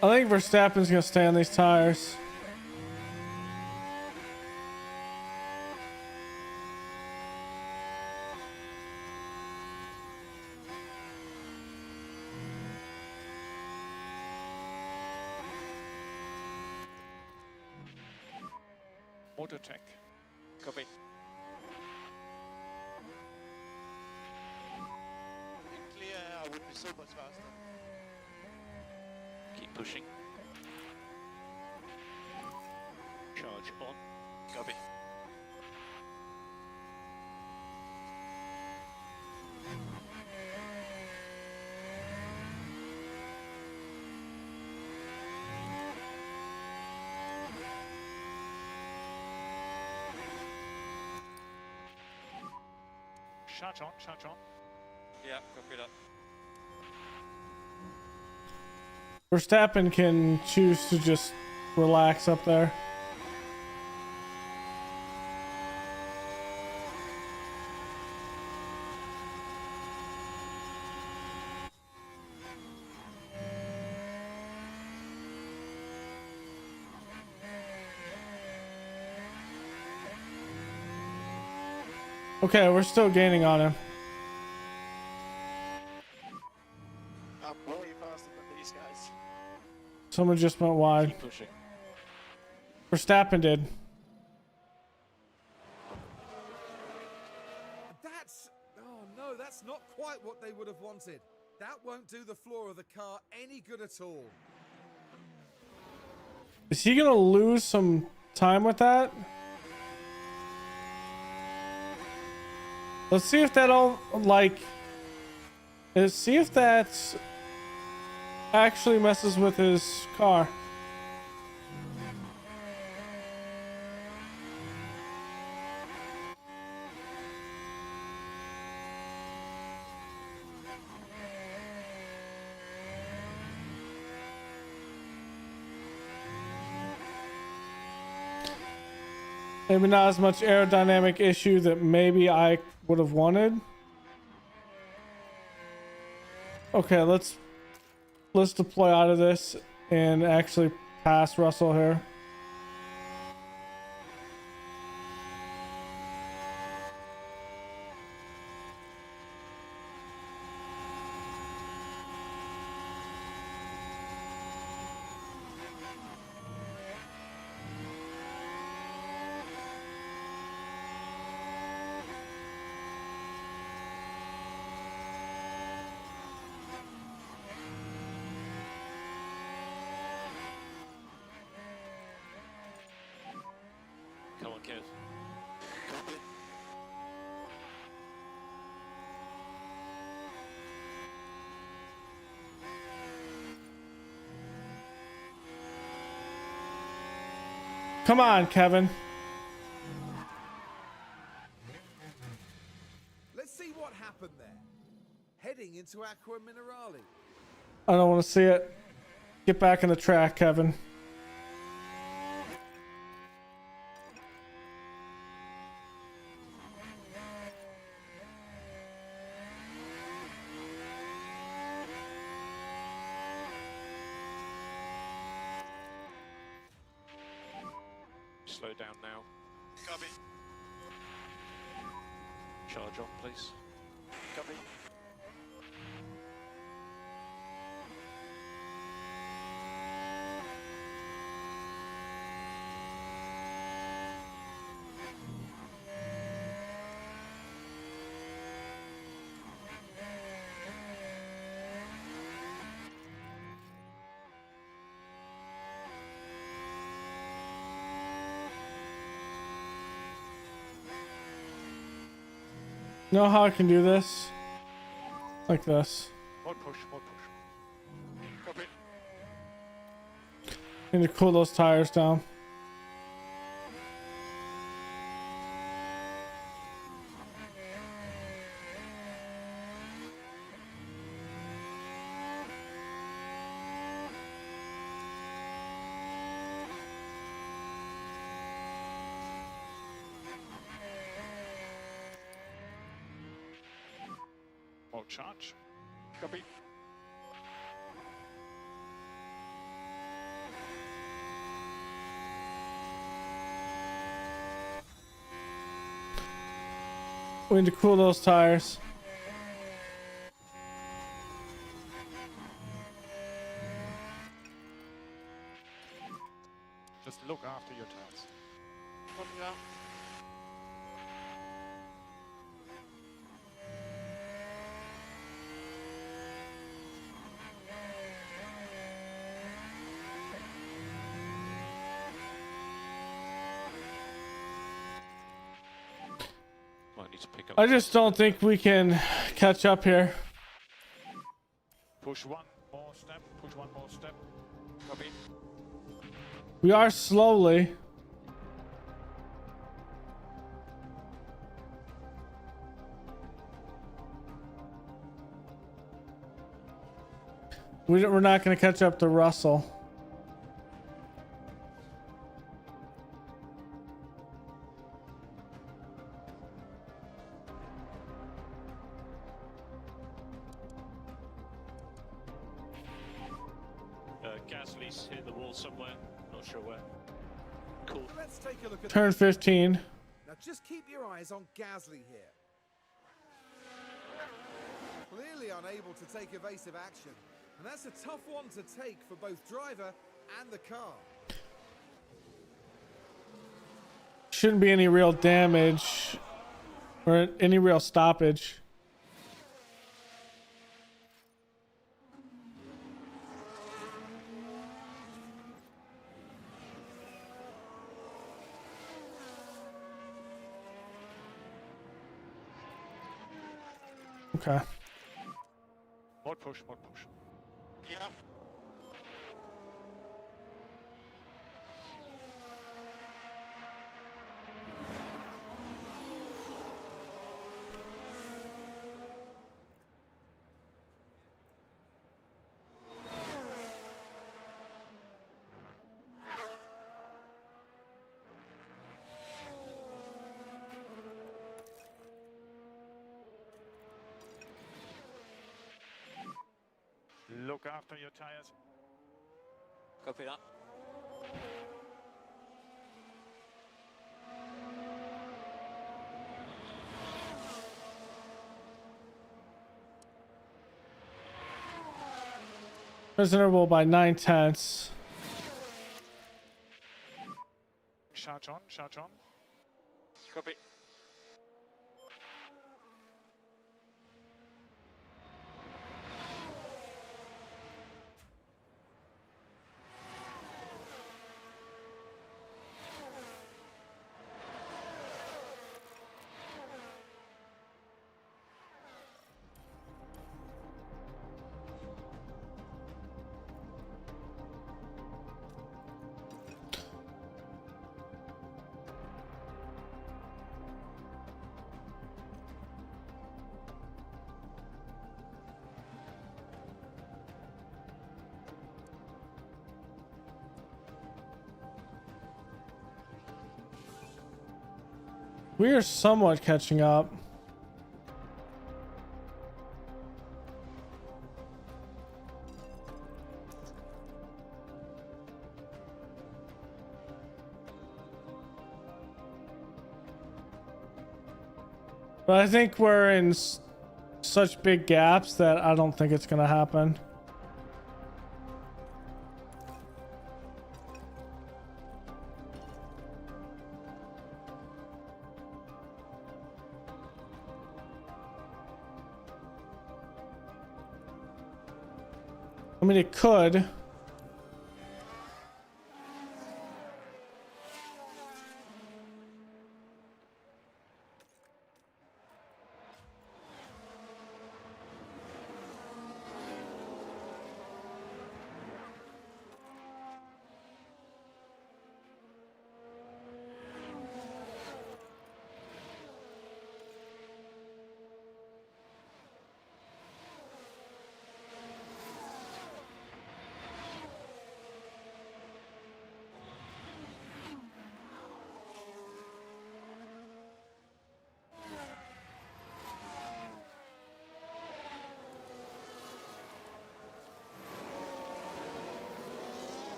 I think Verstappen's gonna stay on these tires. Motor check. Copy. Clear, I would be so much faster. Keep pushing. Charge on. Copy. Shut on, shut on. Yeah, copy that. Verstappen can choose to just relax up there. Okay, we're still gaining on him. I'm way faster than these guys. Someone just went wide. Keep pushing. Verstappen did. That's... Oh no, that's not quite what they would have wanted. That won't do the floor of the car any good at all. Is he gonna lose some time with that? Let's see if that'll like. Let's see if that actually messes with his car. Maybe not as much aerodynamic issue that maybe I would have wanted. Okay, let's deploy out of this and actually pass Russell here. Come on, Kev. Copy. Come on, Kevin. Let's see what happened there. Heading into Aqua Minerale. I don't want to see it. Get back in the track, Kevin. Slow down now. Copy. Charge on, please. Copy. You know how I can do this? Like this. More push, more push. Copy. Need to cool those tires down. More charge. Copy. We need to cool those tires. Just look after your tires. Copy that. Might need to pick up. I just don't think we can catch up here. Push one more step, push one more step. Copy. We are slowly. We're not going to catch up to Russell. Gasly's hit the wall somewhere. Not sure where. Cool. Let's take a look at Turn 15. Now just keep your eyes on Gasly here. Clearly unable to take evasive action. And that's a tough one to take for both driver and the car. Shouldn't be any real damage or any real stoppage. Okay. More push, more push. Yeah. Look after your tires. Copy that. Miserable by 9/10. Charge on, charge on. Copy. We are somewhat catching up. But I think we're in such big gaps that I don't think it's going to happen. I mean, it could.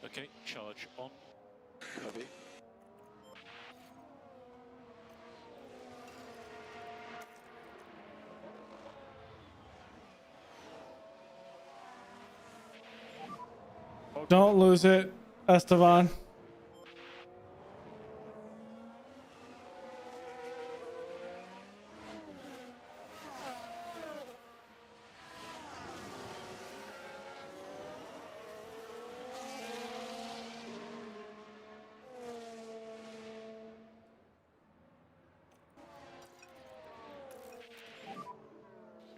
Okay, charge on. Copy. Don't lose it, Esteban. We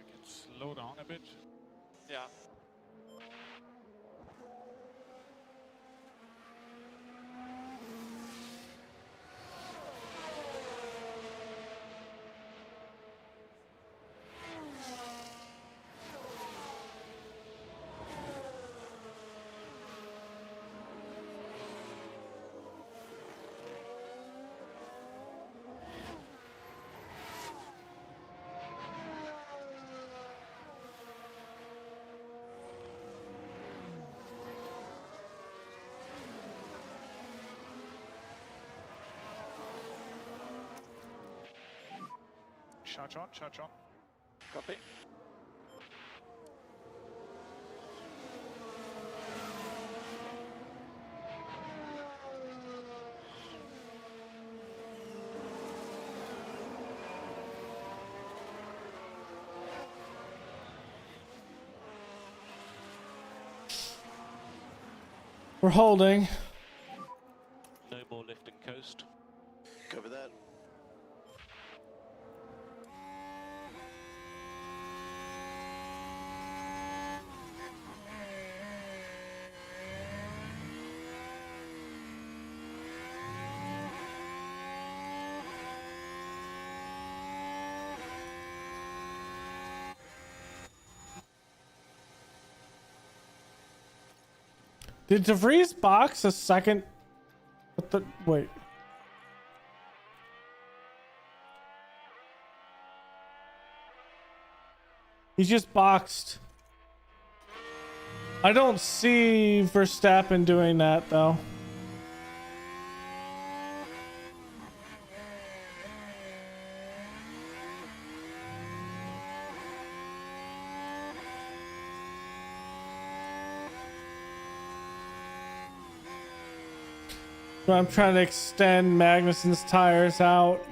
can slow down a bit. Yeah. Charge on, charge on. Copy. We're holding. No more lift and coast. Cover that. Did DeVries box a second? What the? Wait. He just boxed. I don't see Verstappen doing that though. So I'm trying to extend Magnussen's tires out.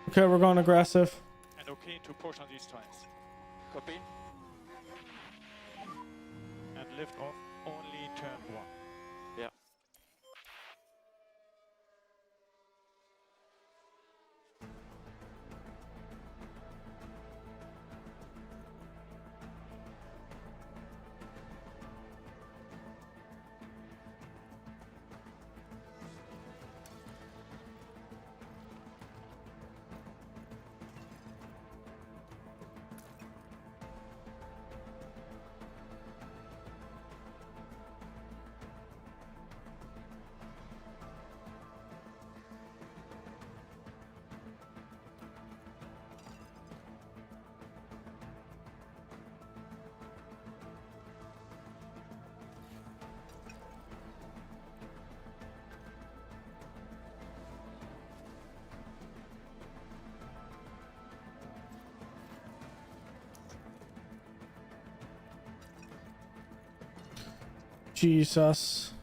Okay, we're going aggressive. And okay to push on these tires. Copy. And lift off only turn 1. Yeah. Jesus.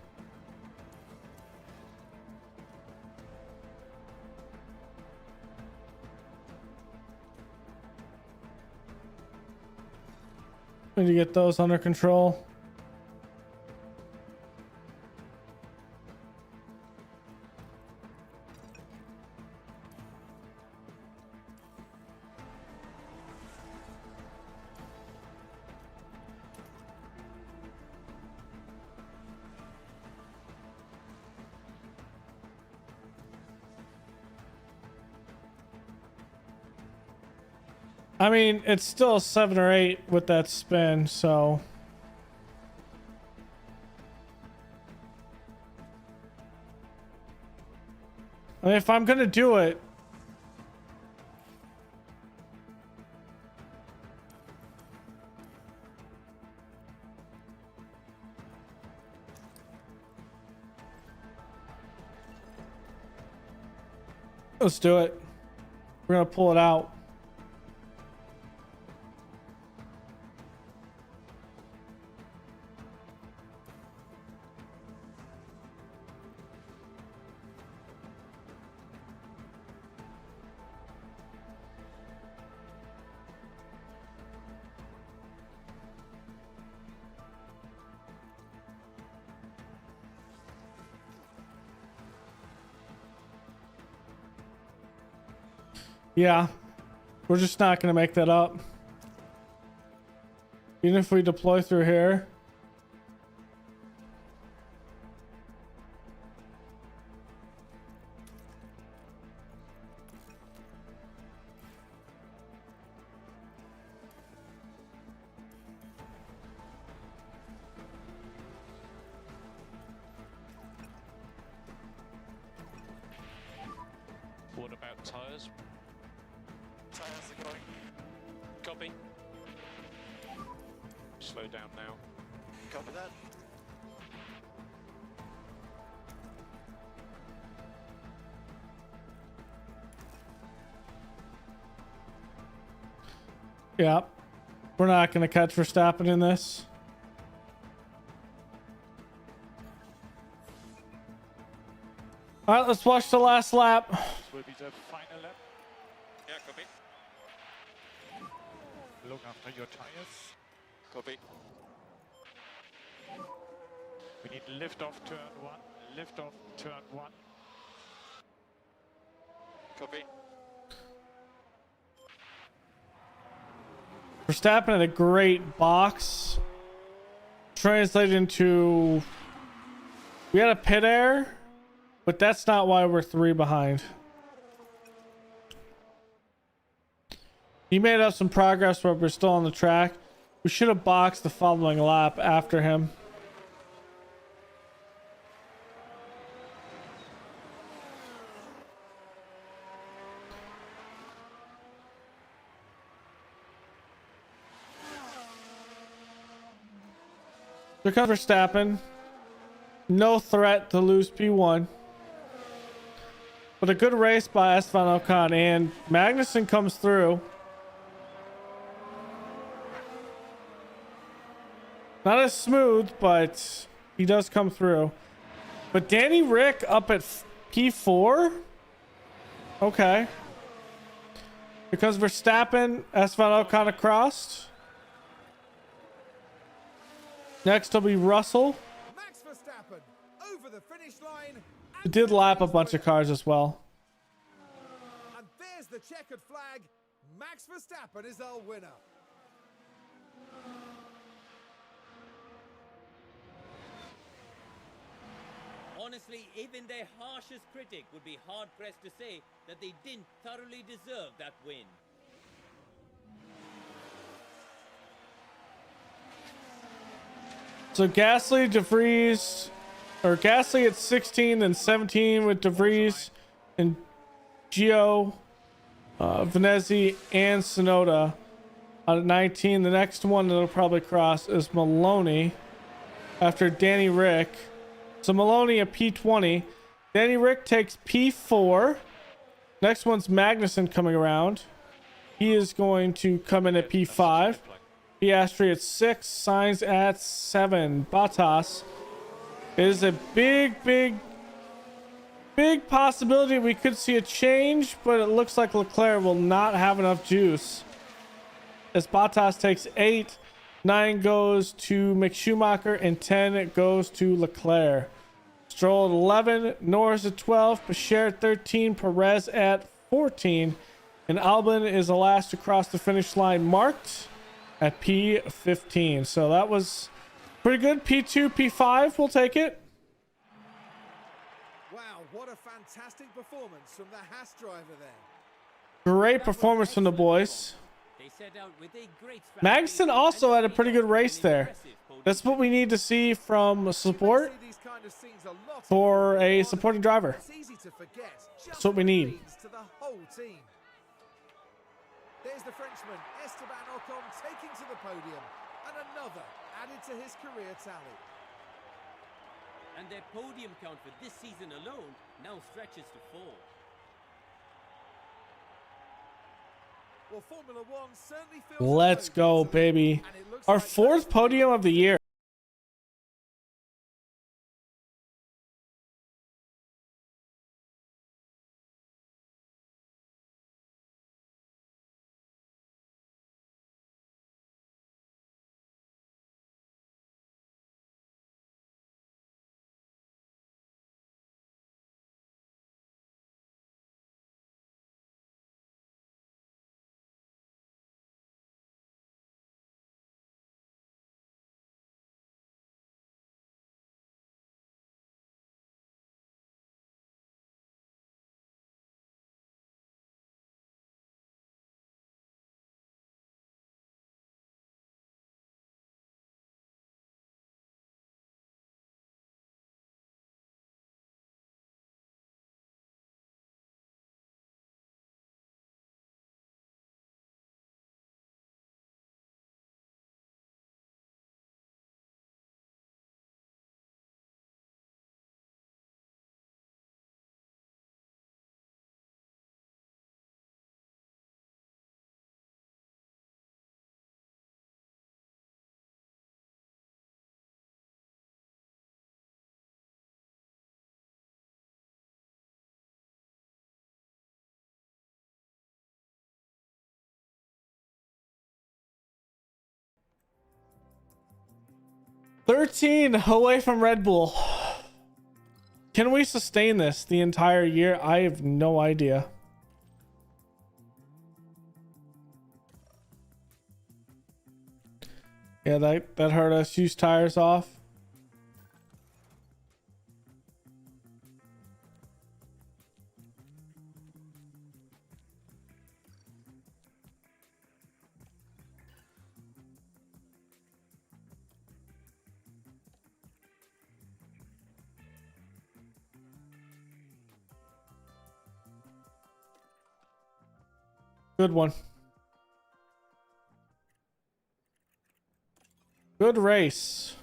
Need to get those under control. I mean, it's still 7 or 8 with that spin, so. I mean, if I'm gonna do it. Let's do it. We're gonna pull it out. Yeah, we're just not gonna make that up. Even if we deploy through here. What about tyres? Tires are going. Copy. Slow down now. Copy that. Yeah. We're not going to catch Verstappen in this. All right, let's watch the last lap. This will be the final lap. Yeah, copy. Look after your tires. Copy. We need lift off turn 1. Lift off turn 1. Copy. Verstappen had a great box. Translated into... We had a pit air, but that's not why we're 3 behind. He made up some progress, but we're still on the track. We should have boxed the following lap after him. Here comes Verstappen. No threat to lose P1. But a good race by Esteban Ocon, and Magnussen comes through. Not as smooth, but he does come through. But Danny Rick up at P4? Okay. Because Verstappen, Esteban Ocon across. Next will be Russell. Max Verstappen over the finish line. He did lap a bunch of cars as well. And there's the checkered flag. Max Verstappen is our winner. Honestly, even their harshest critic would be hard-pressed to say that they didn't thoroughly deserve that win. So Gasly, DeVries, or Gasly at 16, then 17 with DeVries and Gio, Venezzi, and Sonoda at 19. The next one that'll probably cross is Maloney after Danny Rick. So Maloney at P20. Danny Rick takes P4. Next one's Magnussen coming around. He is going to come in at P5. Piastri at 6, Sainz at 7. Bottas is a big possibility we could see a change, but it looks like Leclerc will not have enough juice. As Bottas takes 8, 9 goes to Mick Schumacher, and 10 goes to Leclerc. Stroll at 11, Norris at 12, Bashir at 13, Perez at 14, and Albon is the last to cross the finish line, marked at P15. So that was pretty good. P2, P5, we'll take it. Wow, what a fantastic performance from the Haas driver there. Great performance from the boys. They set out with a great Magnussen also had a pretty good race there. That's what we need to see from support See these kind of scenes a lot for a supporting driver. It's easy to forget just That's what we what it need. means to the whole team. There's the Frenchman Esteban Ocon taking to the podium, and another added to his career tally. And their podium count for this season alone now stretches to 4. Well, Formula One certainly feels Let's go, baby. Our 4th podium of the year. 13 away from Red Bull. Can we sustain this the entire year? I have no idea. Yeah, that hurt us. Use tires off. Good one. Good race.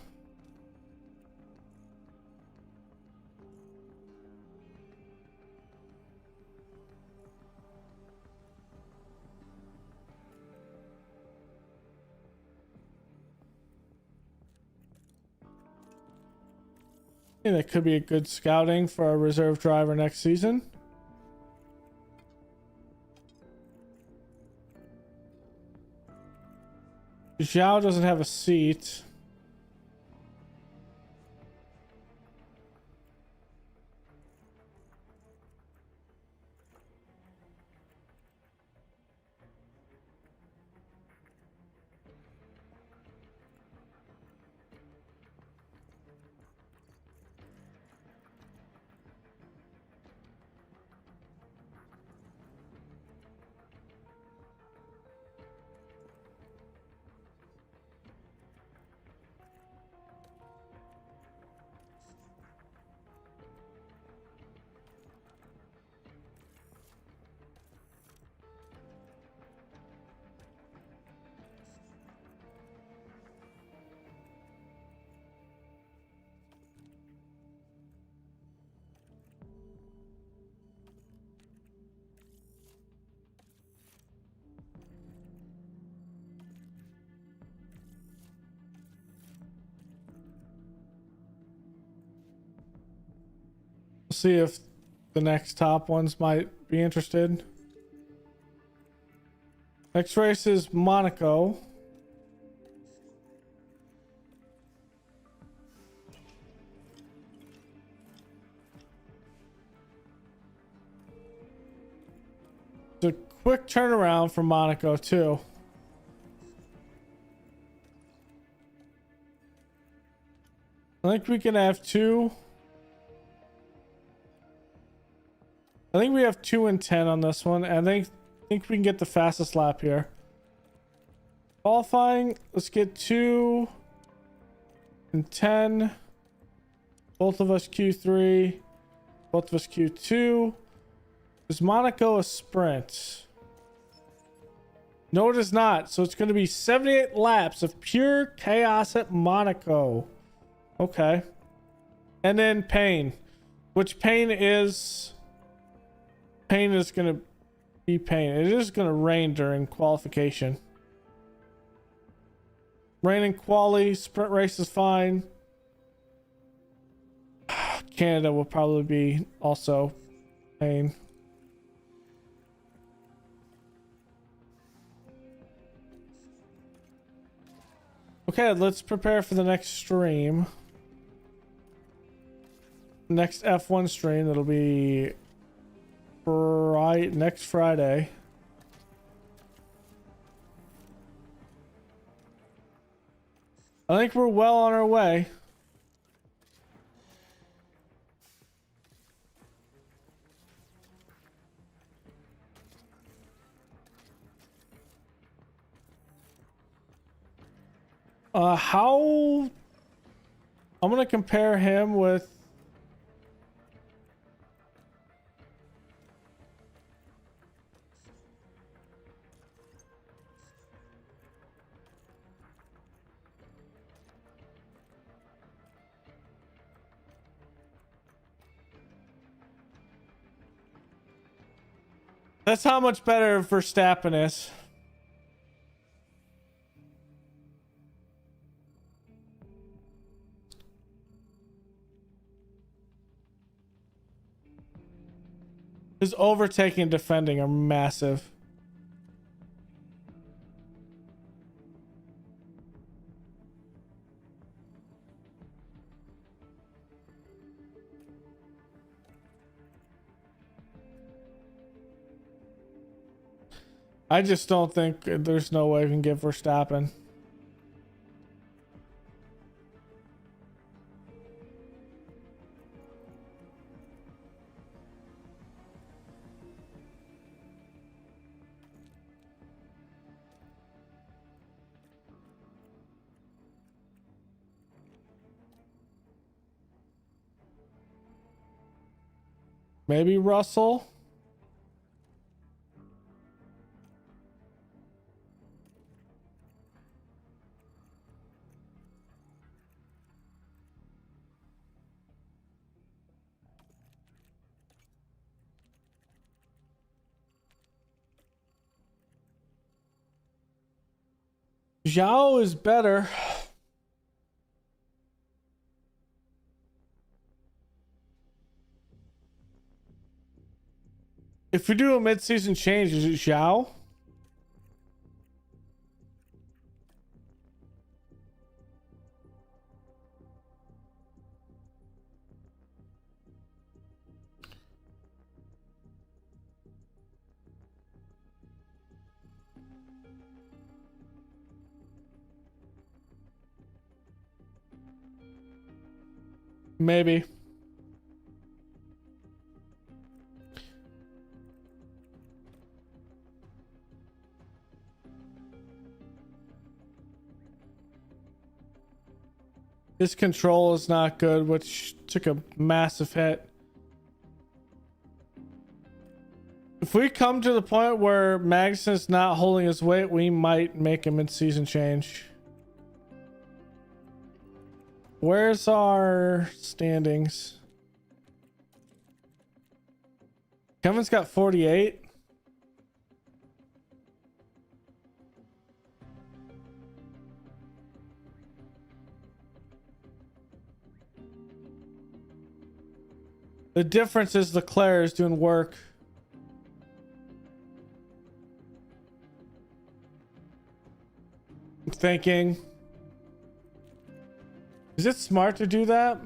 I think that could be a good scouting for a reserve driver next season. Zhao doesn't have a seat. See if the next top ones might be interested. Next race is Monaco. It's a quick turnaround for Monaco too. I think we can have two. I think we have 2 and 10 on this one. And I think we can get the fastest lap here. Qualifying, let's get 2 and 10. Both of us Q3. Both of us Q2. Is Monaco a sprint? No, it is not. So it's going to be 78 laps of pure chaos at Monaco. Okay. And then Pain. Which Pain is going to be Pain. It is going to rain during qualification. Rain in quali. Sprint race is fine. Canada will probably be also Pain. Okay, let's prepare for the next stream. Next F1 stream, that'll be next Friday. I think we're well on our way. How I'm gonna compare him with that's how much better Verstappen is. His overtaking and defending are massive. I just don't think there's no way we can get Verstappen. Maybe Russell. Zhao is better. If we do a mid-season change, is it Zhao? Maybe. His control is not good, which took a massive hit. If we come to the point where Magnussen's not holding his weight, we might make a mid-season change. Where's our standings? Kevin's got 48. The difference is Leclerc is doing work. I'm thinking, is it smart to do that?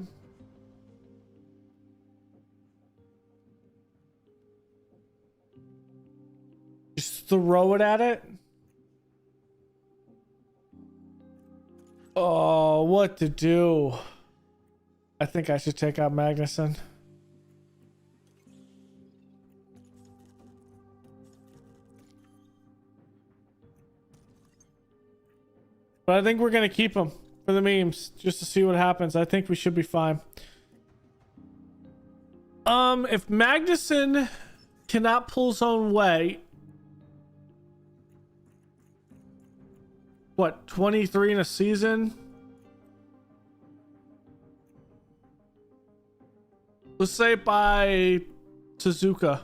Just throw it at it? Oh, what to do? I think I should take out Magnussen. But I think we're going to keep him for the memes just to see what happens. I think we should be fine. If Magnussen cannot pull his own weight, what, 23 in a season? Let's say by Suzuka.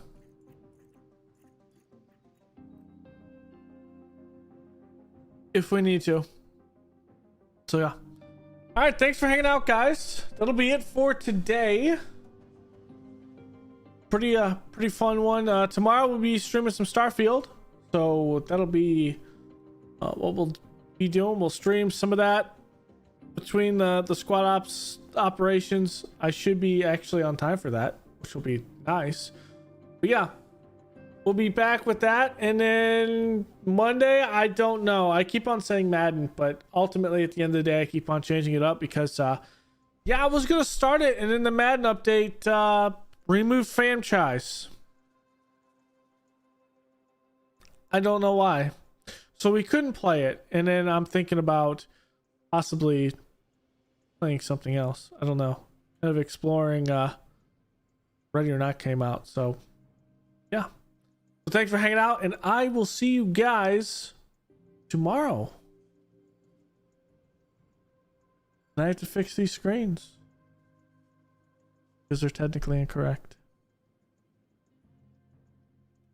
If we need to. So yeah. All right, thanks for hanging out, guys. That'll be it for today. Pretty fun one. Tomorrow we'll be streaming some Starfield, so that'll be what we'll be doing. We'll stream some of that between the squad ops operations. I should be actually on time for that, which will be nice. But yeah, we'll be back with that. And then Monday, I don't know. I keep on saying Madden, but ultimately at the end of the day, I keep on changing it up because, yeah, I was going to start it. And then the Madden update removed franchise. I don't know why. So we couldn't play it. And then I'm thinking about possibly playing something else. I don't know. Kind of exploring Ready or Not came out. So, yeah. So thanks for hanging out, and I will see you guys tomorrow. And I have to fix these screens because they're technically incorrect.